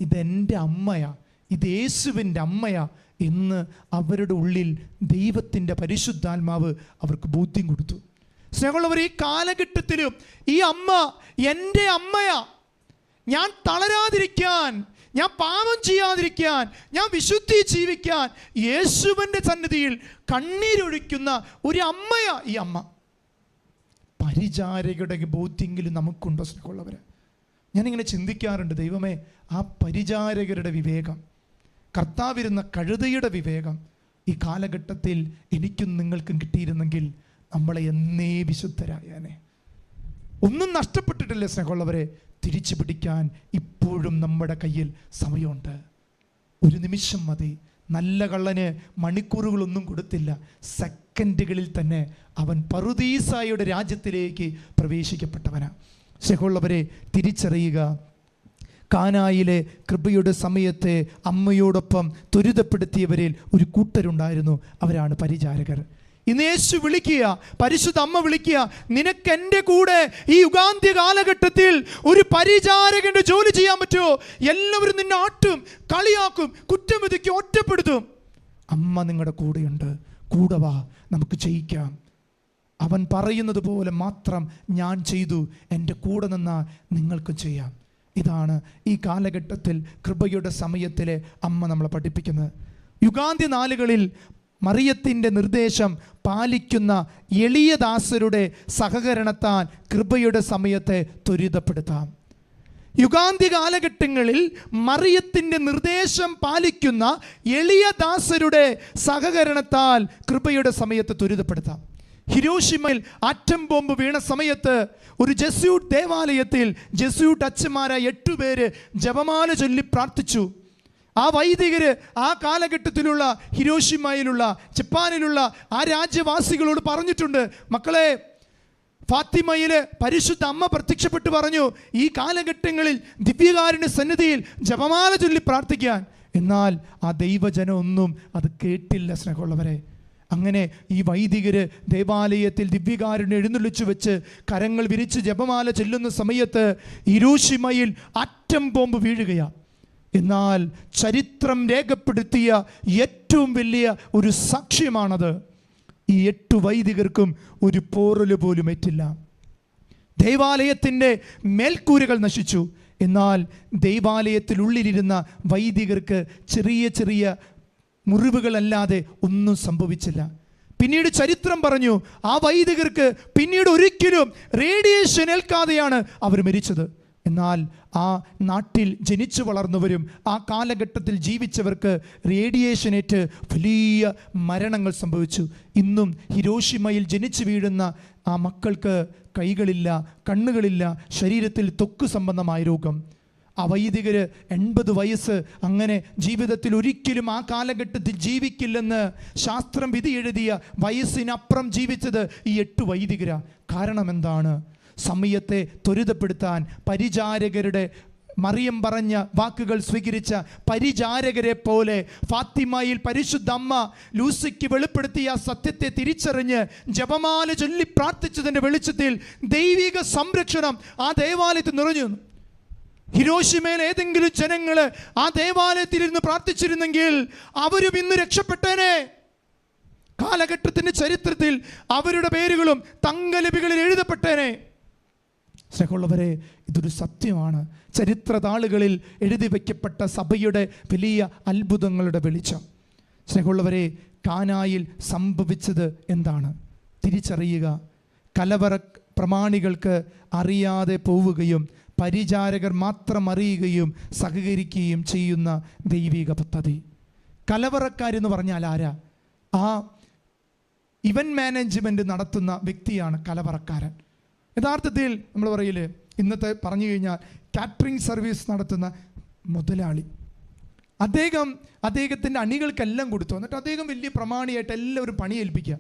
ഇതെൻ്റെ അമ്മയാ, ഇത് യേശുവിൻ്റെ അമ്മയാ എന്ന് അവരുടെ ഉള്ളിൽ ദൈവത്തിൻ്റെ പരിശുദ്ധാത്മാവ് അവർക്ക് ബോധ്യം കൊടുത്തു. സ്നേഹമുള്ളവർ, ഈ കാലഘട്ടത്തിലും ഈ അമ്മ എൻ്റെ അമ്മയാ. ഞാൻ തളരാതിരിക്കാൻ, ഞാൻ പാപം ചെയ്യാതിരിക്കാൻ, ഞാൻ വിശുദ്ധി ജീവിക്കാൻ യേശുവിൻ്റെ സന്നിധിയിൽ കണ്ണീരൊഴിക്കുന്ന ഒരു അമ്മയാ ഈ അമ്മ. പരിചാരകരുടെ ബോധ്യമെങ്കിലും നമുക്കുണ്ടോ സ്നേഹമുള്ളവർ? ഞാനിങ്ങനെ ചിന്തിക്കാറുണ്ട്, ദൈവമേ, ആ പരിചാരകരുടെ വിവേകം, കർത്താവിരുന്ന കഴുതയുടെ വിവേകം ഈ കാലഘട്ടത്തിൽ എനിക്കും നിങ്ങൾക്കും കിട്ടിയിരുന്നെങ്കിൽ നമ്മളെ എന്നേ വിശുദ്ധരായാനെ. ഒന്നും നഷ്ടപ്പെട്ടിട്ടില്ല സ്നേഹമുള്ളവരെ. തിരിച്ചു പിടിക്കാൻ ഇപ്പോഴും നമ്മുടെ കയ്യിൽ സമയമുണ്ട്. ഒരു നിമിഷം മതി. നല്ല കള്ളന് മണിക്കൂറുകളൊന്നും കൊടുത്തില്ല, സെക്കൻഡുകളിൽ തന്നെ അവൻ പറുദീസായുടെ രാജ്യത്തിലേക്ക് പ്രവേശിക്കപ്പെട്ടവനാ. സ്നേഹമുള്ളവരെ, തിരിച്ചറിയുക, കാനായിലെ കൃപയുടെ സമയത്തെ അമ്മയോടൊപ്പം ത്വരിതപ്പെടുത്തിയവരിൽ ഒരു കൂട്ടരുണ്ടായിരുന്നു. അവരാണ് പരിചാരകർ. ഇന്ന് യേശു വിളിക്കുക, പരിശുദ്ധ അമ്മ വിളിക്കുക, നിനക്ക് എൻ്റെ കൂടെ ഈ യുഗാന്ത്യ കാലഘട്ടത്തിൽ ഒരു പരിചാരകന്റെ ജോലി ചെയ്യാൻ പറ്റുമോ? എല്ലാവരും നിന്നെ ആട്ടും, കളിയാക്കും, കുറ്റം വിധിക്കും, ഒറ്റപ്പെടുത്തും. അമ്മ നിങ്ങളുടെ കൂടെയുണ്ട്, കൂടെ വാ, നമുക്ക് ചെയ്യിക്കാം. അവൻ പറയുന്നത് പോലെ മാത്രം ഞാൻ ചെയ്തു, എൻ്റെ കൂടെ നിന്നാൽ നിങ്ങൾക്കും ചെയ്യാം. ഇതാണ് ഈ കാലഘട്ടത്തിൽ കൃപയുടെ സമയത്തിലെ അമ്മ നമ്മളെ പഠിപ്പിക്കുന്നത്. യുഗാന്ത്യ നാളുകളിൽ മറിയത്തിൻ്റെ നിർദ്ദേശം പാലിക്കുന്ന എളിയ ദാസരുടെ സഹകരണത്താൽ കൃപയുടെ സമയത്തെ ത്വരിതപ്പെടുത്താം. യുഗാന്ത്യ കാലഘട്ടങ്ങളിൽ മറിയത്തിൻ്റെ നിർദ്ദേശം പാലിക്കുന്ന എളിയ ദാസരുടെ സഹകരണത്താൽ കൃപയുടെ സമയത്തെ ത്വരിതപ്പെടുത്താം. ഹിരോഷിമയിൽ ആറ്റം ബോംബ് വീണ സമയത്ത് ഒരു ജെസ്യൂട്ട് ദേവാലയത്തിൽ ജെസ്യൂട്ട് അച്ഛന്മാരായ 8 പേര് ജപമാല ചൊല്ലി പ്രാർത്ഥിച്ചു. ആ വൈദികര് ആ കാലഘട്ടത്തിലുള്ള ഹിരോഷിമയിലുള്ള, ജപ്പാനിലുള്ള ആ രാജ്യവാസികളോട് പറഞ്ഞിട്ടുണ്ട്, മക്കളെ, ഫാത്തിമയിൽ പരിശുദ്ധ അമ്മ പ്രത്യക്ഷപ്പെട്ട് പറഞ്ഞു ഈ കാലഘട്ടങ്ങളിൽ ദിവ്യകാരുണ്യ സന്നിധിയിൽ ജപമാല ചൊല്ലി പ്രാർത്ഥിക്കാൻ. എന്നാൽ ആ ദൈവജനം ഒന്നും അത് കേട്ടില്ല സ്നേഹമുള്ളവരെ. അങ്ങനെ ഈ വൈദികര് ദേവാലയത്തിൽ ദിവ്യകാരുണ്യം എഴുന്നള്ളിച്ചു വെച്ച് കരങ്ങൾ വിരിച്ച് ജപമാല ചെല്ലുന്ന സമയത്ത് ഹിരോഷിമയിൽ ആറ്റം ബോംബ് വീഴുകയാണ്. എന്നാൽ ചരിത്രം രേഖപ്പെടുത്തിയ ഏറ്റവും വലിയ ഒരു സാക്ഷ്യമാണത്. ഈ 8 വൈദികർക്കും ഒരു പോറല് പോലും ഏറ്റില്ല. ദേവാലയത്തിൻ്റെ മേൽക്കൂരകൾ നശിച്ചു. എന്നാൽ ദൈവാലയത്തിനുള്ളിലിരുന്ന വൈദികർക്ക് ചെറിയ ചെറിയ മുറിവുകളല്ലാതെ ഒന്നും സംഭവിച്ചില്ല. പിന്നീട് ചരിത്രം പറഞ്ഞു, ആ വൈദികർക്ക് പിന്നീട് ഒരിക്കലും റേഡിയേഷൻ ഏൽക്കാതെയാണ് അവർ മരിച്ചത്. എന്നാൽ ആ നാട്ടിൽ ജനിച്ചു വളർന്നവരും ആ കാലഘട്ടത്തിൽ ജീവിച്ചവർക്ക് റേഡിയേഷനേറ്റ് വലിയ മരണങ്ങൾ സംഭവിച്ചു. ഇന്നും ഹിരോഷിമയിൽ ജനിച്ചു വീഴുന്ന ആ മക്കൾക്ക് കൈകളില്ല, കണ്ണുകളില്ല, ശരീരത്തിൽ ത്വക്ക് സംബന്ധമായ രോഗം. ആ വൈദികര് 80 വയസ്സ് അങ്ങനെ ജീവിതത്തിൽ ഒരിക്കലും ആ കാലഘട്ടത്തിൽ ജീവിക്കില്ലെന്ന് ശാസ്ത്രം വിധി എഴുതിയ വയസ്സിനപ്പുറം ജീവിച്ചത് ഈ 8 വൈദികരാ. കാരണം എന്താണ്? സമയത്തെ ത്വരിതപ്പെടുത്താൻ പരിചാരകരുടെ മറിയം പറഞ്ഞ വാക്കുകൾ സ്വീകരിച്ച പരിചാരകരെ പോലെ ഫാത്തിമയിൽ പരിശുദ്ധ അമ്മ ലൂസിക്ക് വെളിപ്പെടുത്തിയ സത്യത്തെ തിരിച്ചറിഞ്ഞ് ജപമാല ചൊല്ലി പ്രാർത്ഥിച്ചതിൻ്റെ വെളിച്ചത്തിൽ ദൈവിക സംരക്ഷണം ആ ദേവാലയത്തിൽ നിറഞ്ഞു. ഹിരോഷിമയിൽ ഏതെങ്കിലും ജനങ്ങൾ ആ ദേവാലയത്തിൽ ഇരുന്ന് പ്രാർത്ഥിച്ചിരുന്നെങ്കിൽ അവരും ഇന്ന് രക്ഷപ്പെട്ടേനെ. കാലഘട്ടത്തിൻ്റെ ചരിത്രത്തിൽ അവരുടെ പേരുകളും തങ്കലിപികളിൽ എഴുതപ്പെട്ടേനെ. സ്നേഹമുള്ളവരെ, ഇതൊരു സത്യമാണ്. ചരിത്ര താളുകളിൽ എഴുതി വയ്ക്കപ്പെട്ട സഭയുടെ വലിയ അത്ഭുതങ്ങളുടെ വെളിച്ചം. സ്നേഹമുള്ളവരെ, കാനായിൽ സംഭവിച്ചത് എന്താണ് തിരിച്ചറിയുക. കലവറ പ്രമാണികൾക്ക് അറിയാതെ പോവുകയും പരിചാരകർ മാത്രം അറിയുകയും സഹകരിക്കുകയും ചെയ്യുന്ന ദൈവിക പദ്ധതി. കലവറക്കാരെന്ന് പറഞ്ഞാൽ ആരാ? ആ ഇവന്റ് മാനേജ്മെൻറ്റ് നടത്തുന്ന വ്യക്തിയാണ് കലവറക്കാരൻ. യഥാർത്ഥത്തിൽ നമ്മൾ പറയില്ലേ, ഇന്നത്തെ പറഞ്ഞു കഴിഞ്ഞാൽ കാറ്ററിംഗ് സർവീസ് നടത്തുന്ന മുതലാളി. അദ്ദേഹത്തിൻ്റെ അണികൾക്കെല്ലാം കൊടുത്തു. എന്നിട്ട് അദ്ദേഹം വലിയ പ്രമാണിയായിട്ട് എല്ലാവരും പണി ഏൽപ്പിക്കുക.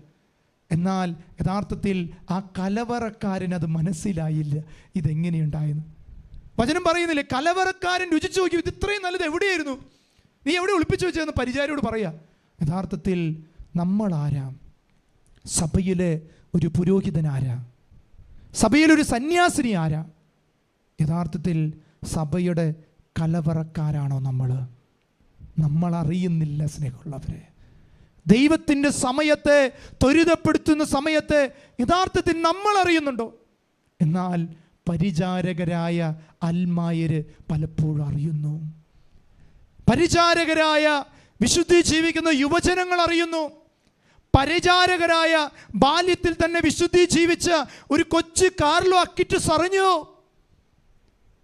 എന്നാൽ യഥാർത്ഥത്തിൽ ആ കലവറക്കാരനത് മനസ്സിലായില്ല ഇതെങ്ങനെയുണ്ടായെന്ന്. വചനം പറയുന്നില്ലേ, കലവറക്കാരൻ രുചിച്ചു നോക്കി, ഇത് ഇത്രയും നല്ലത് എവിടെയായിരുന്നു, നീ എവിടെ ഒളിപ്പിച്ചു വെച്ചതെന്ന് പരിചാരിയോട് പറയാ. യഥാർത്ഥത്തിൽ നമ്മളാരാ? സഭയിലെ ഒരു പുരോഹിതനാരാ? സഭയിലൊരു സന്യാസിനി ആരാ? യഥാർത്ഥത്തിൽ സഭയുടെ കലവറക്കാരാണോ നമ്മൾ അറിയുന്നില്ല. സ്നേഹമുള്ളവരെ, ദൈവത്തിൻ്റെ സമയത്തെ ത്വരിതപ്പെടുത്തുന്ന സമയത്തെ യഥാർത്ഥത്തിൽ നമ്മൾ അറിയുന്നുണ്ടോ? എന്നാൽ പരിചാരകരായ അൽമായര് പലപ്പോഴും അറിയുന്നു. പരിചാരകരായ വിശുദ്ധി ജീവിക്കുന്ന യുവജനങ്ങൾ അറിയുന്നു. പരിചാരകരായ ബാല്യത്തിൽ തന്നെ വിശുദ്ധി ജീവിച്ച ഒരു കൊച്ചു കാർലോ അക്കിറ്റസ് അറിഞ്ഞു.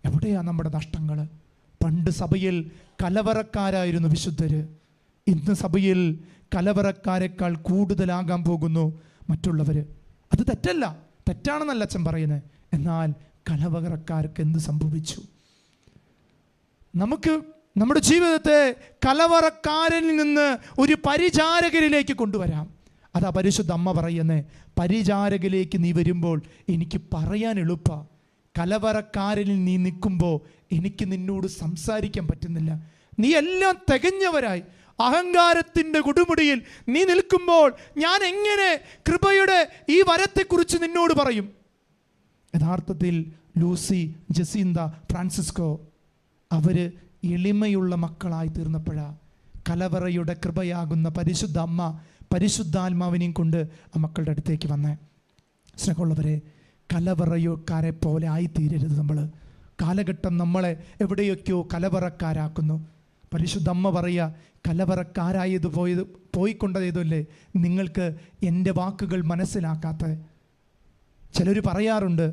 എവിടെയാ നമ്മുടെ നഷ്ടങ്ങൾ? പണ്ട് സഭയിൽ കലവറക്കാരായിരുന്നു വിശുദ്ധര്. ഇന്ന് സഭയിൽ കലവറക്കാരെക്കാൾ കൂടുതലാകാൻ പോകുന്നു മറ്റുള്ളവർ. അത് തെറ്റല്ല, തെറ്റാണെന്നല്ല അച്ഛൻ പറയുന്നത്. എന്നാൽ കലവറക്കാർക്ക് എന്ത് സംഭവിച്ചു? നമുക്ക് നമ്മുടെ ജീവിതത്തെ കലവറക്കാരിൽ നിന്ന് ഒരു പരിചാരകരിലേക്ക് കൊണ്ടുവരാം. അതാ പരിശുദ്ധ അമ്മ പറയുന്നത്, പരിചാരകയിലേക്ക് നീ വരുമ്പോൾ എനിക്ക് പറയാൻ എളുപ്പ. കലവറക്കാരനിൽ നീ നിൽക്കുമ്പോൾ എനിക്ക് നിന്നോട് സംസാരിക്കാൻ പറ്റുന്നില്ല. നീ എല്ലാം തികഞ്ഞവരായി അഹങ്കാരത്തിൻ്റെ കൊടുമുടിയിൽ നീ നിൽക്കുമ്പോൾ ഞാൻ എങ്ങനെ കൃപയുടെ ഈ വരത്തെക്കുറിച്ച് നിന്നോട് പറയും? യഥാർത്ഥത്തിൽ ലൂസി, ജസീന്ത, ഫ്രാൻസിസ്കോ അവർ എളിമയുള്ള മക്കളായി തീർന്നപ്പോഴാണ് കലവറയുടെ കൃപയാകുന്ന പരിശുദ്ധ അമ്മ പരിശുദ്ധാത്മാവിനെയും കൊണ്ട് ആ മക്കളുടെ അടുത്തേക്ക് വന്നേ. സ്നേഹമുള്ളവരെ, കലവറയോക്കാരെ പോലെ ആയിത്തീരരുത് നമ്മൾ. കാലഘട്ടം നമ്മളെ എവിടെയൊക്കെയോ കലവറക്കാരാക്കുന്നു. പരിശുദ്ധ അമ്മ പറയുക, കലവറക്കാരായത് പോയിക്കൊണ്ടതേതല്ലേ നിങ്ങൾക്ക് എൻ്റെ വാക്കുകൾ മനസ്സിലാക്കാത്ത. ചിലർ പറയാറുണ്ട്,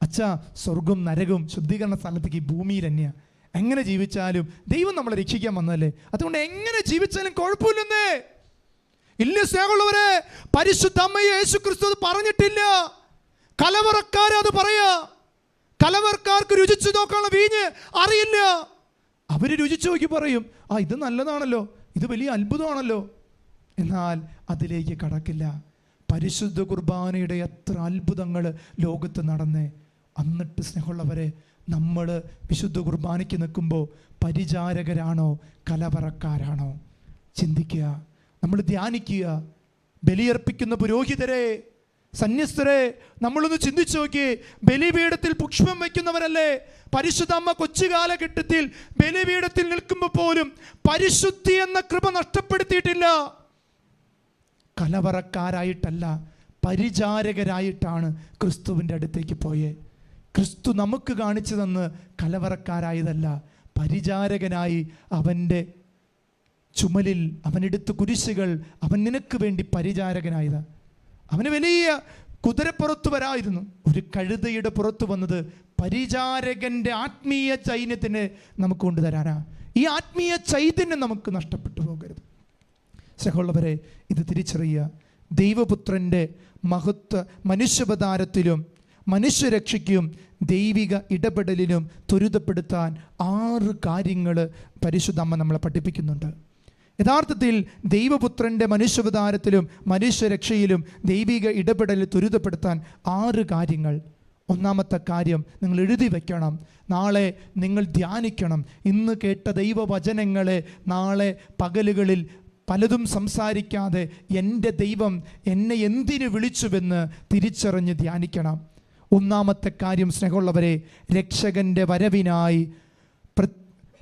അച്ഛാ സ്വർഗം നരകവും ശുദ്ധീകരണ സ്ഥലത്തേക്ക് ഈ ഭൂമിയിൽ തന്നെയാണ്, എങ്ങനെ ജീവിച്ചാലും ദൈവം നമ്മളെ രക്ഷിക്കാൻ വന്നതല്ലേ, അതുകൊണ്ട് എങ്ങനെ ജീവിച്ചാലും കുഴപ്പമില്ലെന്നേ. ഇല്ല സ്നേഹമുള്ളവരെ, പരിശുദ്ധ അമ്മയെ യേശു ക്രിസ്തു അത് പറഞ്ഞിട്ടില്ല. കലവറക്കാരത് പറയാ. കലവറക്കാർക്ക് രുചിച്ചു നോക്കാനുള്ള വീഞ്ഞ് അറിയില്ല. അവർ രുചിച്ചു നോക്കി പറയും, ആ ഇത് നല്ലതാണല്ലോ, ഇത് വലിയ അത്ഭുതമാണല്ലോ. എന്നാൽ അതിലേക്ക് കടക്കില്ല. പരിശുദ്ധ കുർബാനയുടെ എത്ര അത്ഭുതങ്ങൾ ലോകത്ത് നടന്നേ. എന്നിട്ട് സ്നേഹമുള്ളവരെ, നമ്മൾ വിശുദ്ധ കുർബാനയ്ക്ക് നിൽക്കുമ്പോൾ പരിചാരകരാണോ കലവറക്കാരാണോ? ചിന്തിക്കുക, നമ്മൾ ധ്യാനിക്കുക. ബലിയർപ്പിക്കുന്ന പുരോഹിതരെ, സന്യസ്തരെ നമ്മളൊന്ന് ചിന്തിച്ചു നോക്കി. ബലിപീഠത്തിൽ പുഷ്പം വയ്ക്കുന്നവരല്ലേ? പരിശുദ്ധ അമ്മ കൊച്ചു കാലഘട്ടത്തിൽ ബലിപീഠത്തിൽ നിൽക്കുമ്പോൾ പോലും പരിശുദ്ധി എന്ന കൃപ നഷ്ടപ്പെടുത്തിയിട്ടില്ല. കലവറക്കാരായിട്ടല്ല, പരിചാരകരായിട്ടാണ് ക്രിസ്തുവിൻ്റെ അടുത്തേക്ക് പോയേ. ക്രിസ്തു നമുക്ക് കാണിച്ചു തന്ന് കലവറക്കാരായതല്ല, പരിചാരകനായി അവൻ്റെ ചുമലിൽ അവനെടുത്ത് കുരിശുകൾ അവൻ നിനക്ക് വേണ്ടി പരിചാരകനായതാ. അവന് വലിയ കുതിരപ്പുറത്ത് വരായിരുന്നു, ഒരു കഴുതയുടെ പുറത്ത് വന്നത് പരിചാരകൻ്റെ ആത്മീയ ചൈതന്യത്തിന് നമുക്ക് കൊണ്ടുതരാനാ. ഈ ആത്മീയ ചൈതന്യം നമുക്ക് നഷ്ടപ്പെട്ടു പോകരുത്. സ്നേഹമുള്ളവരെ, ഇത് തിരിച്ചറിയുക. ദൈവപുത്രൻ്റെ മഹത്വ മനുഷ്യാവതാരത്തിലും മനുഷ്യരക്ഷയ്ക്കും ദൈവിക ഇടപെടലിനും ത്വരിതപ്പെടുത്താൻ 6 കാര്യങ്ങൾ പരിശുദ്ധ അമ്മ നമ്മളെ പഠിപ്പിക്കുന്നുണ്ട്. യഥാർത്ഥത്തിൽ ദൈവപുത്രൻ്റെ മനുഷ്യാവതാരത്തിലും മനുഷ്യരക്ഷയിലും ദൈവിക ഇടപെടൽ ത്വരിതപ്പെടുത്താൻ 6 കാര്യങ്ങൾ. ഒന്നാമത്തെ കാര്യം നിങ്ങൾ എഴുതി വയ്ക്കണം. നാളെ നിങ്ങൾ ധ്യാനിക്കണം. ഇന്ന് കേട്ട ദൈവവചനങ്ങളെ നാളെ പകലുകളിൽ പലതും സംസാരിക്കാതെ എൻ്റെ ദൈവം എന്നെ എന്തിനു വിളിച്ചുവെന്ന് തിരിച്ചറിഞ്ഞ് ധ്യാനിക്കണം. ഒന്നാമത്തെ കാര്യം സ്നേഹമുള്ളവരെ, രക്ഷകൻ്റെ വരവിനായി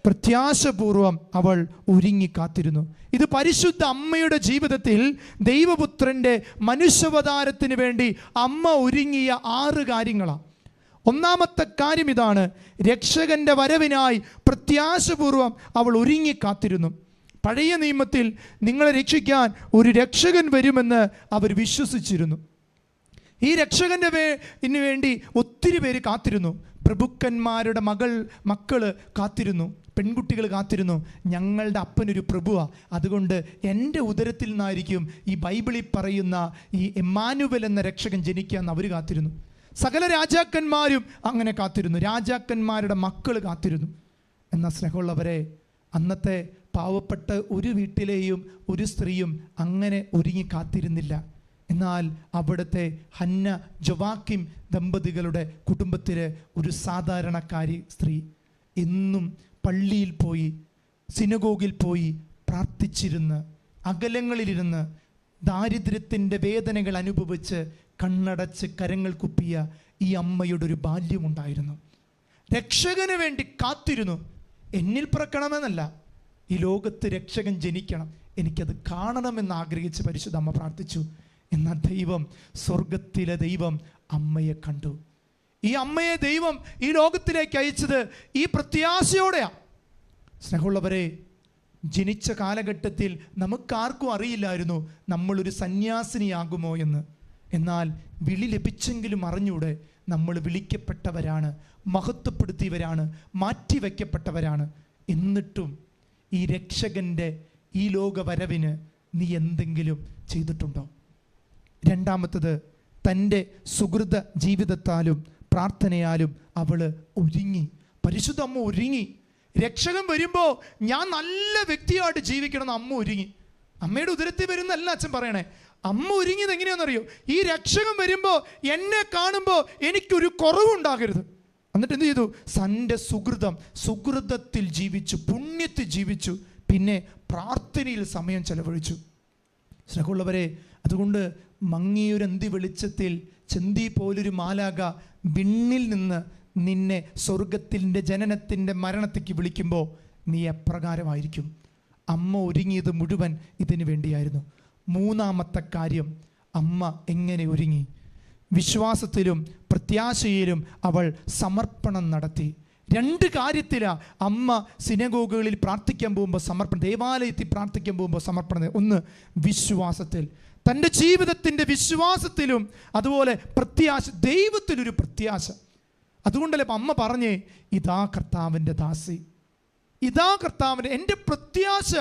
പ്രത്യാശപൂർവം അവൾ ഒരുങ്ങിക്കാത്തിരുന്നു. ഇത് പരിശുദ്ധ അമ്മയുടെ ജീവിതത്തിൽ ദൈവപുത്രൻ്റെ മനുഷ്യാവതാരത്തിന് വേണ്ടി അമ്മ ഒരുങ്ങിയ 6 കാര്യങ്ങളാണ്. ഒന്നാമത്തെ കാര്യം ഇതാണ്: രക്ഷകൻ്റെ വരവിനായി പ്രത്യാശപൂർവം അവൾ ഒരുങ്ങിക്കാത്തിരുന്നു. പഴയ നിയമത്തിൽ നിങ്ങളെ രക്ഷിക്കാൻ ഒരു രക്ഷകൻ വരുമെന്ന് അവർ വിശ്വസിച്ചിരുന്നു. ഈ രക്ഷകൻ്റെ വേണ്ടി ഒത്തിരി പേര് കാത്തിരുന്നു. പ്രഭുക്കന്മാരുടെ മക്കള് കാത്തിരുന്നു, പെൺകുട്ടികൾ കാത്തിരുന്നു. ഞങ്ങളുടെ അപ്പനൊരു പ്രഭുവാണ്, അതുകൊണ്ട് എൻ്റെ ഉദരത്തിൽ നിന്നായിരിക്കും ഈ ബൈബിളിൽ പറയുന്ന ഈ എമ്മാനുവൽ എന്ന രക്ഷകൻ ജനിക്കുക എന്ന് അവർ കാത്തിരുന്നു. സകല രാജാക്കന്മാരും അങ്ങനെ കാത്തിരുന്നു, രാജാക്കന്മാരുടെ മക്കൾ കാത്തിരുന്നു. എന്നാൽ സ്നേഹമുള്ളവരെ, അന്നത്തെ പാവപ്പെട്ട ഒരു വീട്ടിലെയും ഒരു സ്ത്രീയും അങ്ങനെ ഒരുങ്ങി കാത്തിരുന്നില്ല. എന്നാൽ അവിടുത്തെ ഹന്ന ജോവാക്കിം ദമ്പതികളുടെ കുടുംബത്തിലെ ഒരു സാധാരണക്കാരി സ്ത്രീ എന്നും പള്ളിയിൽ പോയി, സിനഗോഗിൽ പോയി പ്രാർത്ഥിച്ചിരുന്ന്, അകലങ്ങളിലിരുന്ന് ദാരിദ്ര്യത്തിൻ്റെ വേദനകൾ അനുഭവിച്ച് കണ്ണടച്ച് കരങ്ങൾ കുപ്പിയ ഈ അമ്മയുടെ ഒരു ബാല്യമുണ്ടായിരുന്നു. രക്ഷകന് വേണ്ടി കാത്തിരുന്നു. എന്നിൽ പിറക്കണമെന്നല്ല, ഈ ലോകത്ത് രക്ഷകൻ ജനിക്കണം, എനിക്കത് കാണണമെന്ന് ആഗ്രഹിച്ച് പരിശുദ്ധ അമ്മ പ്രാർത്ഥിച്ചു. എന്നാൽ ദൈവം, സ്വർഗത്തിലെ ദൈവം അമ്മയെ കണ്ടു. ഈ അമ്മയെ ദൈവം ഈ ലോകത്തിലേക്ക് അയച്ചത് ഈ പ്രത്യാശയോടെയാണ്. സ്നേഹമുള്ളവരെ, ജനിച്ച കാലഘട്ടത്തിൽ നമുക്കാർക്കും അറിയില്ലായിരുന്നു നമ്മളൊരു സന്യാസിനിയാകുമോ എന്ന്. എന്നാൽ വിളി ലഭിച്ചെങ്കിലും അറിഞ്ഞൂടെ നമ്മൾ വിളിക്കപ്പെട്ടവരാണ്, മഹത്വപ്പെടുത്തിയവരാണ്, മാറ്റിവെക്കപ്പെട്ടവരാണ്. എന്നിട്ടും ഈ രക്ഷകൻ്റെ ഈ ലോക വരവിന് നീ എന്തെങ്കിലും ചെയ്തിട്ടുണ്ടോ? രണ്ടാമത്തത്, തൻ്റെ സുഹൃത ജീവിതത്താലും പ്രാർത്ഥനയാലും അവൾ ഒരുങ്ങി. പരിശുദ്ധ അമ്മ ഒരുങ്ങി. രക്ഷകൻ വരുമ്പോൾ ഞാൻ നല്ല വ്യക്തിയായിട്ട് ജീവിക്കണമെന്ന് അമ്മ ഒരുങ്ങി. അമ്മയുടെ ഉദരത്തിൽ വരുന്നല്ല അച്ഛൻ പറയണേ. അമ്മ ഒരുങ്ങിയത് എങ്ങനെയാണെന്നറിയോ? ഈ രക്ഷകൻ വരുമ്പോൾ എന്നെ കാണുമ്പോൾ എനിക്കൊരു കുറവുണ്ടാകരുത്. എന്നിട്ട് എന്ത് ചെയ്തു? തൻ്റെ സുഹൃതത്തിൽ ജീവിച്ചു, പുണ്യത്തിൽ ജീവിച്ചു, പിന്നെ പ്രാർത്ഥനയിൽ സമയം ചെലവഴിച്ചു. സ്നേഹമുള്ളവരെ, അതുകൊണ്ട് മങ്ങിയൊരു അന്തി വെളിച്ചത്തിൽ ചെന്തി പോലൊരു മാലാക വിണ്ണിൽ നിന്ന് നിന്നെ സ്വർഗത്തിൻ്റെ ജനനത്തിൻ്റെ മരണത്തേക്ക് വിളിക്കുമ്പോൾ നീ എപ്രകാരമായിരിക്കും? അമ്മ ഒരുങ്ങിയത് മുഴുവൻ ഇതിനു വേണ്ടിയായിരുന്നു. മൂന്നാമത്തെ കാര്യം, അമ്മ എങ്ങനെ ഒരുങ്ങി? വിശ്വാസത്തിലും പ്രത്യാശയിലും അവൾ സമർപ്പണം നടത്തി. 2 കാര്യത്തിലാണ് അമ്മ സിനഗോഗുകളിൽ പ്രാർത്ഥിക്കാൻ പോകുമ്പോൾ സമർപ്പണം, ദേവാലയത്തിൽ പ്രാർത്ഥിക്കാൻ പോകുമ്പോൾ സമർപ്പണം. ഒന്ന്, വിശ്വാസത്തിൽ, തൻ്റെ ജീവിതത്തിൻ്റെ വിശ്വാസത്തിലും അതുപോലെ പ്രത്യാശ, ദൈവത്തിലൊരു പ്രത്യാശ. അതുകൊണ്ടല്ലേ അമ്മ പറഞ്ഞേ, ഇതാ കർത്താവിൻ്റെ ദാസി, ഇതാ കർത്താവിൻ്റെ, എൻ്റെ പ്രത്യാശ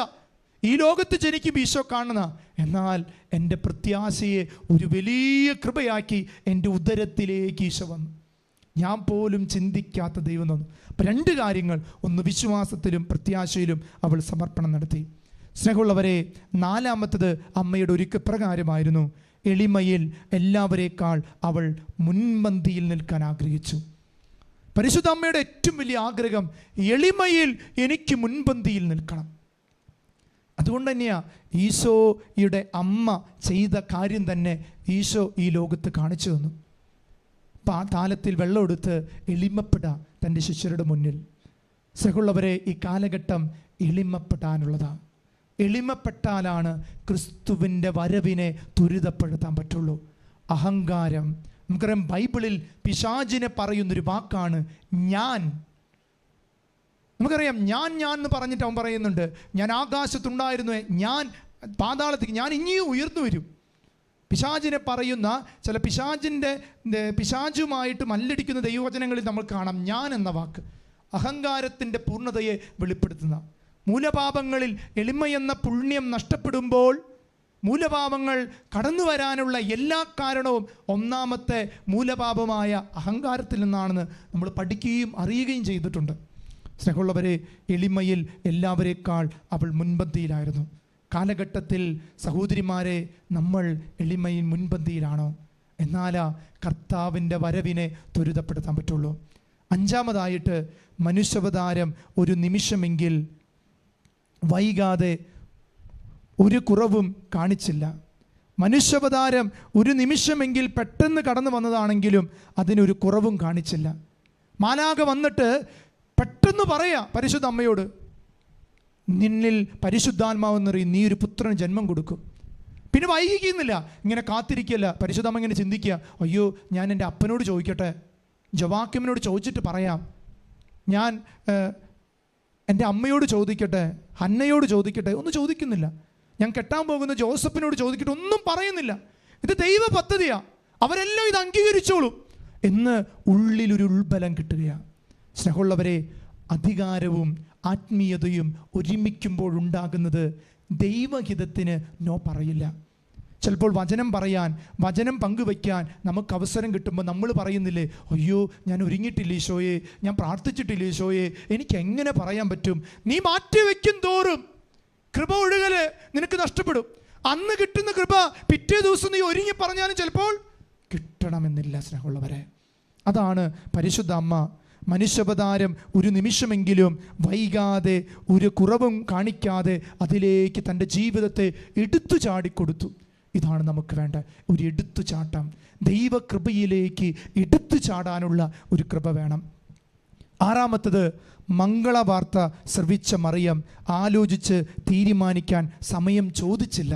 ഈ ലോകത്ത് ജനിക്കും ഈശോ കാണുന്ന, എന്നാൽ എൻ്റെ പ്രത്യാശയെ ഒരു വലിയ കൃപയാക്കി എൻ്റെ ഉദരത്തിലേക്ക് ഈശോ വന്നു. ഞാൻ പോലും ചിന്തിക്കാത്ത ദൈവം തന്നു. അപ്പം 2 കാര്യങ്ങൾ, ഒന്ന് വിശ്വാസത്തിലും പ്രത്യാശയിലും അവൾ സമർപ്പണം നടത്തി. സ്നേഹമുള്ളവരെ, നാലാമത്തത് അമ്മയുടെ ഒരുക്ക പ്രകാരമായിരുന്നു. എളിമയിൽ എല്ലാവരേക്കാൾ അവൾ മുൻപന്തിയിൽ നിൽക്കാൻ ആഗ്രഹിച്ചു. പരിശുദ്ധ അമ്മയുടെ ഏറ്റവും വലിയ ആഗ്രഹം എളിമയിൽ എനിക്ക് മുൻപന്തിയിൽ നിൽക്കണം. അതുകൊണ്ട് തന്നെയാണ് ഈശോയുടെ അമ്മ ചെയ്ത കാര്യം തന്നെ ഈശോ ഈ ലോകത്ത് കാണിച്ചു തന്നു. താലത്തിൽ വെള്ളം എടുത്ത് എളിമപ്പെടാം തൻ്റെ ശിഷ്യരുടെ മുന്നിൽ. സ്നേഹമുള്ളവരെ, ഈ കാലഘട്ടം എളിമപ്പെടാനുള്ളതാണ്. എളിമപ്പെട്ടാലാണ് ക്രിസ്തുവിൻ്റെ വരവിനെ ത്വരിതപ്പെടുത്താൻ പറ്റുള്ളൂ. അഹങ്കാരം, നമുക്കറിയാം ബൈബിളിൽ പിശാചിനെ പറയുന്നൊരു വാക്കാണ് ഞാൻ. നമുക്കറിയാം ഞാൻ എന്ന് പറഞ്ഞിട്ട് അവൻ പറയുന്നുണ്ട്, ഞാൻ ആകാശത്തുണ്ടായിരുന്നു, ഞാൻ പാതാളത്തേക്ക്, ഞാൻ ഇനിയും ഉയർന്നു വരും. പിശാചിനെ പറയുന്ന ചില പിശാചുമായിട്ട് മല്ലടിക്കുന്ന ദൈവവചനങ്ങളിൽ നമ്മൾ കാണാം ഞാൻ എന്ന വാക്ക്. അഹങ്കാരത്തിൻ്റെ പൂർണ്ണതയെ വെളിപ്പെടുത്തുന്ന, മൂലപാപങ്ങളിൽ എളിമയെന്ന പുണ്യം നഷ്ടപ്പെടുമ്പോൾ മൂലപാപങ്ങൾ കടന്നു വരാനുള്ള എല്ലാ കാരണവും ഒന്നാമത്തെ മൂലപാപമായ അഹങ്കാരത്തിൽ നിന്നാണെന്ന് നമ്മൾ പഠിക്കുകയും അറിയുകയും ചെയ്തിട്ടുണ്ട്. സ്നേഹമുള്ളവരെ, എളിമയിൽ എല്ലാവരേക്കാൾ അവൾ മുൻപന്തിയിലായിരുന്നു. കാലഘട്ടത്തിൽ സഹോദരിമാരെ, നമ്മൾ എളിമയിൽ മുൻപന്തിയിലാണോ? എന്നാലാ കർത്താവിൻ്റെ വരവിനെ ത്വരിതപ്പെടുത്താൻ പറ്റുള്ളൂ. അഞ്ചാമതായിട്ട്, മനുഷ്യാവതാരം ഒരു നിമിഷമെങ്കിൽ വൈകാതെ ഒരു കുറവും കാണിച്ചില്ല. മനുഷ്യാവതാരം ഒരു നിമിഷമെങ്കിൽ പെട്ടെന്ന് കടന്നു വന്നതാണെങ്കിലും അതിനൊരു കുറവും കാണിച്ചില്ല. മാലാഖ വന്നിട്ട് പെട്ടെന്ന് പറയാ പരിശുദ്ധ അമ്മയോട്, നിന്നിൽ പരിശുദ്ധാത്മാവെന്നറിയും, നീ ഒരു പുത്രന് ജന്മം കൊടുക്കും. പിന്നെ വൈകിക്കുന്നില്ല, ഇങ്ങനെ കാത്തിരിക്കല്ല. പരിശുദ്ധ അമ്മ ഇങ്ങനെ ചിന്തിക്കുക, അയ്യോ ഞാൻ എൻ്റെ അപ്പനോട് ചോദിക്കട്ടെ, ജവാക്യമിനോട് ചോദിച്ചിട്ട് പറയാം, ഞാൻ എൻ്റെ അമ്മയോട് ചോദിക്കട്ടെ, ഹന്നയോട് ചോദിക്കട്ടെ. ഒന്നും ചോദിക്കുന്നില്ല. ഞാൻ കെട്ടാൻ പോകുന്ന ജോസഫിനോട് ചോദിക്കട്ടെ, ഒന്നും പറയുന്നില്ല. ഇത് ദൈവ പദ്ധതിയാണ്, അവരെല്ലാം ഇത് അംഗീകരിച്ചോളും എന്ന് ഉള്ളിലൊരു ഉൾബലം കിട്ടുകയാണ്. സ്നേഹമുള്ളവരെ, അധികാരവും ആത്മീയതയും ഒരുമിക്കുമ്പോഴുണ്ടാകുന്നത് ദൈവഹിതത്തിന് നോ പറയില്ല. ചിലപ്പോൾ വചനം പറയാൻ, വചനം പങ്കുവയ്ക്കാൻ നമുക്ക് അവസരം കിട്ടുമ്പോൾ നമ്മൾ പറയുന്നില്ലേ, അയ്യോ ഞാൻ ഒരുങ്ങിയിട്ടില്ല ഈശോയെ, ഞാൻ പ്രാർത്ഥിച്ചിട്ടില്ല ഈശോയെ, എനിക്ക് എങ്ങനെ പറയാൻ പറ്റും? നീ മാറ്റി വയ്ക്കും തോറും കൃപ ഒഴുകല് നിനക്ക് നഷ്ടപ്പെടും. അന്ന് കിട്ടുന്ന കൃപ പിറ്റേ ദിവസം നീ ഒരുങ്ങി പറഞ്ഞാലും ചിലപ്പോൾ കിട്ടണമെന്നില്ല. സ്നേഹമുള്ളവരെ, അതാണ് പരിശുദ്ധ അമ്മ മനുഷ്യാവതാരം ഒരു നിമിഷമെങ്കിലും വൈകാതെ ഒരു കുറവും കാണിക്കാതെ അതിലേക്ക് തൻ്റെ ജീവിതത്തെ എടുത്തു ചാടിക്കൊടുത്തു. ഇതാണ് നമുക്ക് വേണ്ട ഒരു എടുത്തുചാട്ടം. ദൈവകൃപയിലേക്ക് എടുത്തു ചാടാനുള്ള ഒരു കൃപ വേണം. ആറാമത്തത്, മംഗളവാർത്ത ശ്രവിച്ച മറിയം ആലോചിച്ച് തീരുമാനിക്കാൻ സമയം ചോദിച്ചില്ല.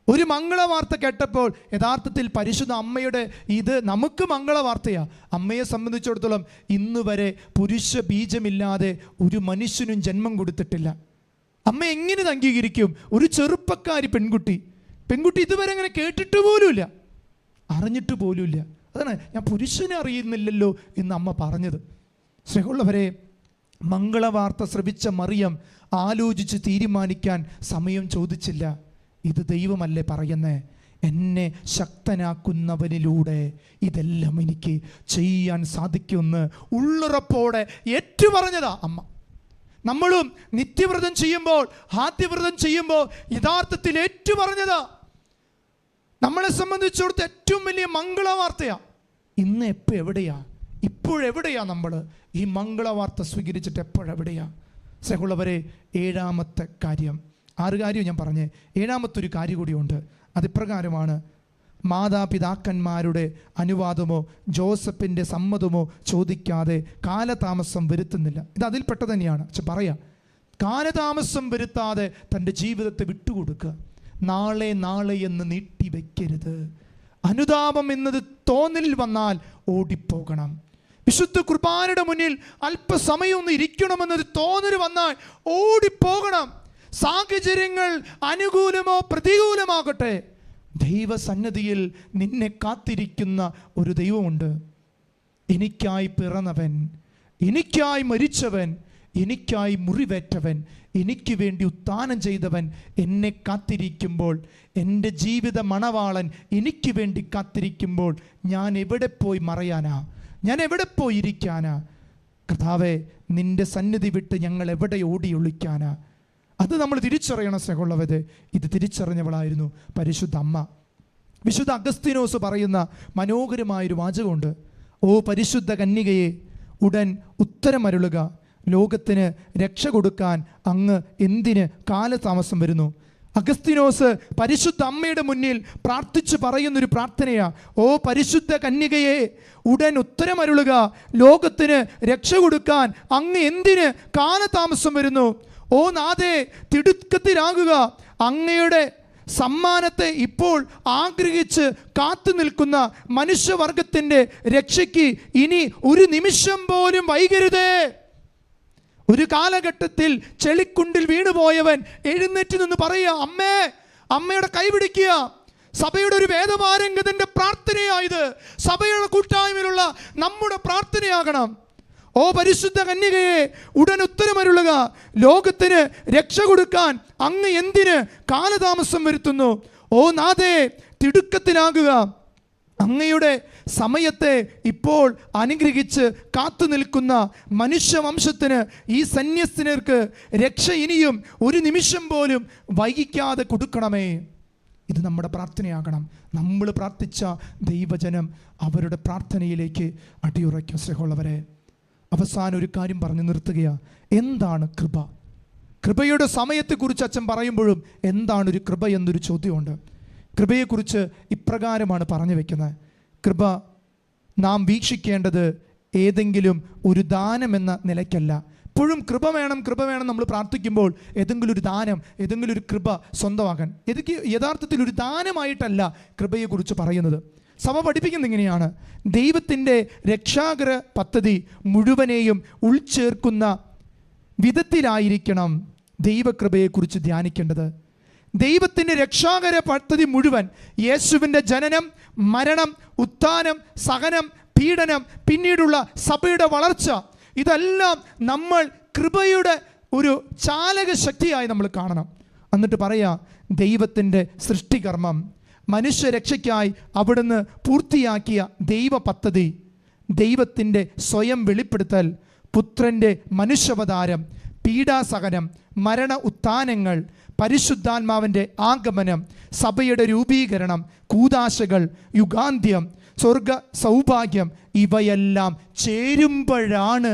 ഒരു മംഗളവാർത്ത കേട്ടപ്പോൾ യഥാർത്ഥത്തിൽ പരിശുദ്ധ അമ്മയുടെ ഇത് നമുക്ക് മംഗളവാർത്തയാണ്. അമ്മയെ സംബന്ധിച്ചിടത്തോളം ഇന്ന് വരെ പുരുഷ ബീജമില്ലാതെ ഒരു മനുഷ്യനും ജന്മം കൊടുത്തിട്ടില്ല. അമ്മ എങ്ങനെ അംഗീകരിക്കും? ഒരു ചെറുപ്പക്കാരി പെൺകുട്ടി ഇതുവരെ അങ്ങനെ കേട്ടിട്ട് പോലുമില്ല, അറിഞ്ഞിട്ട് പോലുമില്ല. അതാണ് ഞാൻ പുരുഷനെ അറിയുന്നില്ലല്ലോ എന്ന് അമ്മ പറഞ്ഞത്. സ്നേഹമുള്ളവരെ, മംഗളവാർത്ത ശ്രവിച്ച മറിയം ആലോചിച്ച് തീരുമാനിക്കാൻ സമയം ചോദിച്ചില്ല. ഇത് ദൈവമല്ലേ പറയുന്നേ, എന്നെ ശക്തനാക്കുന്നവനിലൂടെ ഇതെല്ലാം എനിക്ക് ചെയ്യാൻ സാധിക്കുമെന്ന് ഉള്ളുറപ്പോടെ ഏറ്റുപറഞ്ഞതാ അമ്മ. നമ്മളും നിത്യവ്രതം ചെയ്യുമ്പോൾ, ആദ്യവ്രതം ചെയ്യുമ്പോൾ യഥാർത്ഥത്തിൽ ഏറ്റുപറഞ്ഞതാ. നമ്മളെ സംബന്ധിച്ചിടത്ത് ഏറ്റവും വലിയ മംഗളവാർത്തയാ. ഇന്ന് ഇപ്പോഴെവിടെയാ നമ്മൾ ഈ മംഗളവാർത്ത സ്വീകരിച്ചിട്ട് എപ്പോഴെവിടെയാ? സ്നേഹമുള്ളവരെ, ഏഴാമത്തെ കാര്യം, 6 കാര്യം ഞാൻ പറഞ്ഞേ, ഏഴാമത്തൊരു കാര്യം കൂടിയുണ്ട്. അതിപ്രകാരമാണ്, മാതാപിതാക്കന്മാരുടെ അനുവാദമോ ജോസഫിൻ്റെ സമ്മതമോ ചോദിക്കാതെ കാലതാമസം വരുത്തുന്നില്ല. ഇത് അതിൽപ്പെട്ട തന്നെയാണ്. പക്ഷെ പറയാം, കാലതാമസം വരുത്താതെ തൻ്റെ ജീവിതത്തെ വിട്ടുകൊടുക്കുക. നാളെ എന്ന് നീട്ടിവെക്കരുത്. അനുതാപം എന്നത് തോന്നലിൽ വന്നാൽ ഓടിപ്പോകണം. വിശുദ്ധ കുർബാനയുടെ മുന്നിൽ അല്പസമയം ഒന്ന് ഇരിക്കണമെന്നൊരു തോന്നൽ വന്നാൽ ഓടിപ്പോകണം. സാഹചര്യങ്ങൾ അനുകൂലമോ പ്രതികൂലമാകട്ടെ, ദൈവസന്നിധിയിൽ നിന്നെ കാത്തിരിക്കുന്ന ഒരു ദൈവമുണ്ട്. എനിക്കായി പിറന്നവൻ, എനിക്കായി മരിച്ചവൻ, എനിക്കായി മുറിവേറ്റവൻ, എനിക്ക് വേണ്ടി ഉത്ഥാനം ചെയ്തവൻ എന്നെ കാത്തിരിക്കുമ്പോൾ, എൻ്റെ ജീവിത മണവാളൻ എനിക്ക് വേണ്ടി കാത്തിരിക്കുമ്പോൾ ഞാൻ എവിടെ പോയി മറയാനാ? ഞാൻ എവിടെ പോയി ഇരിക്കാനാ? കർത്താവേ, നിൻ്റെ സന്നിധി വിട്ട് ഞങ്ങൾ എവിടെ ഓടി ഒളിക്കാനാ? അത് നമ്മൾ തിരിച്ചറിയണം. സ്നേഹമുള്ളവരെ, ഇത് തിരിച്ചറിഞ്ഞവളായിരുന്നു പരിശുദ്ധ അമ്മ. വിശുദ്ധ അഗസ്തീനോസ് പറയുന്ന മനോഹരമായൊരു വാചകമുണ്ട്. ഓ പരിശുദ്ധ കന്യകയെ, ഉടൻ ഉത്തരമരുളുക. ലോകത്തിന് രക്ഷ കൊടുക്കാൻ അങ്ങ് എന്തിന് കാലതാമസം വരുന്നു? അഗസ്തീനോസ് പരിശുദ്ധ അമ്മയുടെ മുന്നിൽ പ്രാർത്ഥിച്ചു പറയുന്നൊരു പ്രാർത്ഥനയാ. ഓ പരിശുദ്ധ കന്യകയെ, ഉടൻ ഉത്തരമരുളുക. ലോകത്തിന് രക്ഷ കൊടുക്കാൻ അങ്ങ് എന്തിന് കാലതാമസം വരുന്നു? ഓ നാഥേ, തിടുക്കത്തിലാകുക. അങ്ങയുടെ സമ്മാനത്തെ ഇപ്പോൾ ആഗ്രഹിച്ച് കാത്തു നിൽക്കുന്ന മനുഷ്യവർഗത്തിൻ്റെ രക്ഷയ്ക്ക് ഇനി ഒരു നിമിഷം പോലും വൈകരുതേ. ഒരു കാലഘട്ടത്തിൽ ചെളിക്കുണ്ടിൽ വീണുപോയവൻ എഴുന്നേറ്റ് നിന്ന് പറയുക, അമ്മേ, അമ്മയുടെ കൈപിടിക്കുക. സഭയുടെ ഒരു വേദപാരംഗതന്റെ പ്രാർത്ഥനയായത്. സഭയുടെ കൂട്ടായ്മയിലുള്ള നമ്മുടെ പ്രാർത്ഥനയാകണം. ഓ പരിശുദ്ധ കന്യകയെ, ഉടൻ ഉത്തരമരുളുക. ലോകത്തിന് രക്ഷ കൊടുക്കാൻ അങ്ങ് എന്തിന് കാലതാമസം വരുത്തുന്നു? ഓ നാഥേ, തിടുക്കത്തിലാകുക. അങ്ങയുടെ സമയത്തെ ഇപ്പോൾ അനുഗ്രഹിച്ച് കാത്തു നിൽക്കുന്ന മനുഷ്യവംശത്തിന്, ഈ സന്യസ്തർക്ക് രക്ഷ ഇനിയും ഒരു നിമിഷം പോലും വൈകിക്കാതെ കൊടുക്കണമേ. ഇത് നമ്മുടെ പ്രാർത്ഥനയാകണം. നമ്മൾ പ്രാർത്ഥിച്ച ദൈവജനം അവരുടെ പ്രാർത്ഥനയിലേക്ക് അടിയുറയ്ക്കും. സ്നേഹമുള്ളവരെ, അവസാനം ഒരു കാര്യം പറഞ്ഞു നിർത്തുകയാണ്. എന്താണ് കൃപ? കൃപയുടെ സമയത്തെക്കുറിച്ച് അച്ഛൻ പറയുമ്പോഴും എന്താണ് ഒരു കൃപ എന്നൊരു ചോദ്യമുണ്ട്. കൃപയെക്കുറിച്ച് ഇപ്രകാരമാണ് പറഞ്ഞു വയ്ക്കുന്നത്. കൃപ നാം വീക്ഷിക്കേണ്ടത് ഏതെങ്കിലും ഒരു ദാനം എന്ന നിലയ്ക്കല്ല. എപ്പോഴും കൃപ വേണം നമ്മൾ പ്രാർത്ഥിക്കുമ്പോൾ ഏതെങ്കിലും ഒരു ദാനം, ഏതെങ്കിലും ഒരു കൃപ സ്വന്തമാക്കാൻ, എനിക്ക് യഥാർത്ഥത്തിൽ ഒരു ദാനമായിട്ടല്ല കൃപയെക്കുറിച്ച് പറയുന്നത്. സഭ പഠിപ്പിക്കുന്നത് ഇങ്ങനെയാണ്: ദൈവത്തിൻ്റെ രക്ഷാകര പദ്ധതി മുഴുവനെയും ഉൾച്ചേർക്കുന്ന വിധത്തിലായിരിക്കണം ദൈവകൃപയെക്കുറിച്ച് ധ്യാനിക്കേണ്ടത്. ദൈവത്തിൻ്റെ രക്ഷാകര പദ്ധതി മുഴുവൻ, യേശുവിൻ്റെ ജനനം, മരണം, ഉത്ഥാനം, സഹനം, പീഡനം, പിന്നീടുള്ള സഭയുടെ വളർച്ച, ഇതെല്ലാം നമ്മൾ കൃപയുടെ ഒരു ചാലക ശക്തിയായി നമ്മൾ കാണണം. എന്നിട്ട് പറയാ, ദൈവത്തിൻ്റെ സൃഷ്ടികർമ്മം, മനുഷ്യരക്ഷയ്ക്കായി അവിടുന്ന് പൂർത്തിയാക്കിയ ദൈവ പദ്ധതി, ദൈവത്തിൻ്റെ സ്വയം വെളിപ്പെടുത്തൽ, പുത്രൻ്റെ മനുഷ്യാവതാരം, പീഡാസഹനം, മരണ ഉത്ഥാനങ്ങൾ, പരിശുദ്ധാത്മാവിൻ്റെ ആഗമനം, സഭയുടെ രൂപീകരണം, കൂദാശകൾ, യുഗാന്ത്യം, സ്വർഗ സൗഭാഗ്യം, ഇവയെല്ലാം ചേരുമ്പോഴാണ്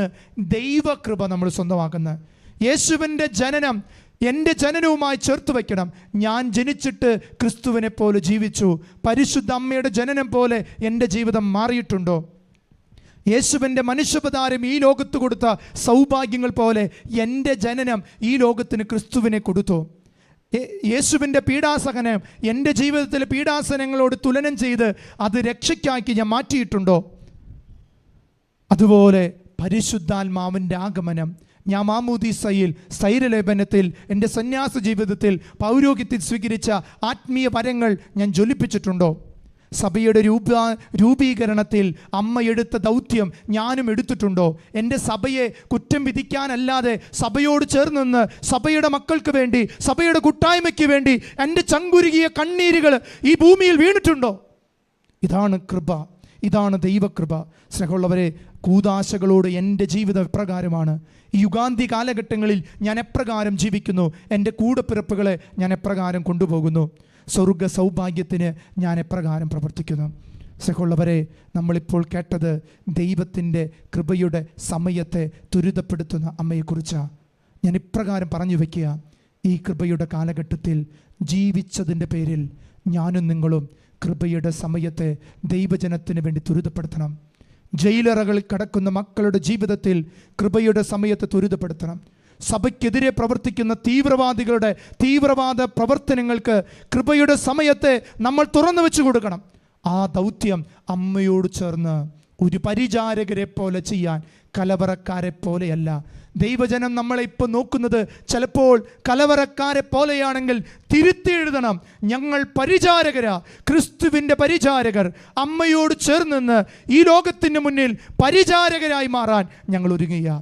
ദൈവകൃപ നമ്മൾ സ്വന്തമാക്കുന്നത്. യേശുവിൻ്റെ ജനനം എൻ്റെ ജനനവുമായി ചേർത്ത് വയ്ക്കണം. ഞാൻ ജനിച്ചിട്ട് ക്രിസ്തുവിനെ പോലെ ജീവിച്ചു. പരിശുദ്ധ അമ്മയുടെ ജനനം പോലെ എൻ്റെ ജീവിതം മാറിയിട്ടുണ്ടോ? യേശുവിൻ്റെ മനുഷ്യാവതാരം ഈ ലോകത്ത് കൊടുത്ത സൗഭാഗ്യങ്ങൾ പോലെ എൻ്റെ ജനനം ഈ ലോകത്തിന് ക്രിസ്തുവിനെ കൊടുത്തു. യേശുവിൻ്റെ പീഡാസഹനം എൻ്റെ ജീവിതത്തിലെ പീഡാസനങ്ങളോട് തുലനം ചെയ്ത് അത് രക്ഷയ്ക്കാക്കി ഞാൻ മാറ്റിയിട്ടുണ്ടോ? അതുപോലെ പരിശുദ്ധാത്മാവിൻ്റെ ആഗമനം, ഞാൻ മാമോദീസയിൽ, സ്ഥൈര്യലേപനത്തിൽ, എൻ്റെ സന്യാസ ജീവിതത്തിൽ, പൗരോഹിത്യത്തിൽ സ്വീകരിച്ച ആത്മീയ വരങ്ങൾ ഞാൻ ജ്വലിപ്പിച്ചിട്ടുണ്ടോ? സഭയുടെ രൂപീകരണത്തിൽ അമ്മ എടുത്ത ദൗത്യം ഞാനും എടുത്തിട്ടുണ്ടോ? എൻ്റെ സഭയെ കുറ്റം വിധിക്കാനല്ലാതെ സഭയോട് ചേർന്ന് നിന്ന് സഭയുടെ മക്കൾക്ക് വേണ്ടി, സഭയുടെ കൂട്ടായ്മയ്ക്ക് വേണ്ടി എൻ്റെ ചങ്കുരുകിയ കണ്ണീരുകൾ ഈ ഭൂമിയിൽ വീണിട്ടുണ്ടോ? ഇതാണ് കൃപ, ഇതാണ് ദൈവകൃപ. സ്നേഹമുള്ളവരെ, കൂദാശകളോട് എൻ്റെ ജീവിതം എപ്രകാരമാണ്? ഈ യുഗാന്തി കാലഘട്ടങ്ങളിൽ ഞാൻ എപ്രകാരം ജീവിക്കുന്നു? എൻ്റെ കൂടപ്പിറപ്പുകളെ ഞാൻ എപ്രകാരം കൊണ്ടുപോകുന്നു? സ്വർഗ സൗഭാഗ്യത്തിന് ഞാൻ എപ്രകാരം പ്രവർത്തിക്കുന്നു? സ്നേഹമുള്ളവരെ, നമ്മളിപ്പോൾ കേട്ടത് ദൈവത്തിൻ്റെ കൃപയുടെ സമയത്തെ ത്വരിതപ്പെടുത്തുന്ന അമ്മയെക്കുറിച്ചാണ്. ഞാൻ ഇപ്രകാരം പറഞ്ഞു വയ്ക്കുക: ഈ കൃപയുടെ കാലഘട്ടത്തിൽ ജീവിച്ചതിൻ്റെ പേരിൽ ഞാനും നിങ്ങളും കൃപയുടെ സമയത്തെ ദൈവജനത്തിന് വേണ്ടി ത്വരിതപ്പെടുത്തണം. ജയിലറകളിൽ കടക്കുന്ന മക്കളുടെ ജീവിതത്തിൽ കൃപയുടെ സമയത്തെ ത്വരിതപ്പെടുത്തണം. സഭയ്ക്കെതിരെ പ്രവർത്തിക്കുന്ന തീവ്രവാദികളുടെ തീവ്രവാദ പ്രവർത്തനങ്ങൾക്ക് കൃപയുടെ സമയത്തെ നമ്മൾ തുറന്നു വെച്ചു കൊടുക്കണം. ആ ദൗത്യം അമ്മയോട് ചേർന്ന് ഒരു പരിചാരകരെ പോലെ ചെയ്യാൻ, കലവറക്കാരെ പോലെയല്ല. ദൈവജനം നമ്മളെ ഇപ്പോൾ നോക്കുന്നത് ചിലപ്പോൾ കലവറക്കാരെ പോലെയാണെങ്കിൽ തിരുത്തി എഴുതണം. ഞങ്ങൾ പരിചാരകരാ, ക്രിസ്തുവിൻ്റെ പരിചാരകർ. അമ്മയോട് ചേർന്ന് ഈ ലോകത്തിന് മുന്നിൽ പരിചാരകരായി മാറാൻ ഞങ്ങൾ ഒരുങ്ങുക.